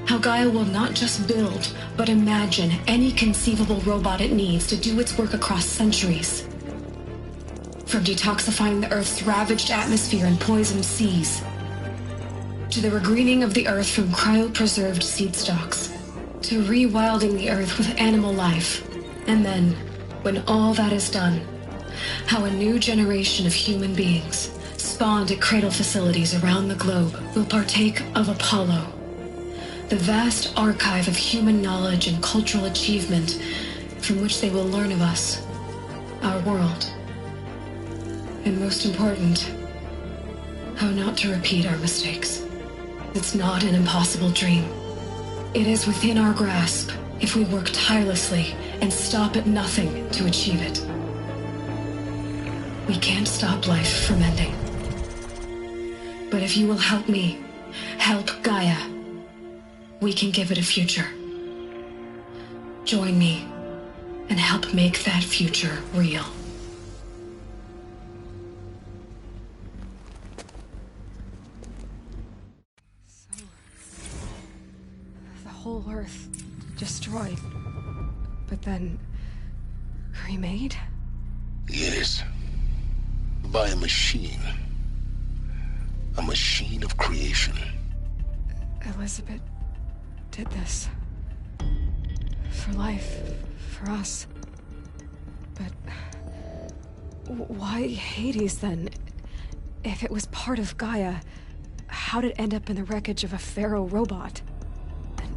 How Gaia will not just build, but imagine any conceivable robot it needs to do its work across centuries. From detoxifying the Earth's ravaged atmosphere and poisoned seas, to the regreening of the Earth from cryopreserved seed stalks, to rewilding the Earth with animal life. And then, when all that is done, how a new generation of human beings, spawned at cradle facilities around the globe, will partake of Apollo, the vast archive of human knowledge and cultural achievement from which they will learn of us, our world. And most important, how not to repeat our mistakes. It's not an impossible dream. It is within our grasp if we work tirelessly and stop at nothing to achieve it. We can't stop life from ending. But if you will help me, help Gaia, we can give it a future. Join me and help make that future real. So, the whole Earth destroyed, but then remade? Yes. By a machine. A machine of creation. Elizabeth did this. For life. For us. But why Hades then? If it was part of Gaia, how'd it end up in the wreckage of a Pharaoh robot? And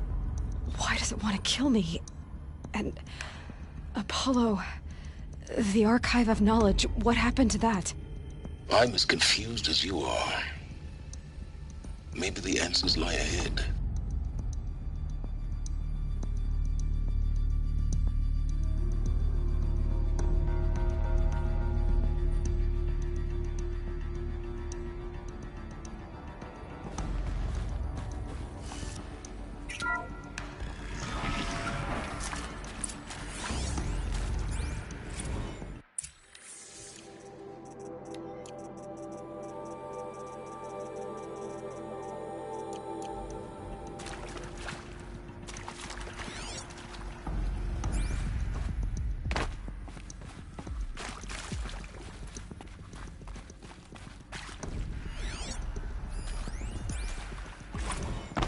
why does it want to kill me? And Apollo, the Archive of Knowledge, what happened to that? I'm as confused as you are. Maybe the answers lie ahead.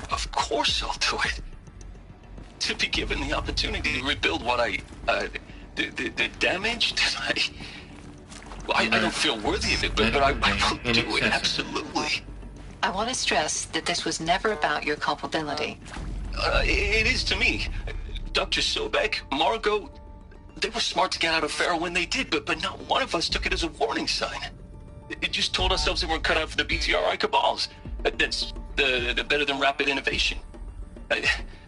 Of course I'll do it. To be given the opportunity to rebuild what the damage that I don't feel worthy of it, but I will do it, absolutely. I want to stress that this was never about your culpability. It is to me. Dr. Sobek, Margot, they were smart to get out of Pharaoh when they did, but not one of us took it as a warning sign. It just told ourselves they weren't cut out for the BTRI cabals. That's the better than rapid innovation.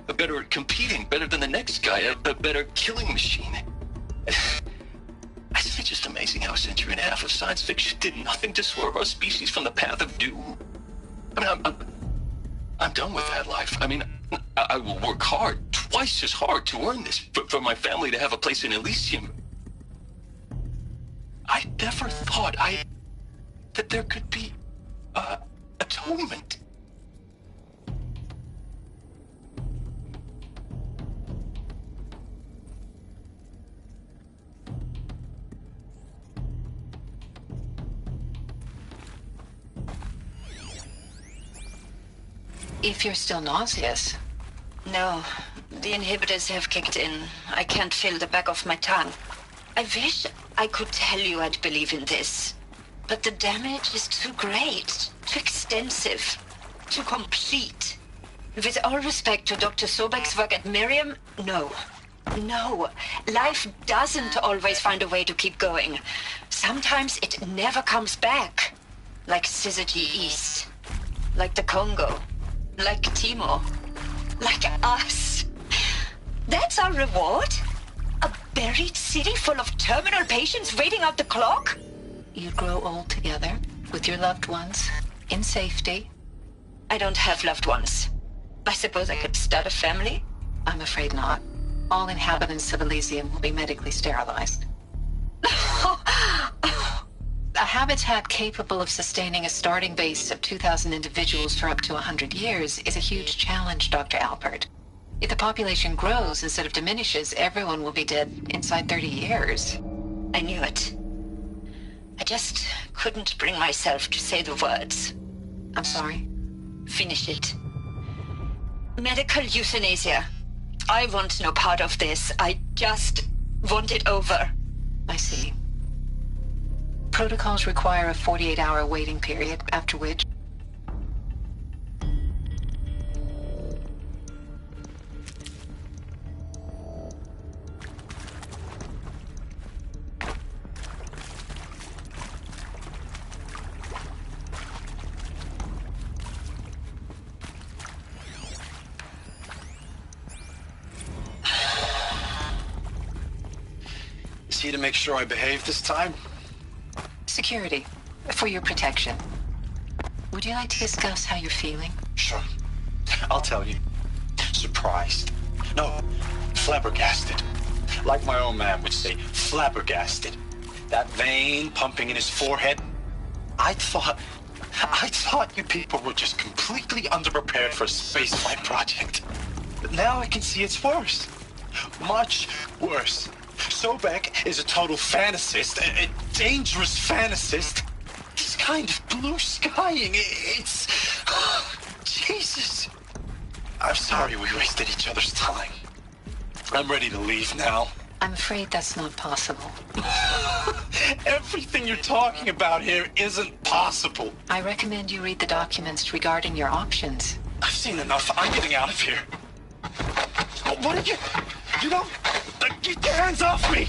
A better at competing, better than the next guy, a better killing machine. Isn't it just amazing how a century and a half of science fiction did nothing to swerve our species from the path of doom? I mean, I'm done with that life. I mean, I will work hard, twice as hard, to earn this, for my family to have a place in Elysium. I never thought that there could be atonement. If you're still nauseous. No, the inhibitors have kicked in. I can't feel the back of my tongue. I wish I could tell you I'd believe in this. But the damage is too great, too extensive, too complete. With all respect to Dr. Sobek's work at Miriam, no. No, life doesn't always find a way to keep going. Sometimes it never comes back. Like Syzygy East. Like the Congo. Like Timo. Like us. That's our reward? A buried city full of terminal patients waiting out the clock? You grow old together, with your loved ones, in safety. I don't have loved ones. I suppose I could start a family? I'm afraid not. All inhabitants of Elysium will be medically sterilized. A habitat capable of sustaining a starting base of 2,000 individuals for up to 100 years is a huge challenge, Dr. Alpert. If the population grows instead of diminishes, everyone will be dead inside 30 years. I knew it. I just couldn't bring myself to say the words. I'm sorry? Finish it. Medical euthanasia. I want no part of this. I just want it over. I see. Protocols require a 48-hour waiting period, after which... Is he to make sure I behave this time? Security, for your protection. Would you like to discuss how you're feeling? Sure. I'll tell you. Surprised. No, flabbergasted. Like my own man would say, flabbergasted. That vein pumping in his forehead. I thought you people were just completely underprepared for a spaceflight project. But now I can see it's worse. Much worse. Sobek is a total fantasist, a dangerous fantasist. He's kind of blue skying. It's... Jesus. I'm sorry we wasted each other's time. I'm ready to leave now. I'm afraid that's not possible. Everything you're talking about here isn't possible. I recommend you read the documents regarding your options. I've seen enough. I'm getting out of here. What did you... You don't... Get your hands off me!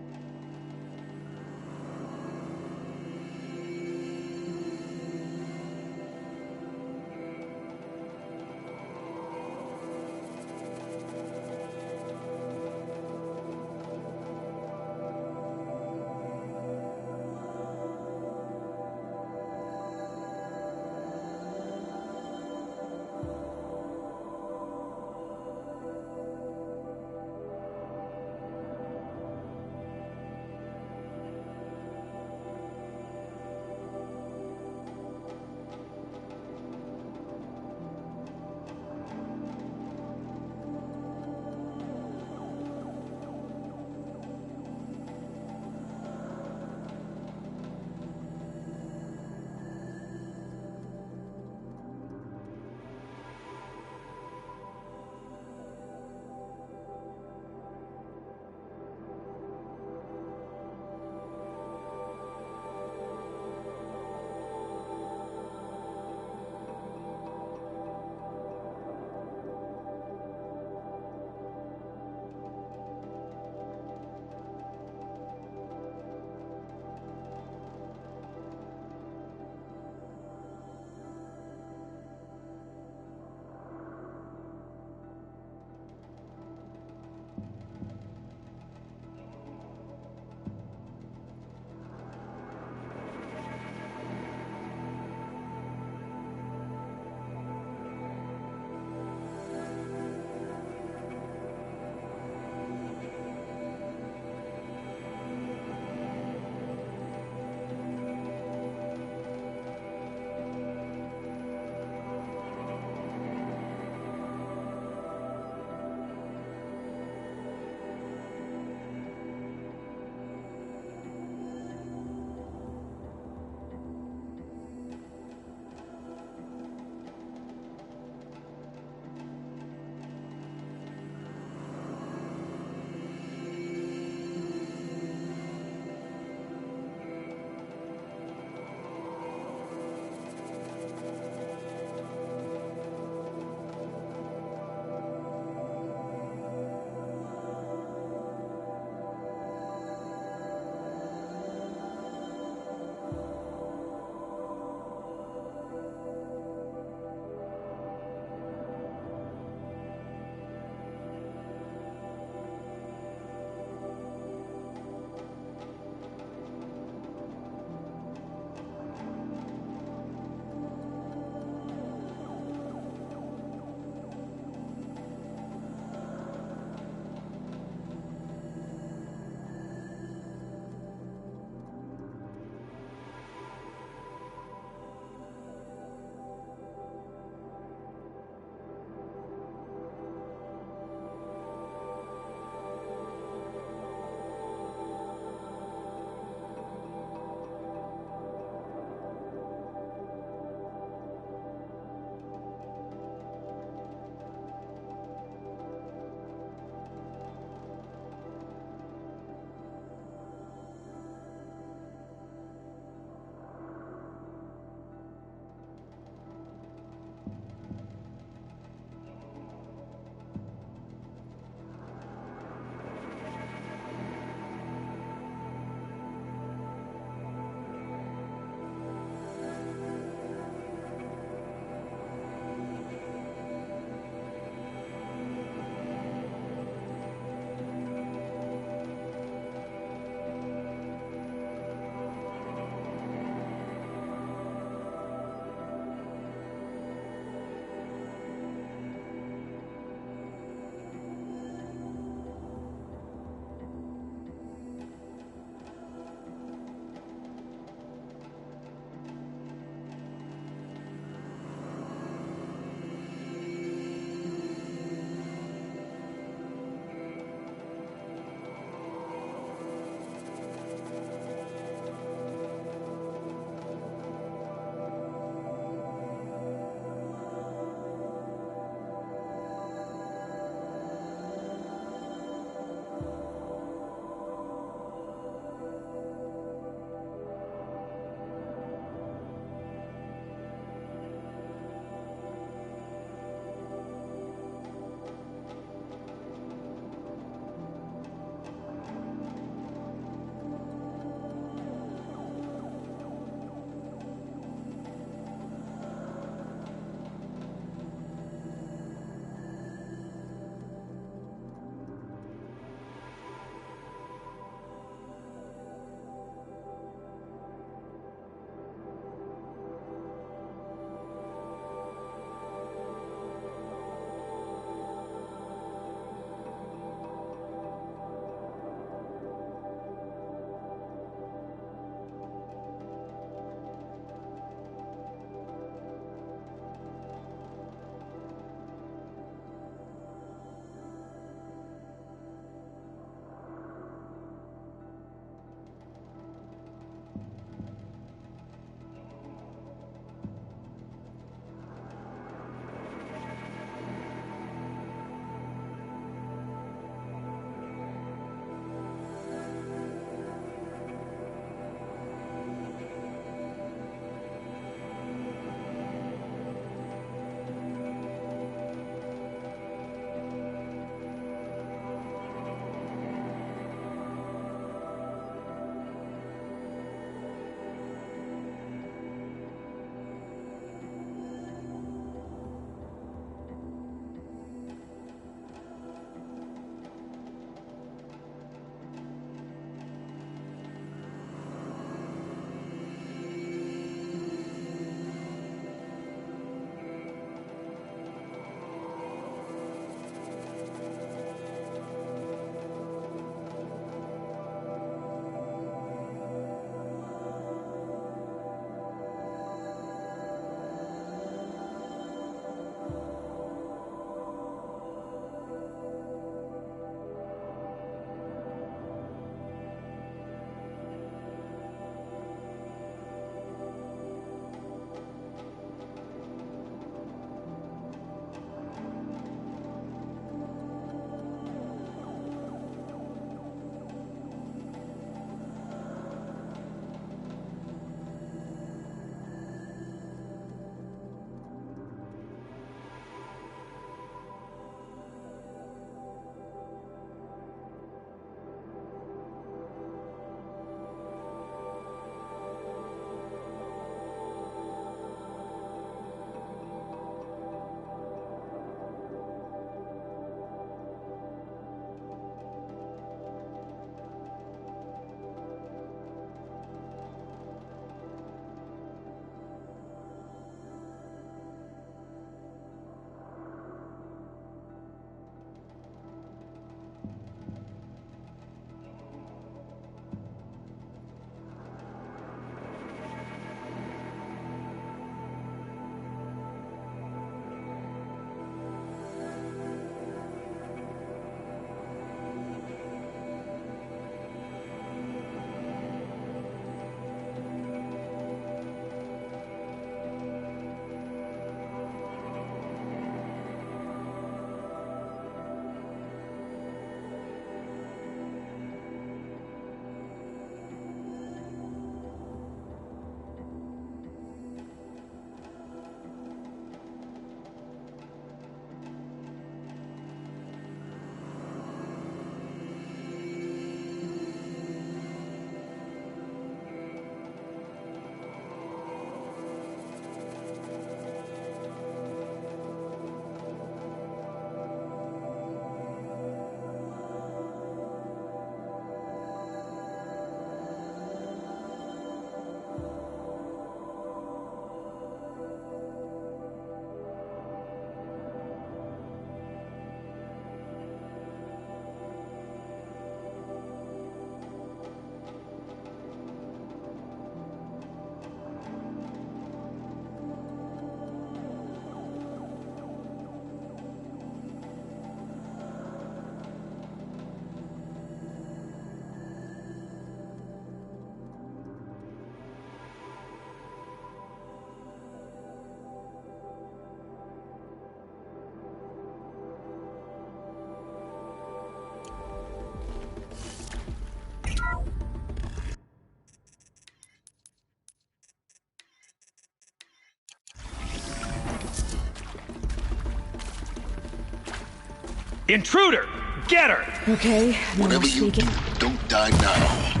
Intruder! Get her! Okay, now Whatever we're you speaking. do, don't die now.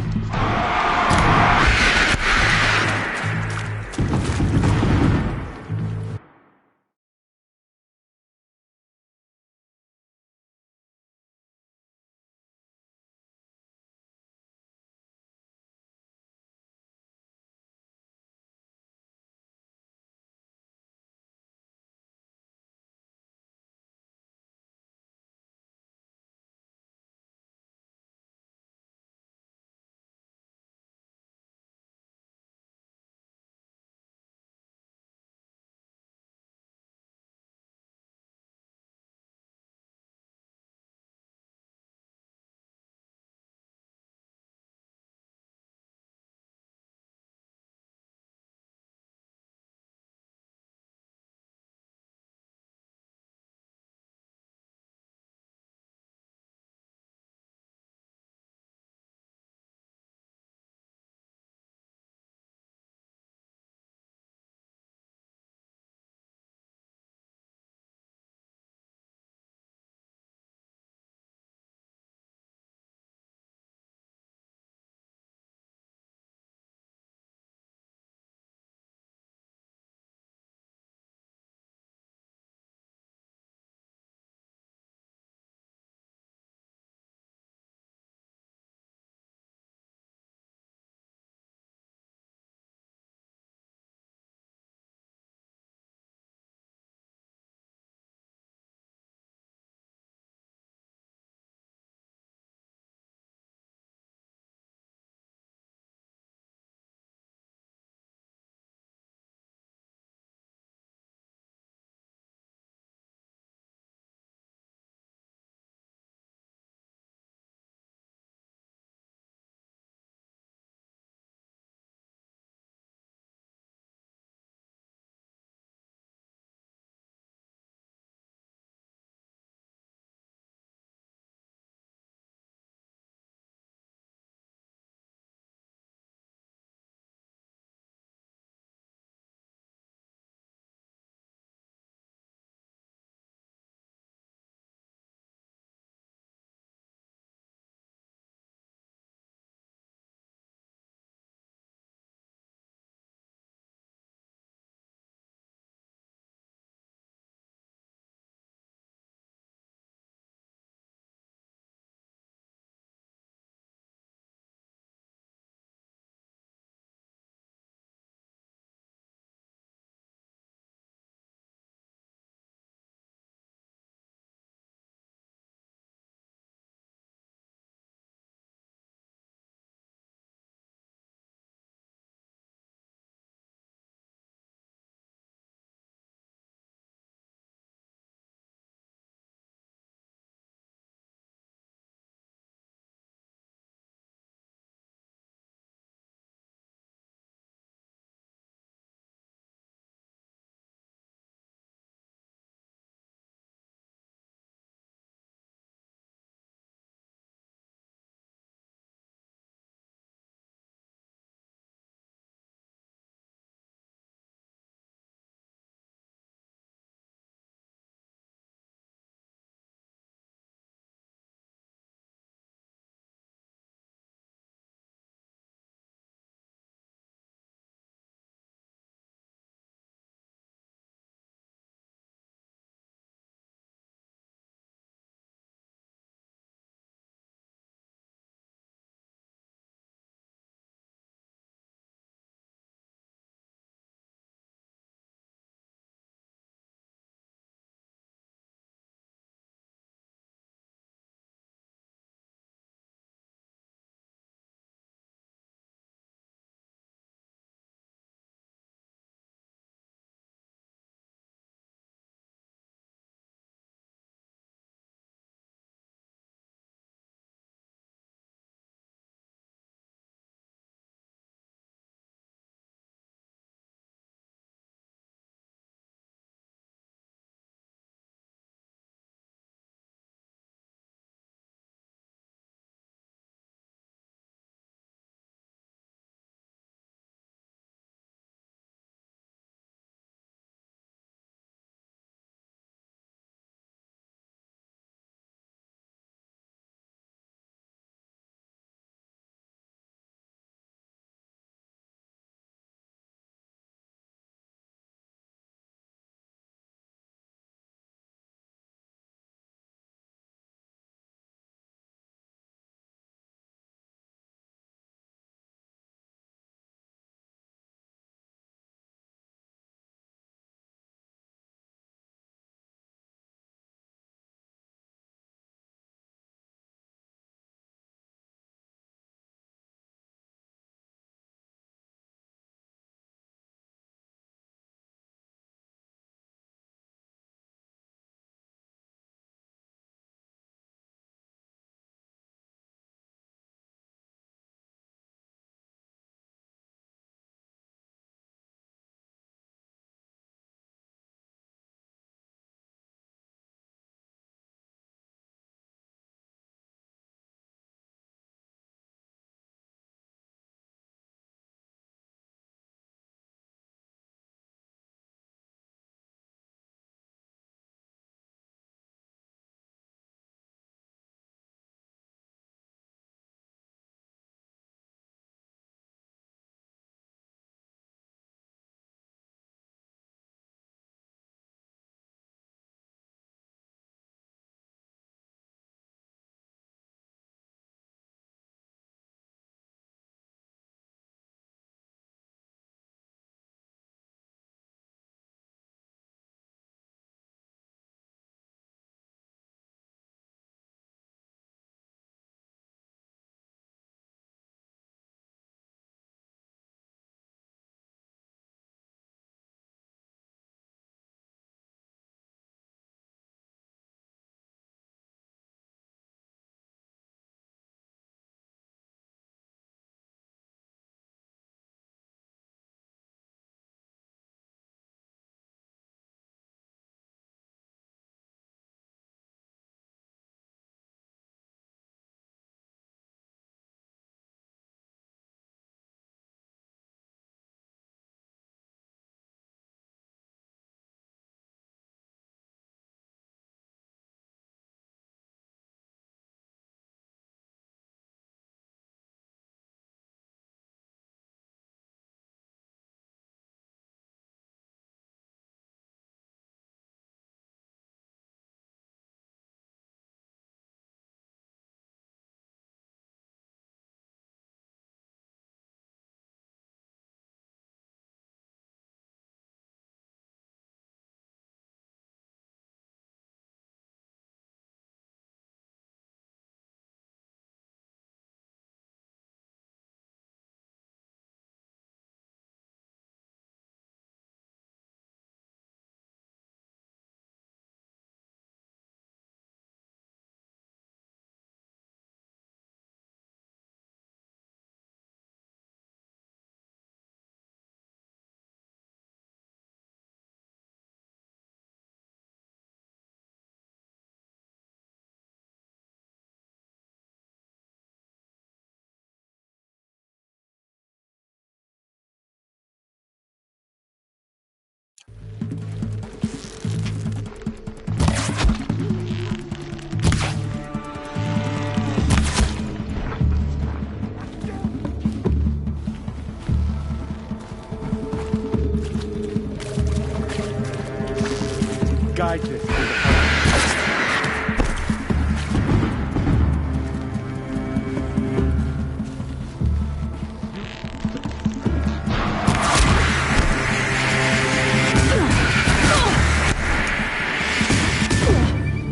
guides us through the forest.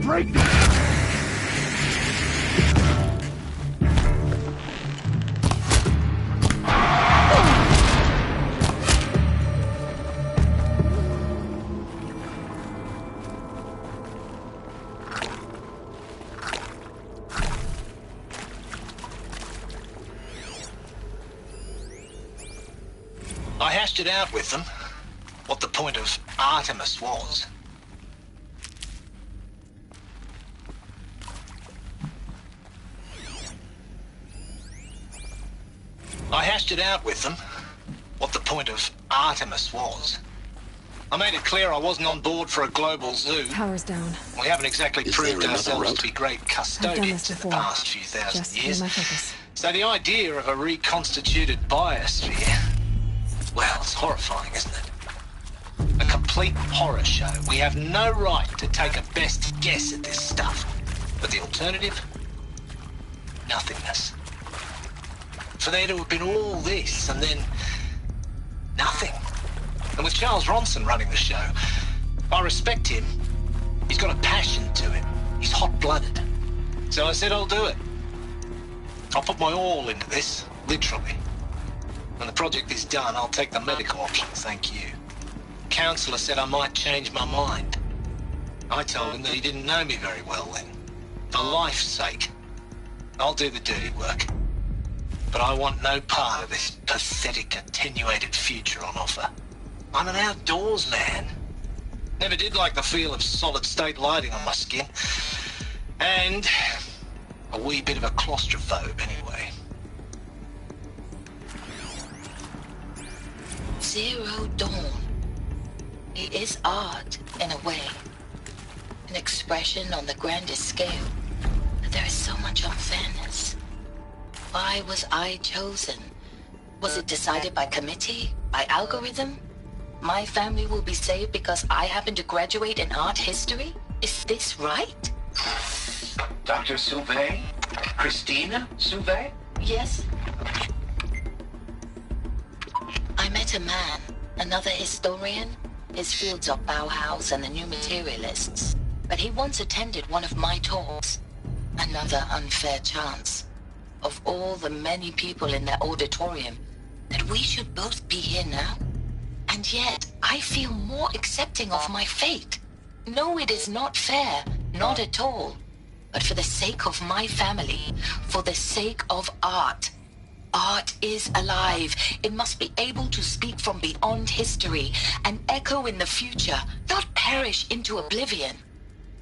Break this! I hashed it out with them, what the point of Artemis was. I hashed it out with them, what the point of Artemis was. I made it clear I wasn't on board for a global zoo. Power's down. We haven't exactly proved ourselves to be great custodians in the past few thousand Just years. my focus. So the idea of a reconstituted biosphere, well, it's horrifying, isn't it? A complete horror show. We have no right to take a best guess at this stuff. But the alternative? Nothingness. For there to have been all this, and then nothing. And with Charles Ronson running the show, I respect him. He's got a passion to him. He's hot-blooded. So I said I'll do it. I'll put my all into this, literally. When the project is done, I'll take the medical option, thank you. Counselor said I might change my mind. I told him that he didn't know me very well then. For life's sake, I'll do the dirty work. But I want no part of this pathetic, attenuated future on offer. I'm an outdoors man. Never did like the feel of solid-state lighting on my skin. And a wee bit of a claustrophobe, anyway. Zero Dawn. It is art, in a way. An expression on the grandest scale. But there is so much unfairness. Why was I chosen? Was it decided by committee? By algorithm? My family will be saved because I happen to graduate in art history? Is this right? Dr. Sauvé? Christina Sauvé? Yes. I met a man, another historian. His fields are Bauhaus and the New Materialists. But he once attended one of my talks. Another unfair chance. Of all the many people in that auditorium, that we should both be here now. And yet, I feel more accepting of my fate. No, it is not fair. Not at all. But for the sake of my family, for the sake of art. Art is alive. It must be able to speak from beyond history and echo in the future, not perish into oblivion.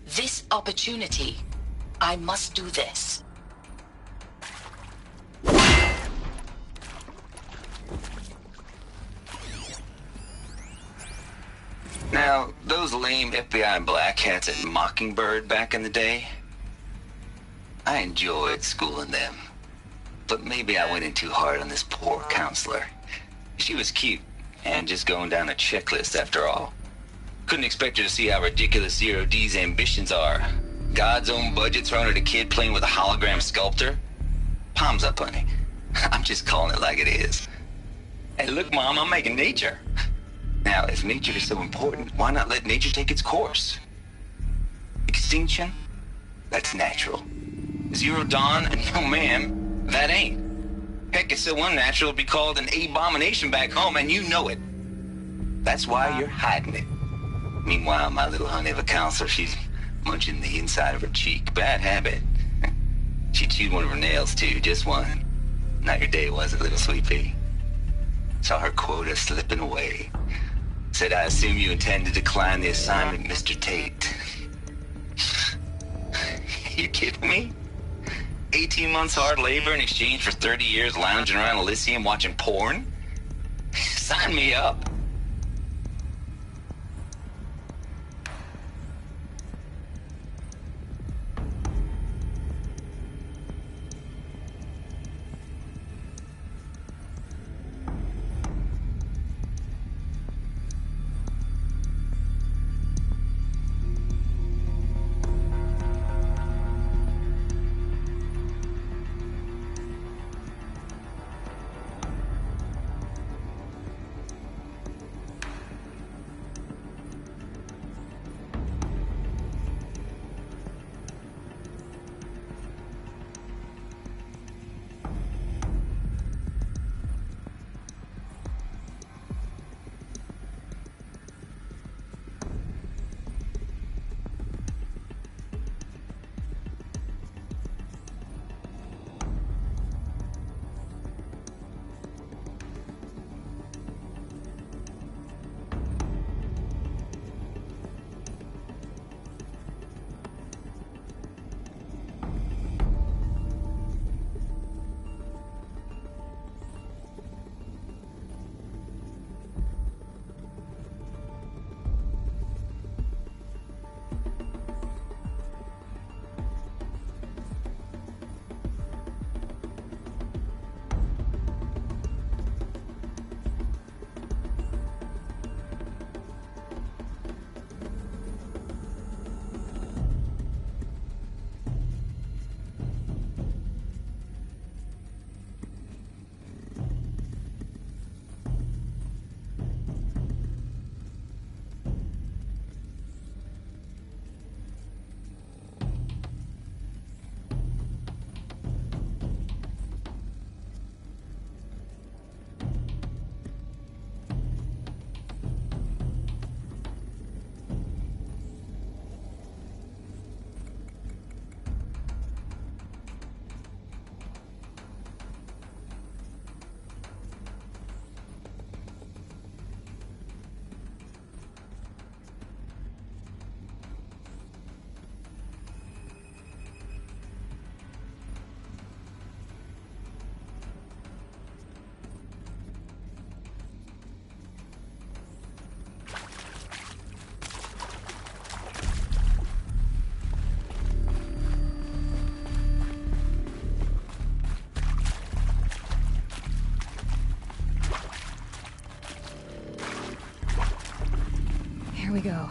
This opportunity, I must do this. Now, those lame FBI black hats at Mockingbird back in the day, I enjoyed schooling them. But maybe I went in too hard on this poor counselor. She was cute, and just going down a checklist after all. Couldn't expect her to see how ridiculous Zero D's ambitions are. God's own budget thrown at a kid playing with a hologram sculptor? Palms up, honey. I'm just calling it like it is. Hey, look, Mom, I'm making nature. Now, if nature is so important, why not let nature take its course? Extinction? That's natural. Zero Dawn? No, ma'am, that ain't. Heck, it's so unnatural to be called an abomination back home, and you know it. That's why you're hiding it. Meanwhile, my little honey of a counselor, she's munching the inside of her cheek. Bad habit. She chewed one of her nails, too, just one. Not your day, was it, little sweet pea? Saw her quota slipping away. Said, I assume you intend to decline the assignment, Mr. Tate. You kidding me? 18 months hard labor in exchange for 30 years lounging around Elysium watching porn? Sign me up. we go.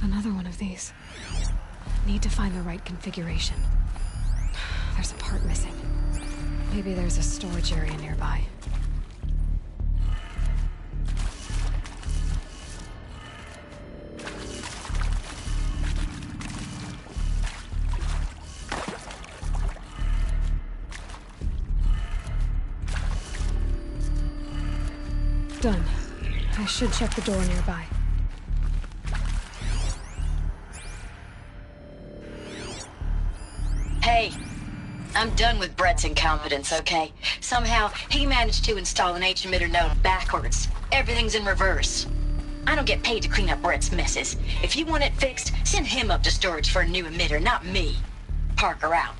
Another one of these. Need to find the right configuration. There's a part missing. Maybe there's a storage area nearby. Done. I should check the door nearby. Hey, I'm done with Brett's incompetence, okay? Somehow, he managed to install an H-emitter node backwards. Everything's in reverse. I don't get paid to clean up Brett's messes. If you want it fixed, send him up to storage for a new emitter, not me. Parker out.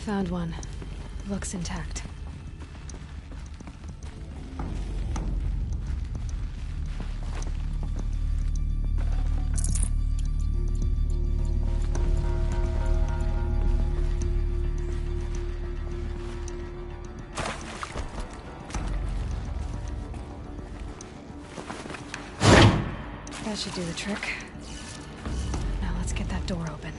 Found one. Looks intact. That should do the trick. Now let's get that door open.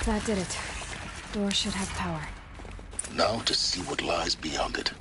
That did it. Door should have power. Now to see what lies beyond it.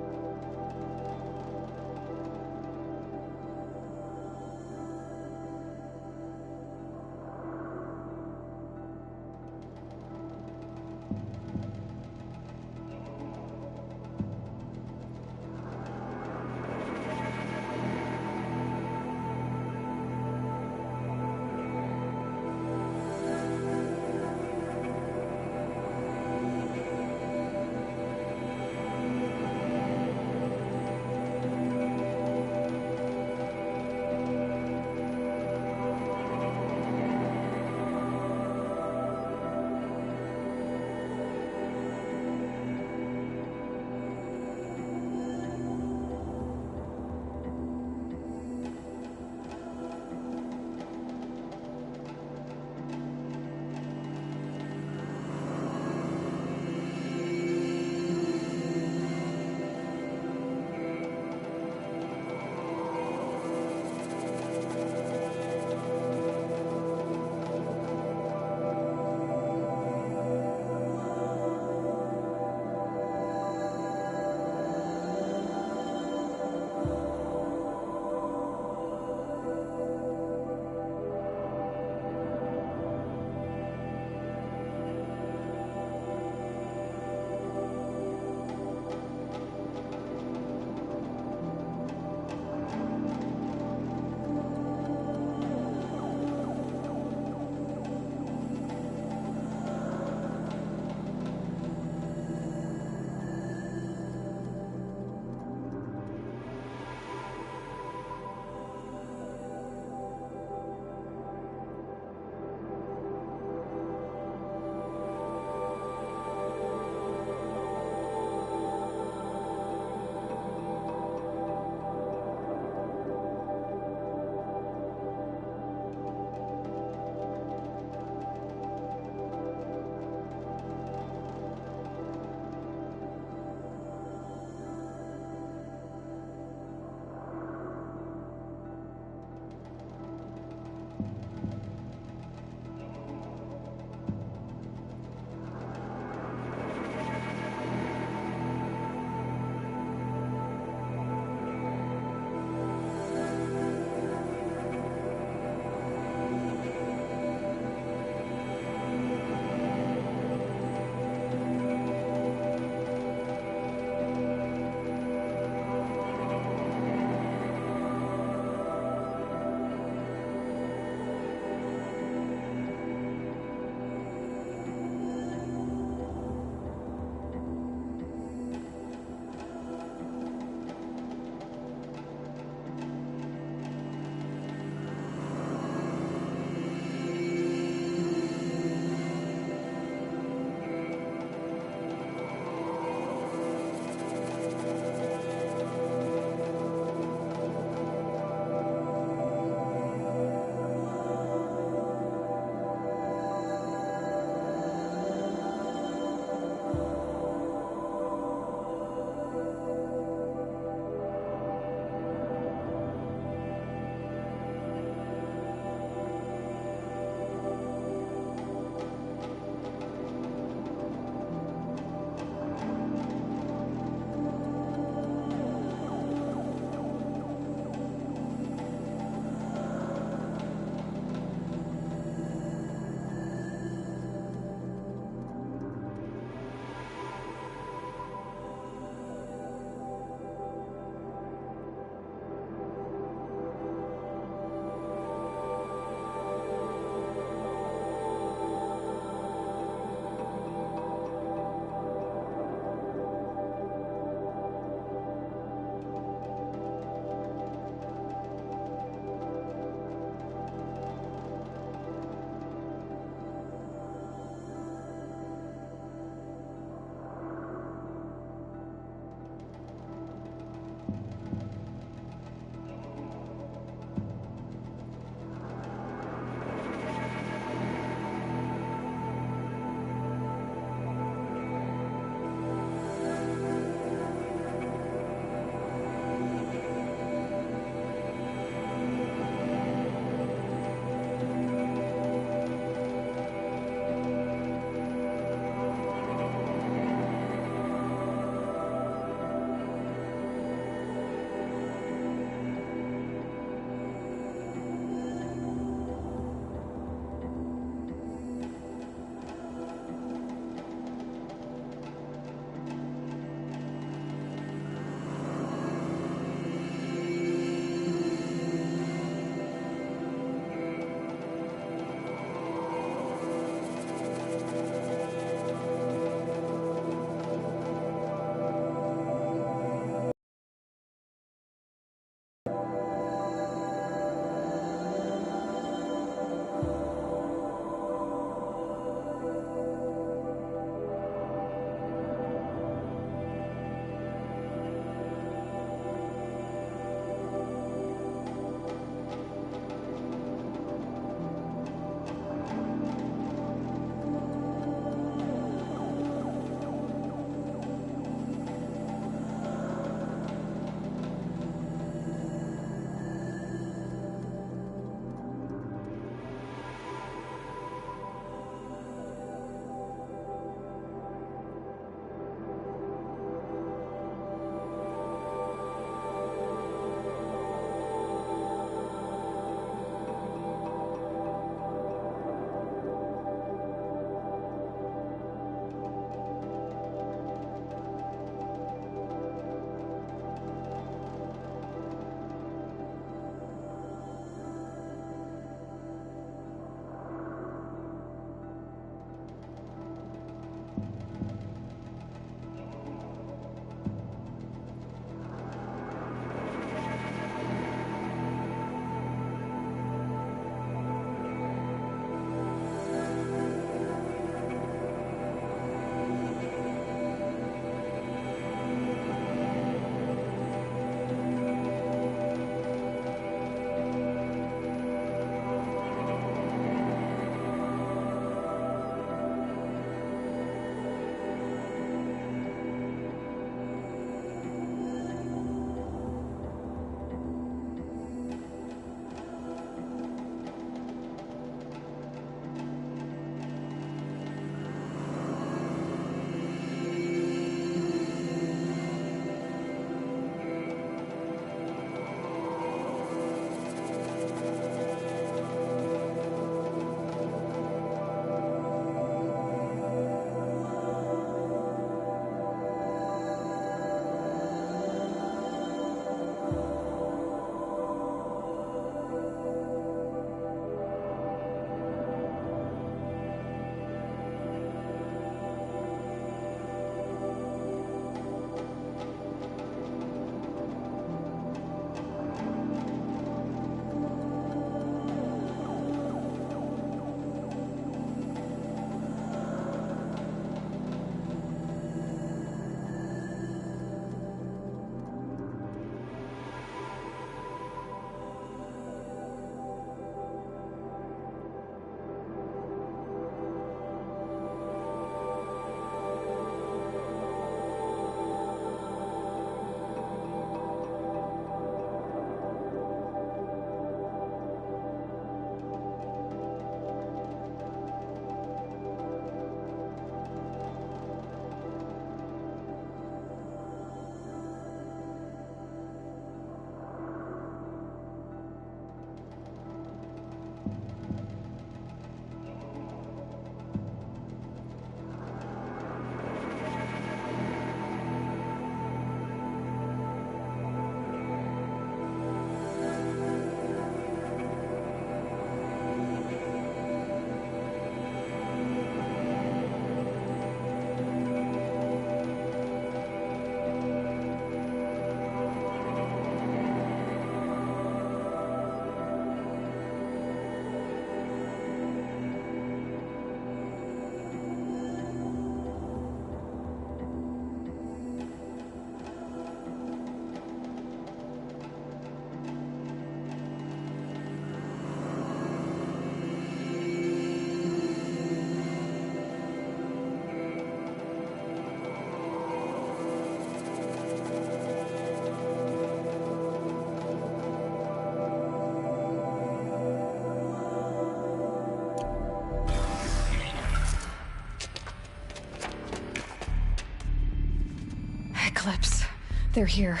Eclipse. They're here.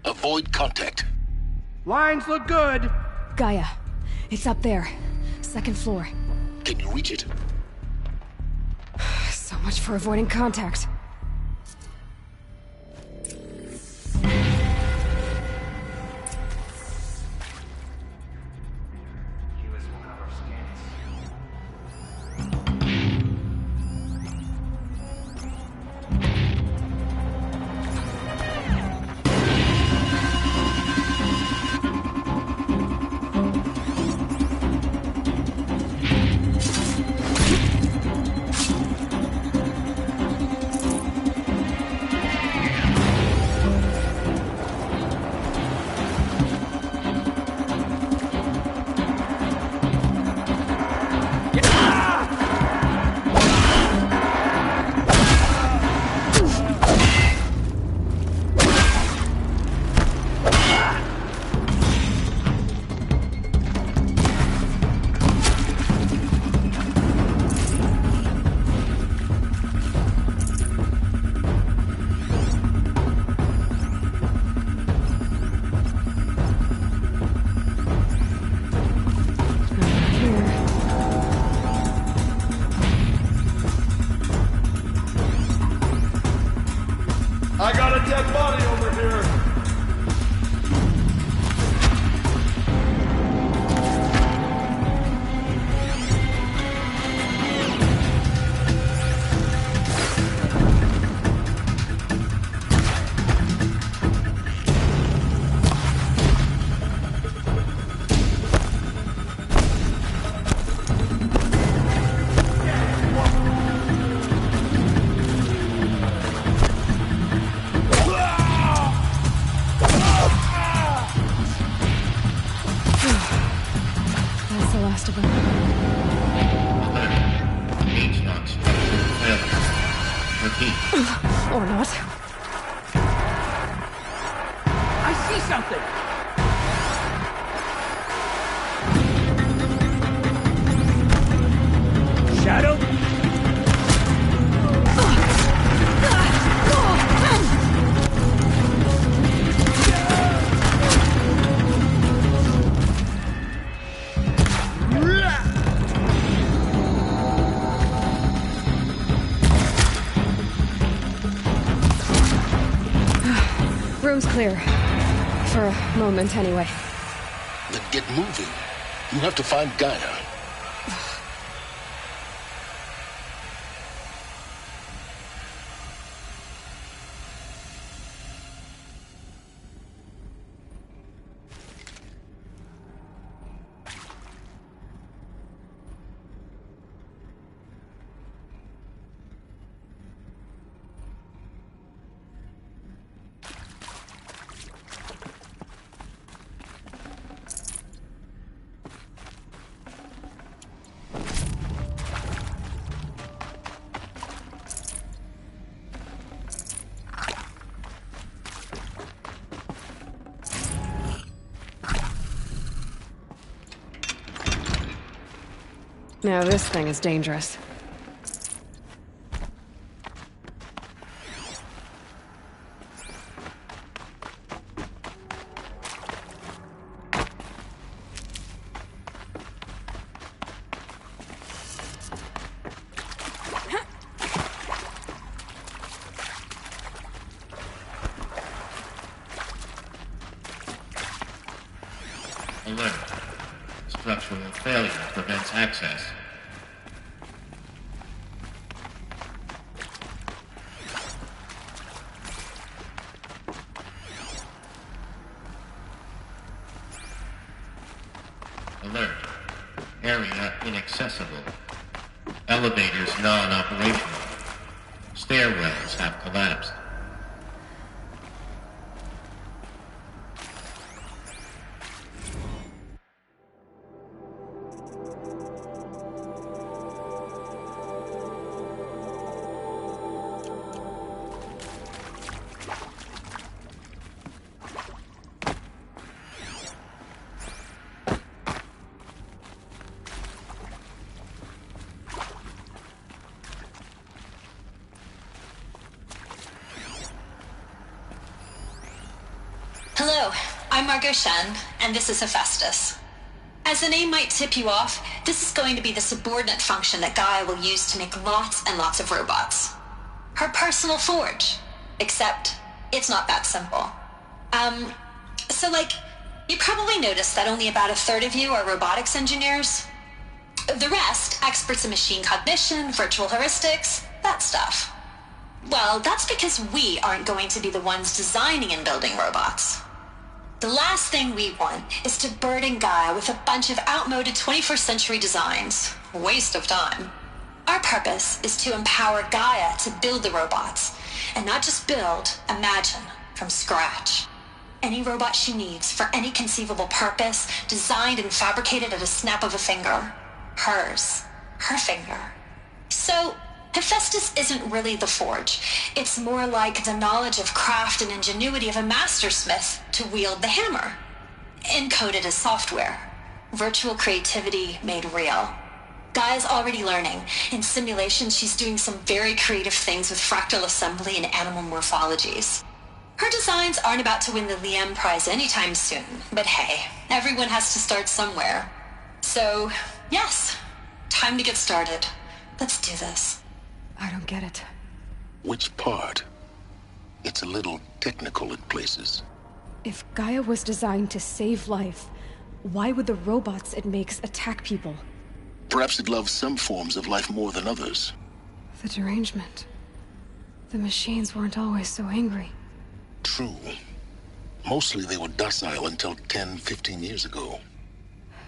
Avoid contact. Lines look good. Gaia. It's up there. Second floor. Can you reach it? So much for avoiding contact. I got a dead body over here. That's the last of them. H-lock structure failure. Repeat. Or not. I see something. Shadow? Room's clear. For a moment, anyway. Then get moving. You have to find Gaia. Now this thing is dangerous. Alert. Structural failure prevents access. Alert. Area inaccessible. Elevators non-operational. Stairwells have collapsed. Hello, I'm Margot Shen, and this is Hephaestus. As the name might tip you off, this is going to be the subordinate function that Gaia will use to make lots and lots of robots. Her personal forge. Except, it's not that simple. You probably noticed that only about a third of you are robotics engineers. The rest, experts in machine cognition, virtual heuristics, that stuff. Well, that's because we aren't going to be the ones designing and building robots. The last thing we want is to burden Gaia with a bunch of outmoded 21st century designs. Waste of time. Our purpose is to empower Gaia to build the robots, and not just build, imagine, from scratch. Any robot she needs for any conceivable purpose, designed and fabricated at a snap of a finger. Hers. Her finger. So, Hephaestus isn't really the forge. It's more like the knowledge of craft and ingenuity of a mastersmith to wield the hammer. Encoded as software. Virtual creativity made real. Gaia's already learning. In simulation, she's doing some very creative things with fractal assembly and animal morphologies. Her designs aren't about to win the Liam Prize anytime soon, but hey, everyone has to start somewhere. So, yes, time to get started. Let's do this. I don't get it. Which part? It's a little technical in places. If Gaia was designed to save life, why would the robots it makes attack people? Perhaps it loves some forms of life more than others. The derangement. The machines weren't always so angry. True. Mostly they were docile until 10, 15 years ago.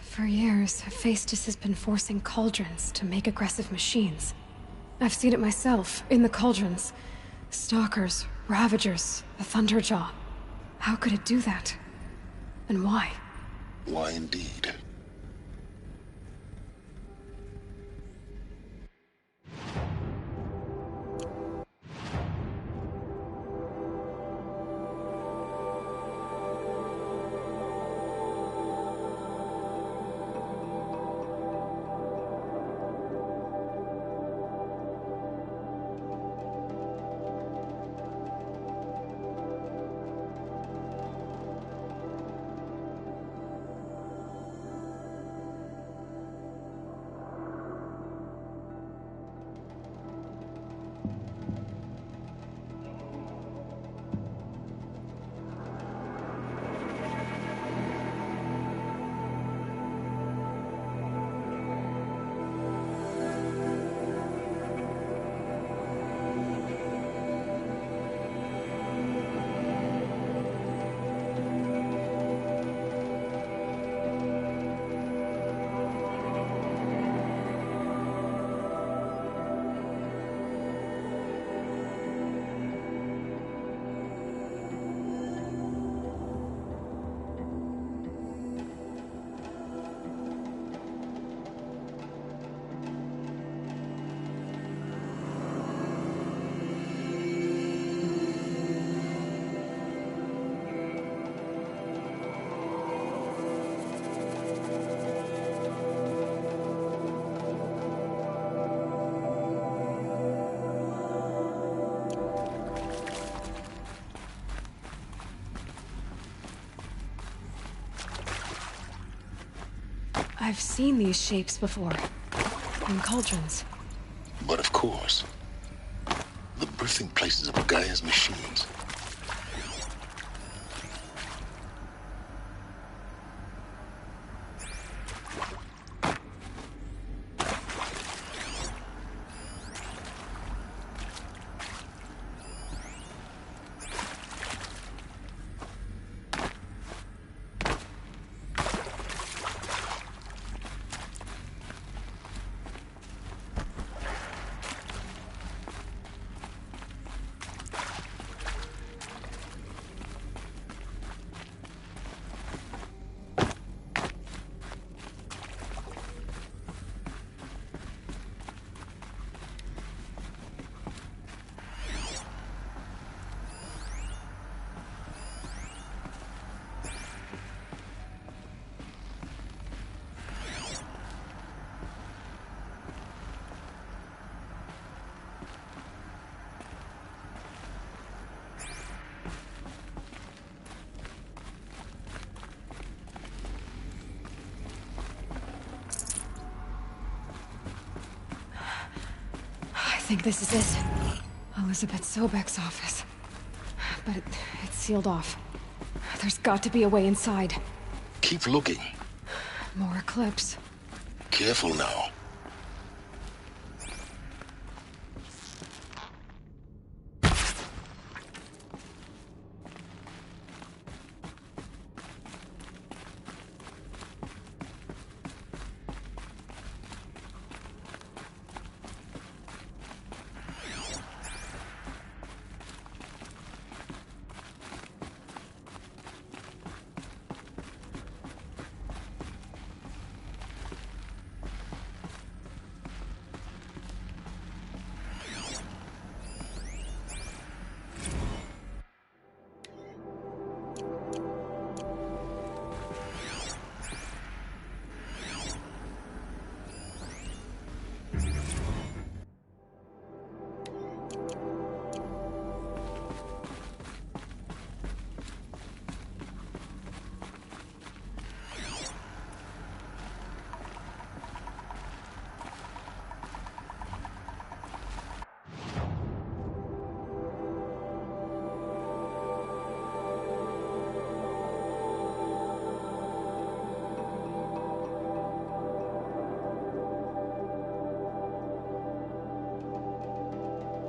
For years, Hephaestus has been forcing cauldrons to make aggressive machines. I've seen it myself, in the cauldrons. Stalkers, Ravagers, the Thunderjaw. How could it do that? And why? Why indeed? I've seen these shapes before. In cauldrons. But of course, the birthing places of Gaia's machines. think this is it. Elizabeth Sobek's office. But it's sealed off. There's got to be a way inside. Keep looking. More Eclipse. Careful now.